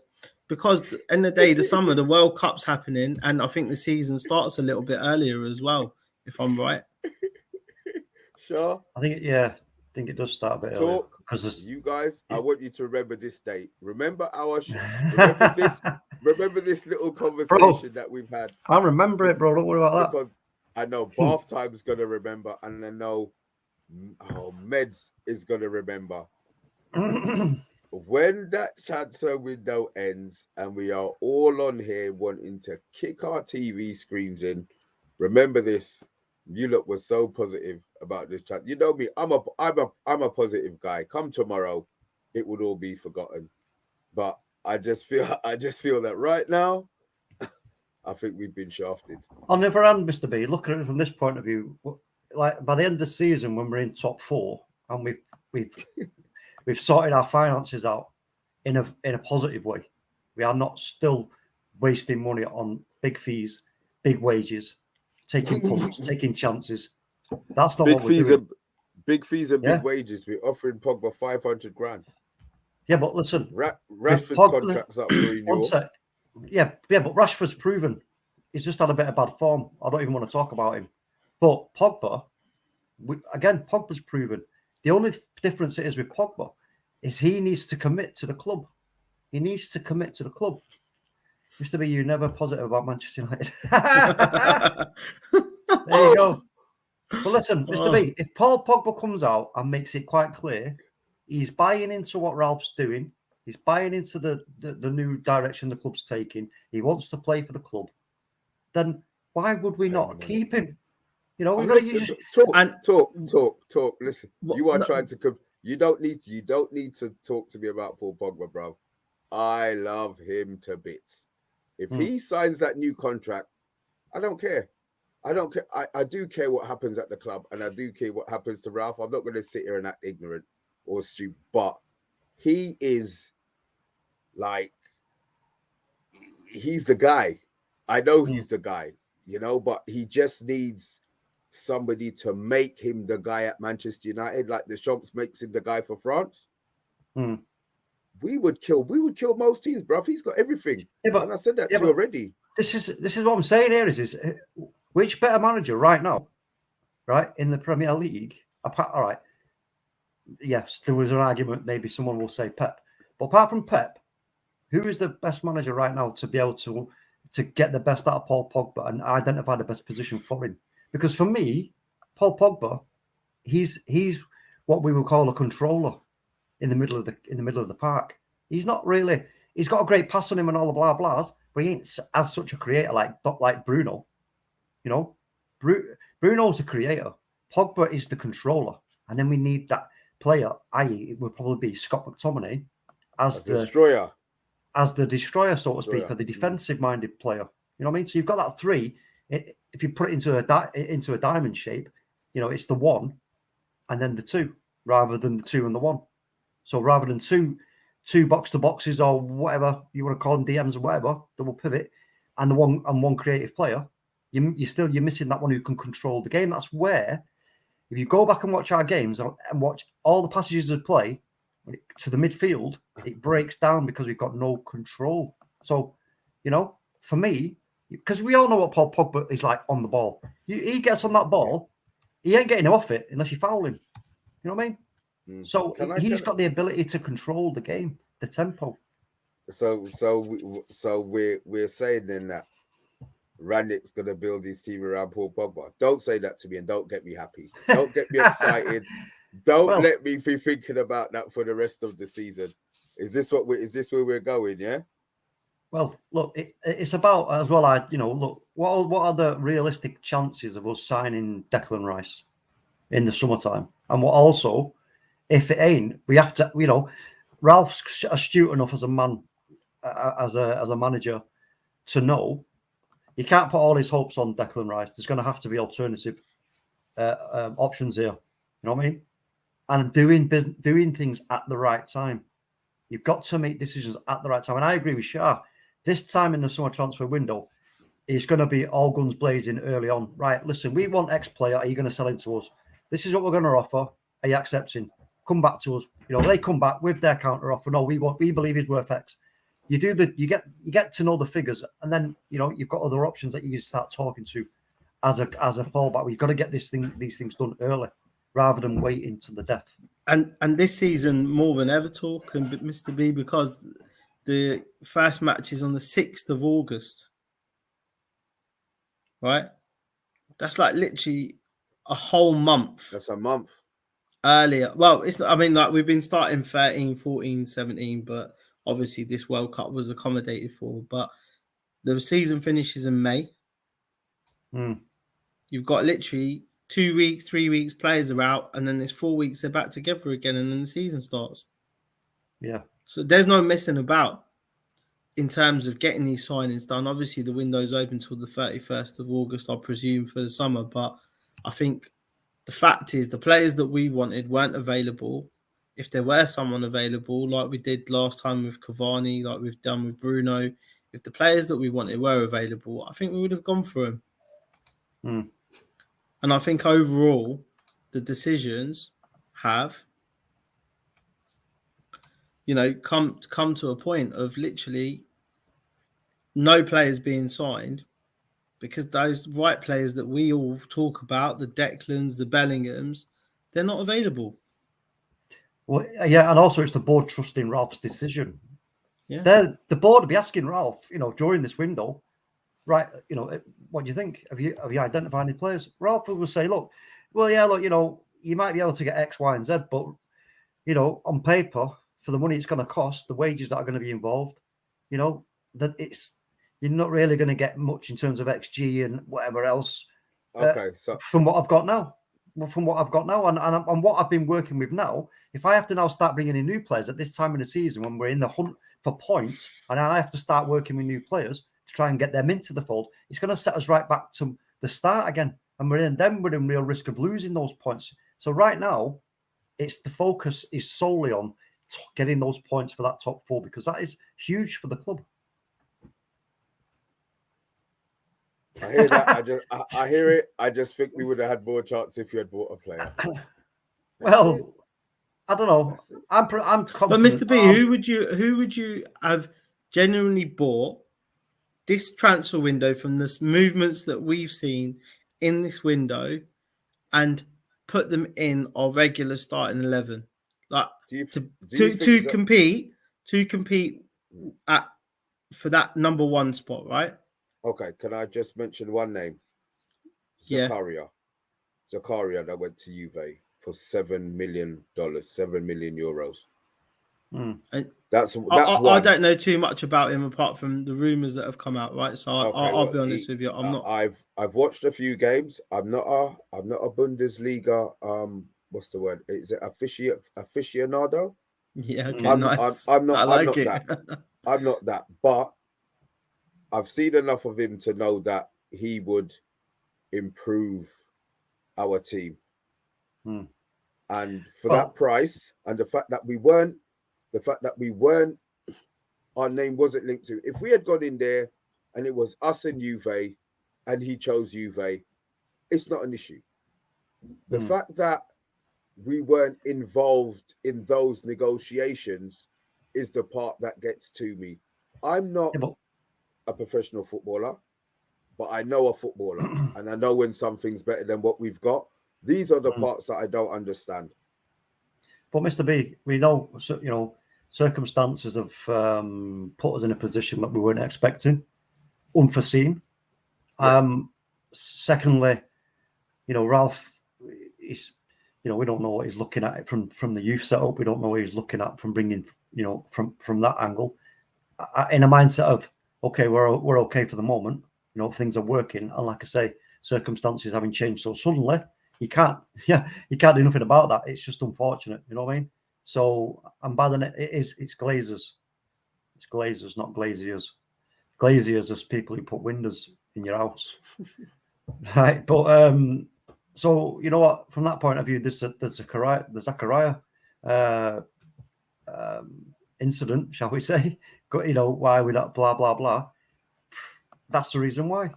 at the end of the day, the summer, the World Cup's happening, and I think the season starts a little bit earlier as well, if I'm right. Sure. I think it does start a bit earlier. Because you guys, I want you to remember this date. Remember remember this little conversation that we've had. I remember it, bro. Don't worry about that. Because I know Bath Time's going to remember, and I know Meds is going to remember. When that transfer window ends and we are all on here wanting to kick our TV screens in, remember this. You lot were so positive about this chat. You know me, I'm a positive guy. Come tomorrow, it would all be forgotten. But I just feel that right now, I think we've been shafted. On the other hand, Mr. B, look at it from this point of view. Like by the end of the season, when we're in top four and we've sorted our finances out in a positive way, we are not still wasting money on big fees, big wages, taking punts, taking chances. That's not what we're doing. Big fees and big wages. We're offering Pogba 500 grand. Yeah, but listen, Rashford's contract's up for renewal. Yeah, but Rashford's proven he's just had a bit of bad form. I don't even want to talk about him. But Pogba, Pogba's proven. The only difference it is with Pogba is he needs to commit to the club. He needs to commit to the club. Mr. B, you're never positive about Manchester United. There you go. But listen, Mr. B, if Paul Pogba comes out and makes it quite clear, he's buying into what Ralph's doing. He's buying into the new direction the club's taking. He wants to play for the club. Then why would we not keep him? You know, we've got to use talk. Listen, you are trying to. You don't need to talk to me about Paul Pogba, bro. I love him to bits. If he signs that new contract, I don't care. I don't care. I do care what happens at the club, and I do care what happens to Ralph. I'm not going to sit here and act ignorant or stupid, but he is like, he's the guy. I know he's the guy, you know, but he just needs somebody to make him the guy at Manchester United, like Deschamps makes him the guy for France, we would kill most teams, bruv. He's got everything. Yeah, but, and I said that to you already. This is what I'm saying here is which better manager right now, right, in the Premier League? All right, yes, there was an argument. Maybe someone will say Pep, but apart from Pep, who is the best manager right now to be able to get the best out of Paul Pogba and identify the best position for him? Because for me, Paul Pogba, he's what we would call a controller in the middle of the park. He's not really. He's got a great pass on him and all the blah blahs, but he ain't as such a creator like Bruno. You know, Bruno's the creator. Pogba is the controller, and then we need that player. I.e., it would probably be Scott McTominay as the destroyer. As the destroyer, so to speak, or the defensive-minded player. You know what I mean? So you've got that three. If you put it into a diamond shape, you know, it's the one and then the two, rather than the two and the one. So rather than two box-to-boxes or whatever you want to call them, DMs or whatever, double pivot, and one creative player, you're missing that one who can control the game. That's where, if you go back and watch our games and watch all the passages of play to the midfield, it breaks down because we've got no control. So, you know, for me, because we all know what Paul Pogba is like on the ball. He gets on that ball, he ain't getting off it unless you foul him. You know what I mean? So he's got the ability to control the game, the tempo. So we're saying then that Rangnick's gonna build his team around Paul Pogba. Don't say that to me and don't get me happy. Don't get me excited. Don't let me be thinking about that for the rest of the season. Is this where we're going? Yeah. Well, look, it's about as well. Look, what are the realistic chances of us signing Declan Rice in the summertime? And what also, if it ain't, we have to. You know, Ralph's astute enough as a man, as a manager, to know he can't put all his hopes on Declan Rice. There's going to have to be alternative options here. You know what I mean? And doing things at the right time. You've got to make decisions at the right time. And I agree with SHAH. This time in the summer transfer window is going to be all guns blazing early on. Right, listen, we want X player. Are you going to sell it to us? This is what we're going to offer. Are you accepting? Come back to us. You know, they come back with their counter offer. No, we believe he's worth X. You get to know the figures, and then you know you've got other options that you can start talking to as a fallback. We've got to get these things done early rather than waiting to the death. And this season more than ever, talking, Mr. B, because the first match is on the 6th of August, right? That's like literally a whole month. That's a month earlier. Well, it's. I mean, like we've been starting 13, 14, 17, but obviously this World Cup was accommodated for. But the season finishes in May. You've got literally 2 weeks, 3 weeks, players are out, and then there's 4 weeks they're back together again, and then the season starts. Yeah. So there's no messing about in terms of getting these signings done. Obviously, the window's open till the 31st of August, I presume, for the summer. But I think the fact is the players that we wanted weren't available. If there were someone available, like we did last time with Cavani, like we've done with Bruno, if the players that we wanted were available, I think we would have gone for them. And I think overall, the decisions have, you know, come to a point of literally no players being signed because those right players that we all talk about, the Declans, the Bellinghams, they're not available. Well, yeah, and also it's the board trusting Ralph's decision. Yeah, the board will be asking Ralph, you know, during this window, right? You know, what do you think? Have you identified any players? Ralph will say, look, you know, you might be able to get X, Y, and Z, but you know, on paper, for the money it's going to cost, the wages that are going to be involved, you know, that you're not really going to get much in terms of XG and whatever else. Okay, so from what I've got now, and what I've been working with now, if I have to now start bringing in new players at this time in the season when we're in the hunt for points, and I have to start working with new players to try and get them into the fold, it's going to set us right back to the start again, and we're in real risk of losing those points. So right now, the focus is solely on getting those points for that top four because that is huge for the club. I hear that. I hear it. I just think we would have had more chance if you had bought a player. Well, I don't know. I'm confident. But Mr. B, who would you have genuinely bought this transfer window from the movements that we've seen in this window and put them in our regular starting 11? Like to compete for that number one spot, right? Okay, can I just mention one name? Zakaria. Zakaria that went to Juve for $7 million, 7 million euros. And that's I don't know too much about him apart from the rumors that have come out, right? So I'll be honest with you. I'm not. I've watched a few games. I'm not a Bundesliga. What's the word? Is it aficionado? Yeah, okay, I'm nice. not. I'm not it. that. I'm not that. But I've seen enough of him to know that he would improve our team. And for that price, and the fact that we weren't, our name wasn't linked to. If we had gone in there and it was us and Juve, and he chose Juve, it's not an issue. The fact that we weren't involved in those negotiations is the part that gets to me. I'm not a professional footballer, but I know a footballer, and I know when something's better than what we've got. These are the parts that I don't understand. But Mr. B, we know, circumstances have put us in a position that we weren't expecting, unforeseen. Secondly, Ralph, we don't know what he's looking at from the youth setup. We don't know what he's looking at from bringing, from that angle. In a mindset of, okay, we're okay for the moment. Things are working, and like I say, circumstances having changed so suddenly, you can't do nothing about that. It's just unfortunate, you know what I mean? So, and by the net, it's Glazers. It's Glazers, not Glaziers. Glaziers are people who put windows in your house, right? But so you know what? From that point of view, the Zakaria incident, shall we say? Why we that blah blah blah. That's the reason why.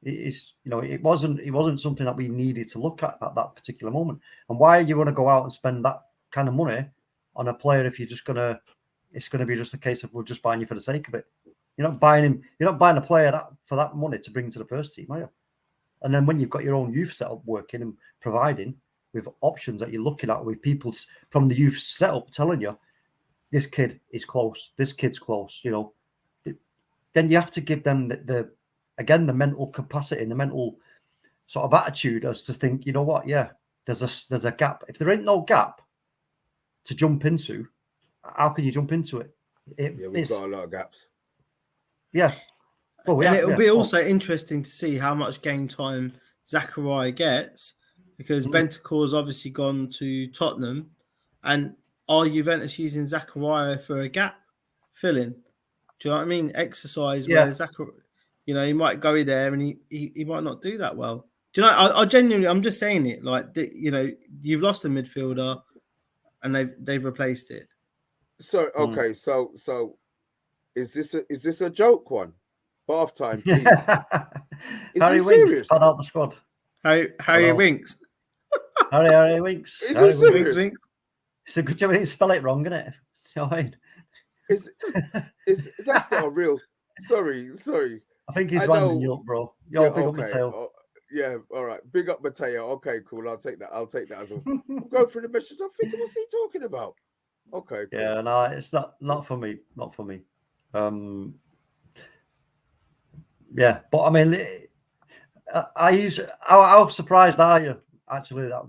It wasn't something that we needed to look at that particular moment. And why you want to go out and spend that kind of money on a player if it's going to be just a case of we're just buying you for the sake of it. You're not buying him. You're not buying a player for that money to bring to the first team, are you? And then when you've got your own youth setup working and providing with options that you're looking at with people from the youth setup telling you this kid is close, this kid's close, then you have to give them the mental capacity and the mental sort of attitude as to think, you know what, there's a gap. If there ain't no gap to jump into, how can you jump into it? We've got a lot of gaps. Yeah. Well, it'll be also interesting to see how much game time Zakaria gets, because Bentancur's obviously gone to Tottenham, and are Juventus using Zakaria for a gap filling? Do you know what I mean? Exercise where Zakaria, he might go in there and he might not do that well. Do you know? I genuinely, I'm just saying it. Like, you've lost a midfielder, and they've replaced it. So okay, so is this a joke one? Bath time, please. Harry Winks cut out the squad. Harry Winks. Harry Winks. Is this serious? Winks. It's a good job I didn't spell it wrong, isn't it? You know what I mean? Is that's not a real? Sorry. I think he's winding you up, bro. Big up Mateo. All right. Big up Mateo. Okay, cool. I'll take that as well. Go through the message. I'm thinking, what's he talking about? Okay. Cool. Yeah, no, it's not for me. Not for me. Yeah, but I mean, how surprised are you actually that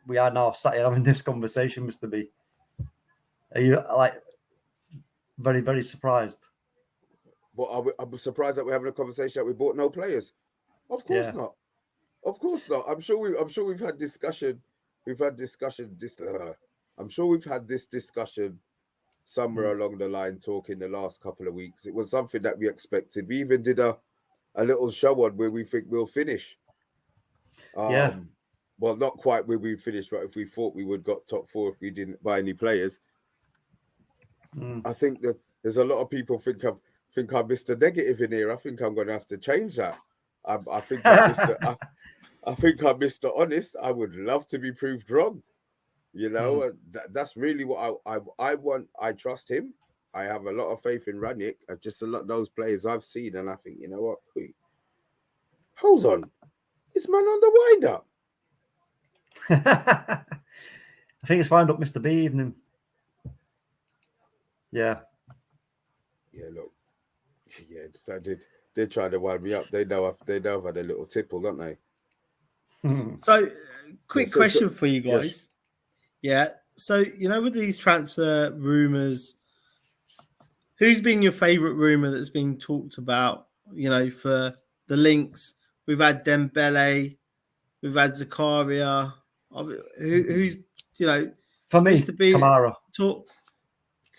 we are now sat here having this conversation, Mr. B? Are you like very, very surprised? Well, I'm surprised that we're having a conversation that we bought no players. Of course not. Of course not. I'm sure we've had discussion. I'm sure we've had this discussion somewhere along the line, talking the last couple of weeks. It was something that we expected. We even did a little show on where we think we'll finish. Well, not quite where we finished, but if we thought we would got top 4 if we didn't buy any players. I think that there's a lot of people think I'm Mr. Negative in here. I think I'm going to have to change that. I think I'm Mr. Honest. I would love to be proved wrong. You know, that's really what I want. I trust him. I have a lot of faith in Ranić. Just a lot of those players I've seen, and I think, you know what? Wait, hold on, is man on the wind up? I think it's wind up Mr. B evening. Yeah. Yeah, look. Yeah, so they try to wind me up. They know I've had a little tipple, don't they? So, quick question for you guys. Yes. Yeah. So, you know, with these transfer rumours, who's been your favourite rumour that's been talked about, you know, for the links? We've had Dembele, we've had Zakaria. Who's, you know, for me, Mr. B, Kamara.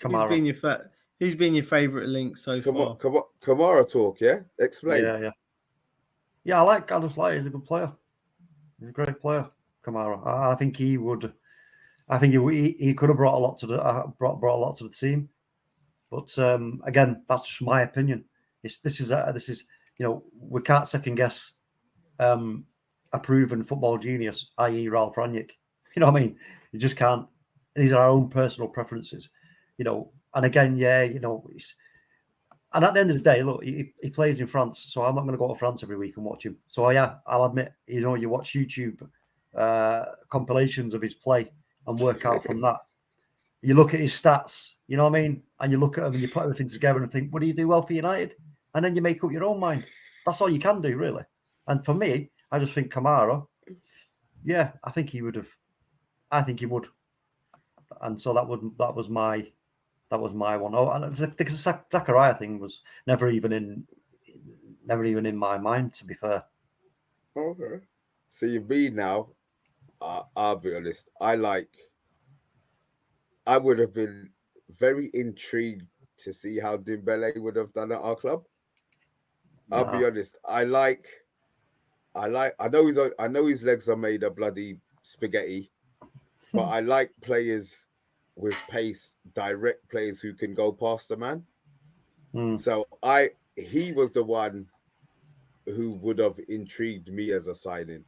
Kamara. Who's been your favourite link so far? Kamara talk, yeah? Explain. Yeah, I just like he's a good player. He's a great player, Kamara. I think he would. I think he could have brought a lot to the brought a lot to the team, but again, that's just my opinion. This is you know, we can't second guess a proven football genius, i.e. Ralph Ranić. You know what I mean? You just can't. These are our own personal preferences, you know. And again, yeah, you know, and at the end of the day, look, he plays in France, so I'm not going to go to France every week and watch him. So yeah, I'll admit, you know, you watch YouTube compilations of his play and work out from that. You look at his stats, you know what I mean, and you look at them and you put everything together and think, what do you do well for United? And then you make up your own mind. That's all you can do, really. And for me, I just think Kamara, yeah, I think he would have. I think he would. And so that was my one. Oh, and the Zakaria thing was never even in my mind, to be fair. Okay. So you be now. I'll be honest. I would have been very intrigued to see how Dembele would have done at our club. I'll be honest. I know his legs are made of bloody spaghetti, but I like players with pace, direct players who can go past the man. So he was the one who would have intrigued me as a signing.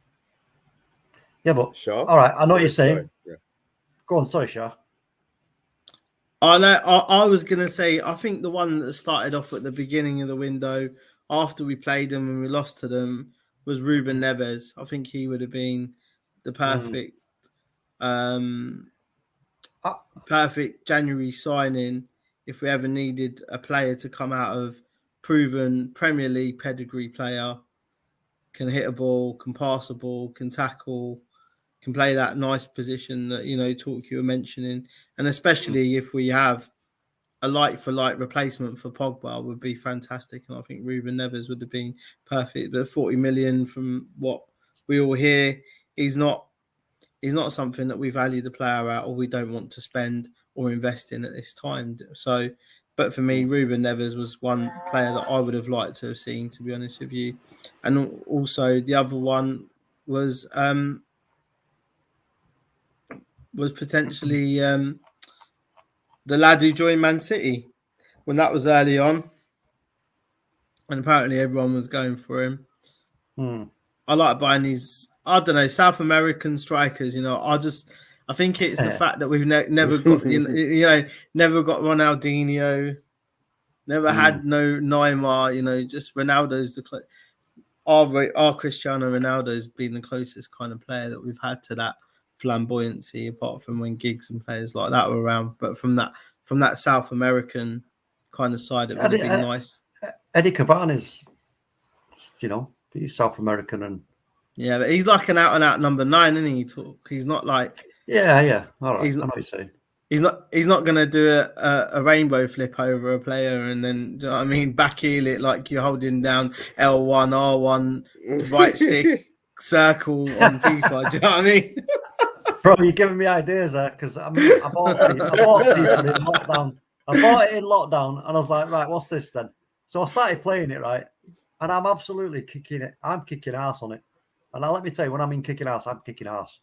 Yeah, but Shah? All right, I know what you're saying. Sorry, yeah. Go on, sorry, Shah. I know. I was going to say, I think the one that started off at the beginning of the window after we played them and we lost to them was Ruben Neves. I think he would have been the perfect, perfect January signing if we ever needed a player to come out of proven Premier League pedigree player, can hit a ball, can pass a ball, can tackle, can play that nice position that, you know, you were mentioning. And especially if we have a like-for-like replacement for Pogba would be fantastic. And I think Ruben Neves would have been perfect. But 40 million, from what we all hear, is not something that we value the player at or we don't want to spend or invest in at this time. So, but for me, Ruben Neves was one player that I would have liked to have seen, to be honest with you. And also the other one was potentially the lad who joined Man City when that was early on. And apparently everyone was going for him. I like buying these, I don't know, South American strikers. You know, I think it's the fact that we've never got, never got Ronaldinho, never had no Neymar. You know, just Ronaldo's our Cristiano Ronaldo's been the closest kind of player that we've had to that flamboyancy, apart from when Giggs and players like that were around. But from that South American kind of side, it would have been nice. Eddie Cavani's, you know, he's South American and yeah, but he's like an out and out number 9, isn't he? He's not like yeah. All right, I know what you're saying. He's not going to do a rainbow flip over a player and then, do you know what I mean, back heel it like you're holding down L1, R1, right stick, circle on FIFA. Do you know what I mean? Bro, you're giving me ideas there because I bought FIFA in lockdown. I bought it in lockdown and I was like, right, what's this then? So I started playing it, right? And I'm absolutely kicking it. I'm kicking ass on it. And now let me tell you, when I mean kicking ass, I'm kicking ass.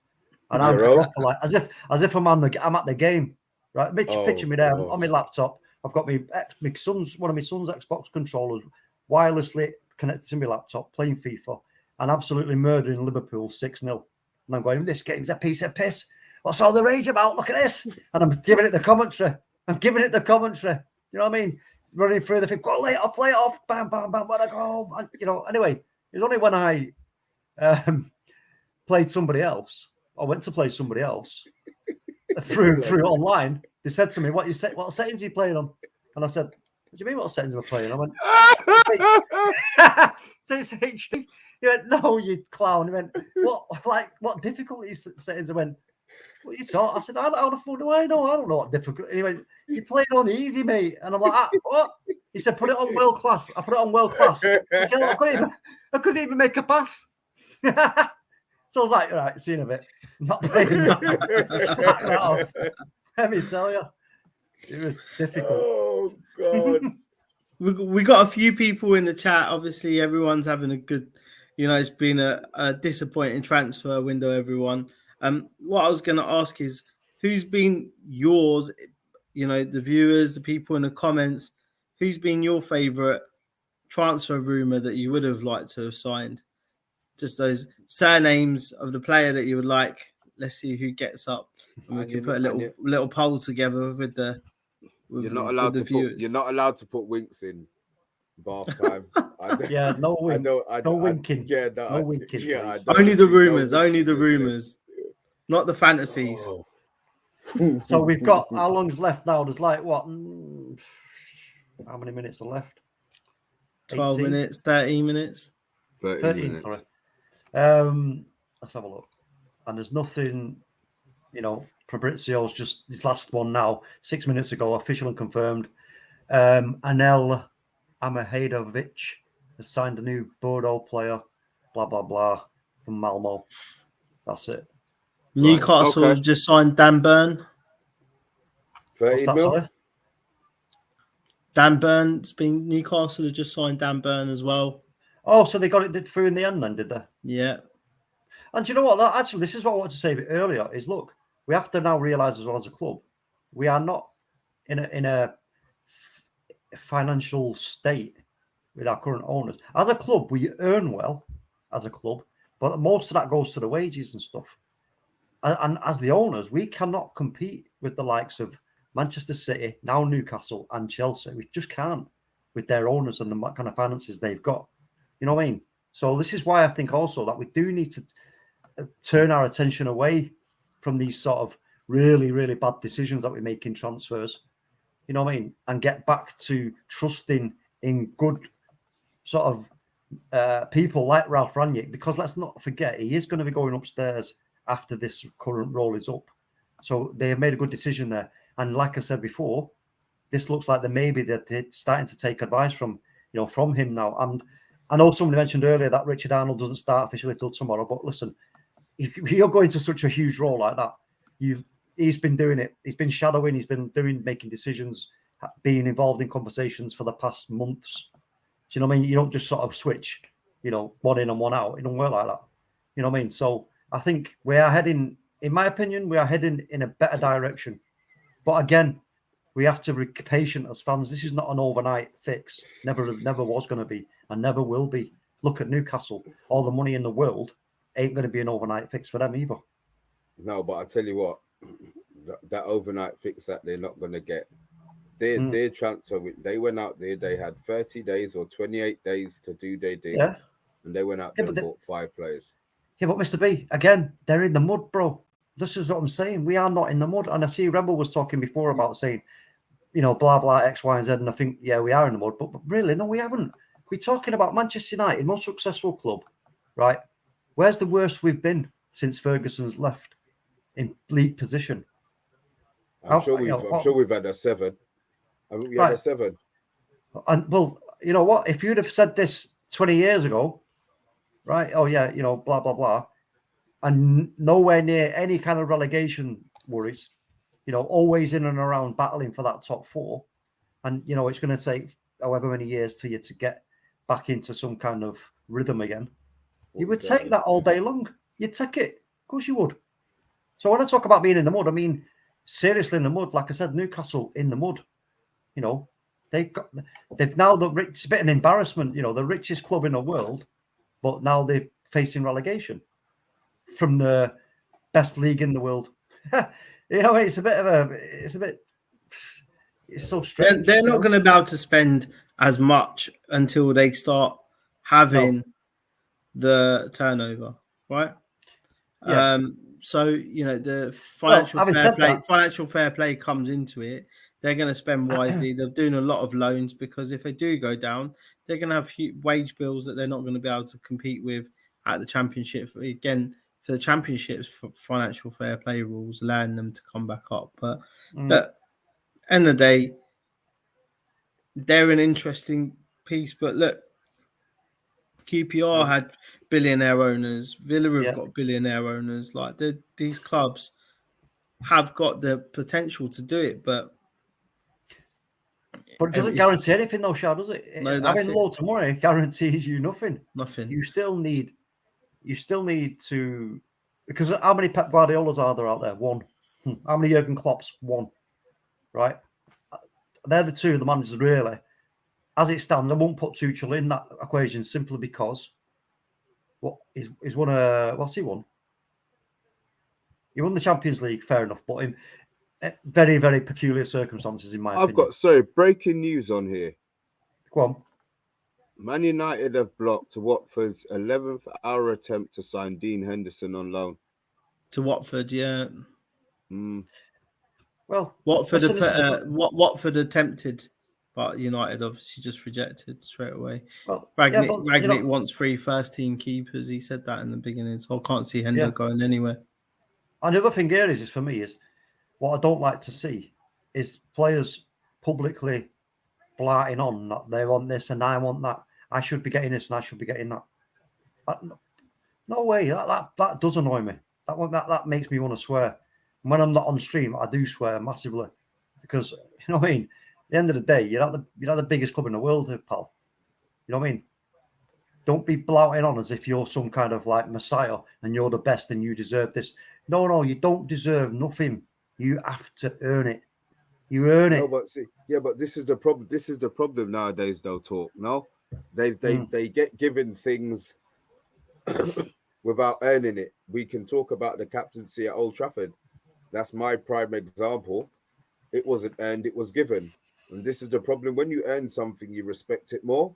And I'm like as if I'm at the game. Right, picture me there on my laptop. I've got one of my son's Xbox controllers wirelessly connected to my laptop, playing FIFA, and absolutely murdering Liverpool 6-0. And I'm going, this game's a piece of piss. What's all the rage about? Look at this. And I'm giving it the commentary. You know what I mean? Running through the thing, go lay it off, bam, bam, bam, what a goal. And, you know, anyway, it was only when I played somebody else, or went to play somebody else through online. They said to me, what settings are you playing on? And I said, what do you mean what settings am I playing? I went, so it's HD. He went, no, you clown. He went, what difficulty settings? I went, what you saw? I said, how the fuck do I know? I don't know what difficulty. He went, you played on easy, mate. And I'm like, what? He said, put it on world class. I put it on world class. I couldn't even make a pass. So I was like, all right, see you in a bit. I'm not playing that. Let me tell you, it was difficult. Oh, God. We got a few people in the chat. Obviously, everyone's having a good, it's been a disappointing transfer window, everyone. What I was going to ask is, who's been yours, the viewers, the people in the comments, who's been your favourite transfer rumour that you would have liked to have signed? Just those surnames of the player that you would like. Let's see who gets up. And we can put a little poll together with the You're not allowed to put winks in bath time. Yeah, no wink. No winking. No winking. Yeah, only the rumours. Only the rumours. Not the fantasies. Oh. So we've got, how long's left now? There's like, what? How many minutes are left? 12 minutes, 13 minutes. 13 minutes. Sorry. Let's have a look. And there's nothing, Fabrizio's just his last one now, 6 minutes ago, official and confirmed. Anel Amahadovic has signed a new Bordeaux player, blah, blah, blah, from Malmo. That's it. Newcastle have just signed Dan Burn. 30 mil? Sorry? Dan Burn's been, Newcastle have just signed Dan Burn as well. Oh, so they got it through in the end then, did they? Yeah. And do you know what? Actually, this is what I wanted to say a bit earlier, is look, we have to now realise as well as a club, we are not in a financial state with our current owners. As a club, we earn well as a club, but most of that goes to the wages and stuff. And as the owners, we cannot compete with the likes of Manchester City, now Newcastle and Chelsea. We just can't with their owners and the kind of finances they've got. You know what I mean? So this is why I think also that we do need to turn our attention away from these sort of really, really bad decisions that we make in transfers. You know what I mean? And get back to trusting in good sort of people like Ralph Rangnick, because let's not forget, he is going to be going upstairs after this current role is up. So they have made a good decision there. And like I said before, this looks like they're starting to take advice from him now. And I know somebody mentioned earlier that Richard Arnold doesn't start officially till tomorrow, but listen, if you're going to such a huge role like that, he's been doing it. He's been shadowing. He's been making decisions, being involved in conversations for the past months. Do you know what I mean? You don't just sort of switch, one in and one out. It don't work like that. You know what I mean? So I think we are heading, in my opinion, in a better direction. But again, we have to be patient as fans. This is not an overnight fix. Never was going to be, and never will be. Look at Newcastle. All the money in the world ain't going to be an overnight fix for them either. No, but I tell you what, that overnight fix that they're not going to get. Their transfer, they went out there. They had 30 days or 28 days to do their deal, and they went out there and bought 5 players. Yeah, but Mr. B, again, they're in the mud, bro. This is what I'm saying. We are not in the mud. And I see Rebel was talking before about saying, blah, blah, X, Y, and Z. And I think, yeah, we are in the mud. But really, no, we haven't. We're talking about Manchester United, most successful club, right? Where's the worst we've been since Ferguson's left in league position? I'm sure we've had a 7. Haven't we had a 7? And, well, you know what? If you'd have said this 20 years ago, right? Oh, yeah, blah, blah, blah. And nowhere near any kind of relegation worries, always in and around battling for that top 4. And, it's going to take however many years to you to get back into some kind of rhythm again. You would take that all day long. You'd take it. Of course you would. So when I talk about being in the mud, I mean, seriously in the mud. Like I said, Newcastle in the mud, they've now it's a bit of an embarrassment, you know, the richest club in the world, but now they're facing relegation from the best league in the world. You know, it's so strange. They're not going to be able to spend as much until they start having the turnover, right? Yeah. So you know the financial fair play comes into it. They're going to spend wisely. They're doing a lot of loans because if they do go down, they're going to have wage bills that they're not going to be able to compete with at the Championship. Again, for the Championships, for financial fair play rules allowing them to come back up. But end of the day, they're an interesting piece. But look, QPR had billionaire owners. Villa have got billionaire owners. Like these clubs have got the potential to do it, but it doesn't guarantee anything, though, Shah, does it? No, having loads of money guarantees you nothing. Nothing. You still need to, because how many Pep Guardiolas are there out there? One. How many Jurgen Klopps? One. Right. They're the two of the managers really. As it stands, I won't put Tuchel in that equation simply because he's won what's he won? He won the Champions League, fair enough, but in very, very peculiar circumstances, in my opinion. Breaking news on here. Go on. Man United have blocked Watford's 11th hour attempt to sign Dean Henderson on loan. To Watford, yeah. Well, Watford attempted, but United obviously just rejected straight away. Well, Ragnick wants 3 first-team keepers. He said that in the beginning, so I can't see Hendo going anywhere. And the other thing here is for me is what I don't like to see is players publicly blarting on that they want this and I want that. I should be getting this and I should be getting that. No way. That does annoy me. That makes me want to swear. And when I'm not on stream, I do swear massively because you know what I mean. At the end of the day, you're not the biggest club in the world, pal. You know what I mean? Don't be blouting on as if you're some kind of like messiah and you're the best and you deserve this. No, you don't deserve nothing. You have to earn it. You earn it. No, but this is the problem. This is the problem nowadays. They'll talk. No, they get given things without earning it. We can talk about the captaincy at Old Trafford. That's my prime example. It wasn't earned. It was given. And this is the problem. When you earn something, you respect it more.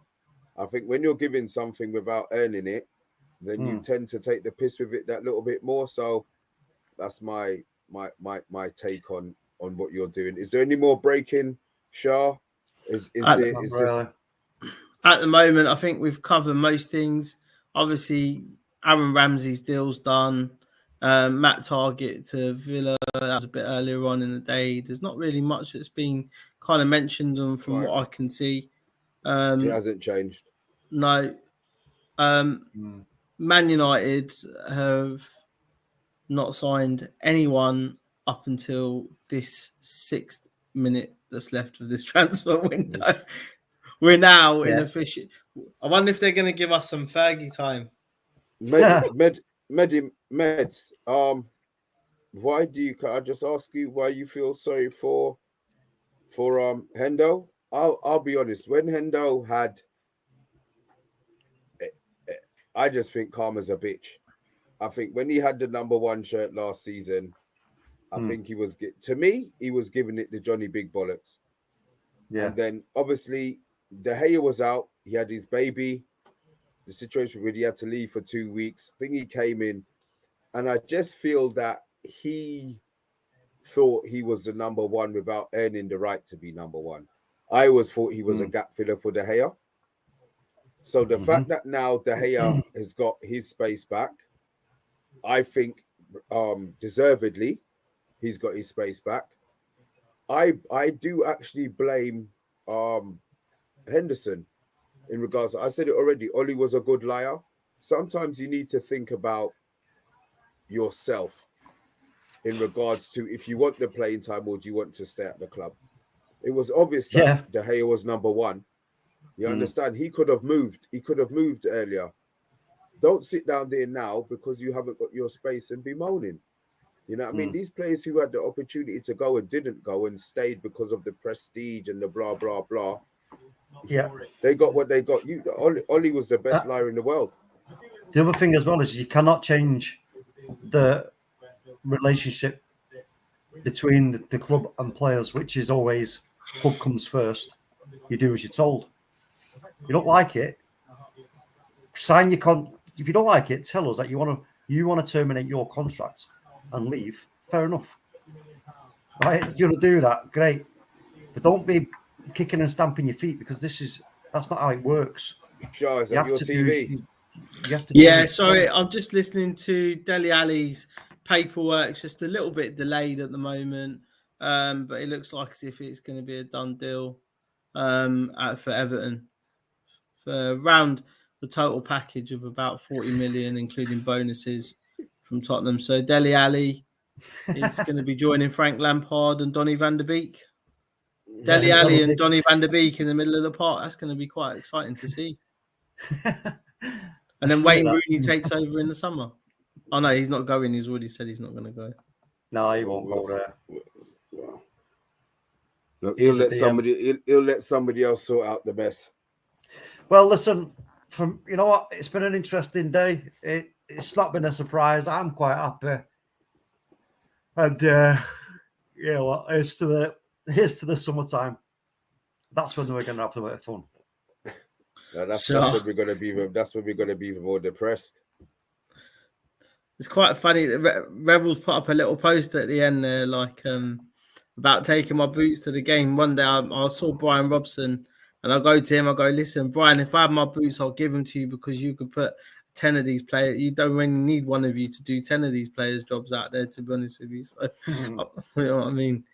I think when you're giving something without earning it, then you tend to take the piss with it that little bit more. So that's my take on what you're doing. Is there any more breaking, Shah? Is this At the moment, I think we've covered most things. Obviously, Aaron Ramsey's deal's done. Matt Target to Villa, that was a bit earlier on in the day. There's not really much that's been kind of mentioned from what I can see. It hasn't changed. No. Man United have not signed anyone up until this 6th minute that's left of this transfer window. We're now in official. I wonder if they're going to give us some Fergie time. Meds, why do you? Can I just ask you why you feel sorry for Hendo? I'll be honest. When Hendo had, I just think Karma's a bitch. I think when he had the number 1 shirt last season, I think he was giving it to Johnny Big Bollocks. Yeah. And then obviously De Gea was out. He had his baby. The situation where he had to leave for 2 weeks. I think he came in, and I just feel that he thought he was the number 1 without earning the right to be number 1. I always thought he was a gap filler for De Gea. So the fact that now De Gea has got his space back, I think deservedly, he's got his space back. I do actually blame Henderson in regards to, I said it already, Oli was a good liar. Sometimes you need to think about yourself in regards to if you want the playing time or do you want to stay at the club. It was obvious that De Gea was number 1. You understand? He could have moved. He could have moved earlier. Don't sit down there now because you haven't got your space and be moaning. You know what I mean? These players who had the opportunity to go and didn't go and stayed because of the prestige and the blah, blah, blah. Yeah. They got what they got. Ollie was the best liar in the world. The other thing as well is you cannot change the relationship between the club and players, which is always club comes first. You do as you're told. You don't like it, sign your if you don't like it, tell us that you want to terminate your contract and leave. Fair enough. Right? If you want to do that, great. But don't be kicking and stamping your feet, because that's not how it works. Sure, is that your TV? Yeah, sorry, I'm just listening to Dele Alli's paperwork. It's just a little bit delayed at the moment, but it looks like as if it's going to be a done deal for Everton for around the total package of about 40 million, including bonuses from Tottenham. So Dele Alli is going to be joining Frank Lampard and Donny van der Beek. Dele Alli and Donny van der Beek in the middle of the park. That's going to be quite exciting to see. And then Wayne Rooney takes over in the summer. Oh no, he's not going. He's already said he's not going to go. No, he won't go there. Look, he'll let somebody else sort out the mess. Well, listen, you know what? It's been an interesting day. It's not been a surprise. I'm quite happy. And yeah, well, here's to the summertime. That's when we're going to have a bit of fun. Yeah, that's when we're going to be. That's when we're going to be even more depressed. It's quite funny. Rebels put up a little post at the end there, like about taking my boots to the game. One day I saw Brian Robson, and I go to him. I go, listen, Brian, if I have my boots, I'll give them to you because you could put 10 of these players. You don't really need one of you to do 10 of these players' jobs out there, to be honest with you. So, you know what I mean?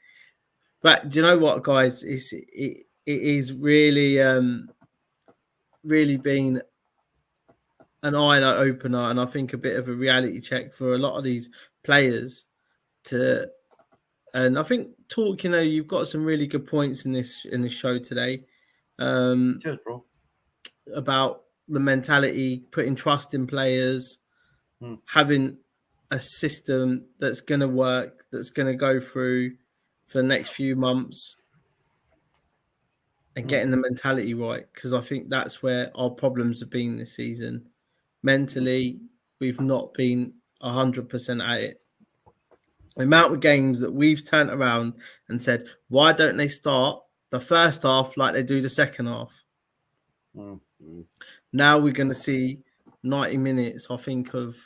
But do you know what, guys? It is really, really been an eye opener, and I think a bit of a reality check for a lot of these players. And I think you've got some really good points in this show today. Cheers, bro. About the mentality, putting trust in players, having a system that's going to work, that's going to go through for the next few months, and getting the mentality right, because I think that's where our problems have been this season. Mentally, we've not been 100% at it. The amount of games that we've turned around and said, why don't they start the first half like they do the second half? Now we're going to see 90 minutes, I think, of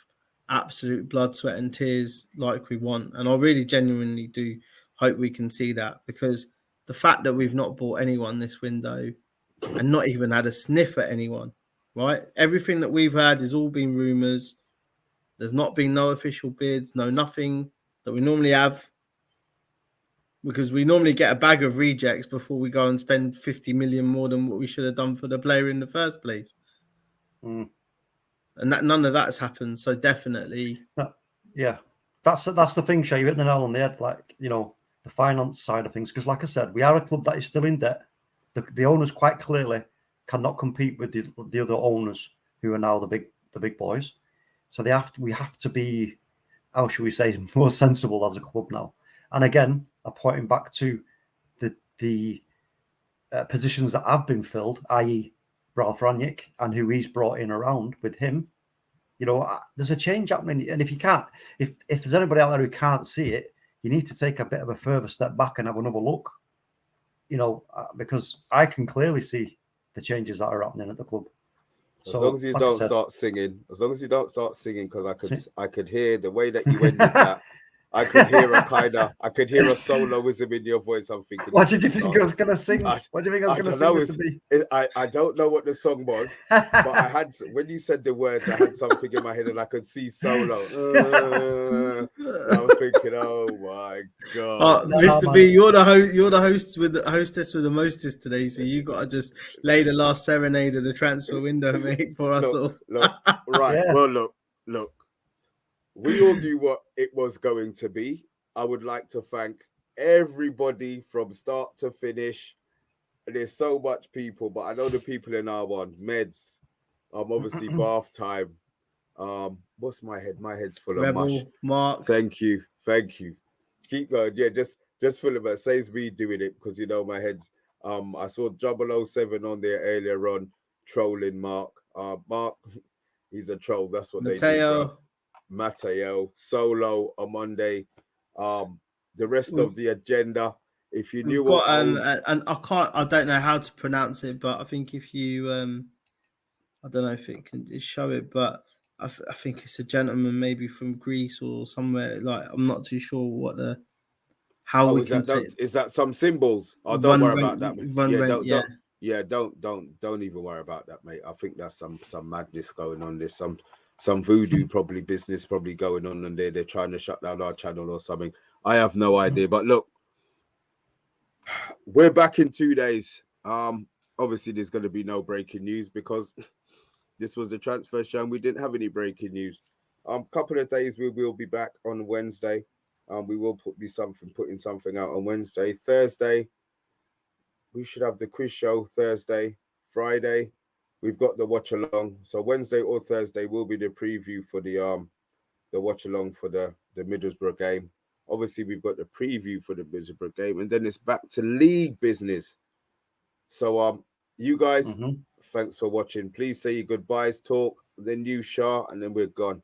absolute blood, sweat and tears like we want. And I really genuinely do hope we can see that, because the fact that we've not bought anyone this window and not even had a sniff at anyone, right? Everything that we've had has all been rumours. There's not been no official bids, nothing that we normally have, because we normally get a bag of rejects before we go and spend 50 million more than what we should have done for the player in the first place. And that none of that's happened. So definitely. Yeah, that's the thing, Shay. You hit the nail on the head, like, the finance side of things. Because like I said, we are a club that is still in debt. The owners quite clearly cannot compete with the other owners who are now the big boys. So we have to be, how should we say, more sensible as a club now. And again, I'm pointing back to the positions that have been filled, i.e. Ralph Rangnick, and who he's brought in around with him. There's a change happening. And if there's anybody out there who can't see it, you need to take a bit of a further step back and have another look. Because I can clearly see the changes that are happening at the club. As long as you don't start singing, because I could hear the way that you ended that. I could hear a soloism in your voice. I'm thinking, what did you think I was going to sing? What do you think I was going to sing? I don't know what the song was, but when you said the words, I had something in my head and I could see solo. I was thinking, oh my god, Mr. B, you're the host with the hostess with the mostest today, so you got to just lay the last serenade of the transfer window, mate, for us all. Right. Yeah. Well, look. We all knew what it was going to be. I would like to thank everybody from start to finish. There's so much people, but I know the people in R1, Meds, obviously Bath Time. What's my head? My head's full of mush. Mark. Thank you. Thank you. Keep going. Yeah, just full of it. Says me doing it because you know my head's. I saw 007 on there earlier on trolling Mark. Mark, he's a troll. That's what they do. Bro. Mateo, Solo, OMONDI, the rest of the agenda. If you knew got, what and I don't know how to pronounce it, but I think if you I don't know if it can show it, but I think it's a gentleman maybe from Greece or somewhere. Like I'm not too sure what the how we can say. Is that some symbols? Oh, don't worry about that. Don't even worry about that, mate. I think that's some madness going on. There's some voodoo probably business probably going on there. They're trying to shut down our channel or something. I have no idea. But look, we're back in 2 days. Obviously there's going to be no breaking news because this was the transfer show and we didn't have any breaking news. Couple of days we will be back on Wednesday. We will putting something out on Wednesday. Thursday, we should have the quiz show. Thursday, Friday, we've got the watch along. So Wednesday or Thursday will be the preview for the watch along for the Middlesbrough game. Obviously, we've got the preview for the Middlesbrough game, and then it's back to league business. So you guys, thanks for watching. Please say your goodbyes, talk, then you, Shah, and then we're gone.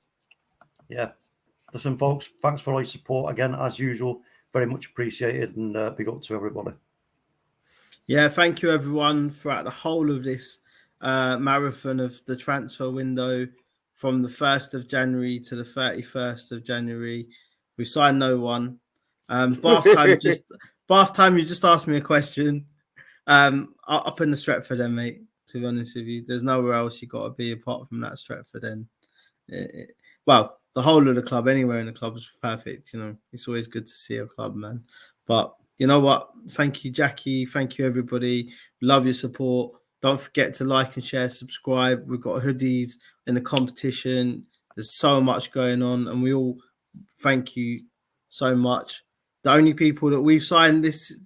Yeah. Listen, folks, thanks for all your support again, as usual. Very much appreciated, and big up to everybody. Yeah, thank you everyone throughout the whole of this marathon of the transfer window from the 1st of January to the 31st of January. We signed no one. Bath time, you just asked me a question. Up in the Stretford then, mate, to be honest with you. There's nowhere else you got to be apart from that Stretford then. Well, the whole of the club, anywhere in the club is perfect. You know, it's always good to see a club, man. But you know what? Thank you, Jackie. Thank you, everybody. Love your support. Don't forget to like and share, subscribe. We've got hoodies in the competition. There's so much going on, and we all thank you so much. The only people that we've signed this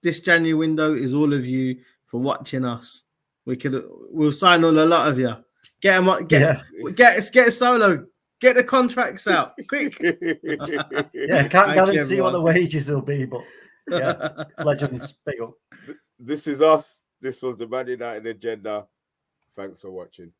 January window is all of you for watching us. We'll sign on a lot of you. Get them up. Get a Solo. Get the contracts out quick. Yeah, can't guarantee what the wages will be, but yeah, legends, big up. This is us. This was the Man United agenda. Thanks for watching.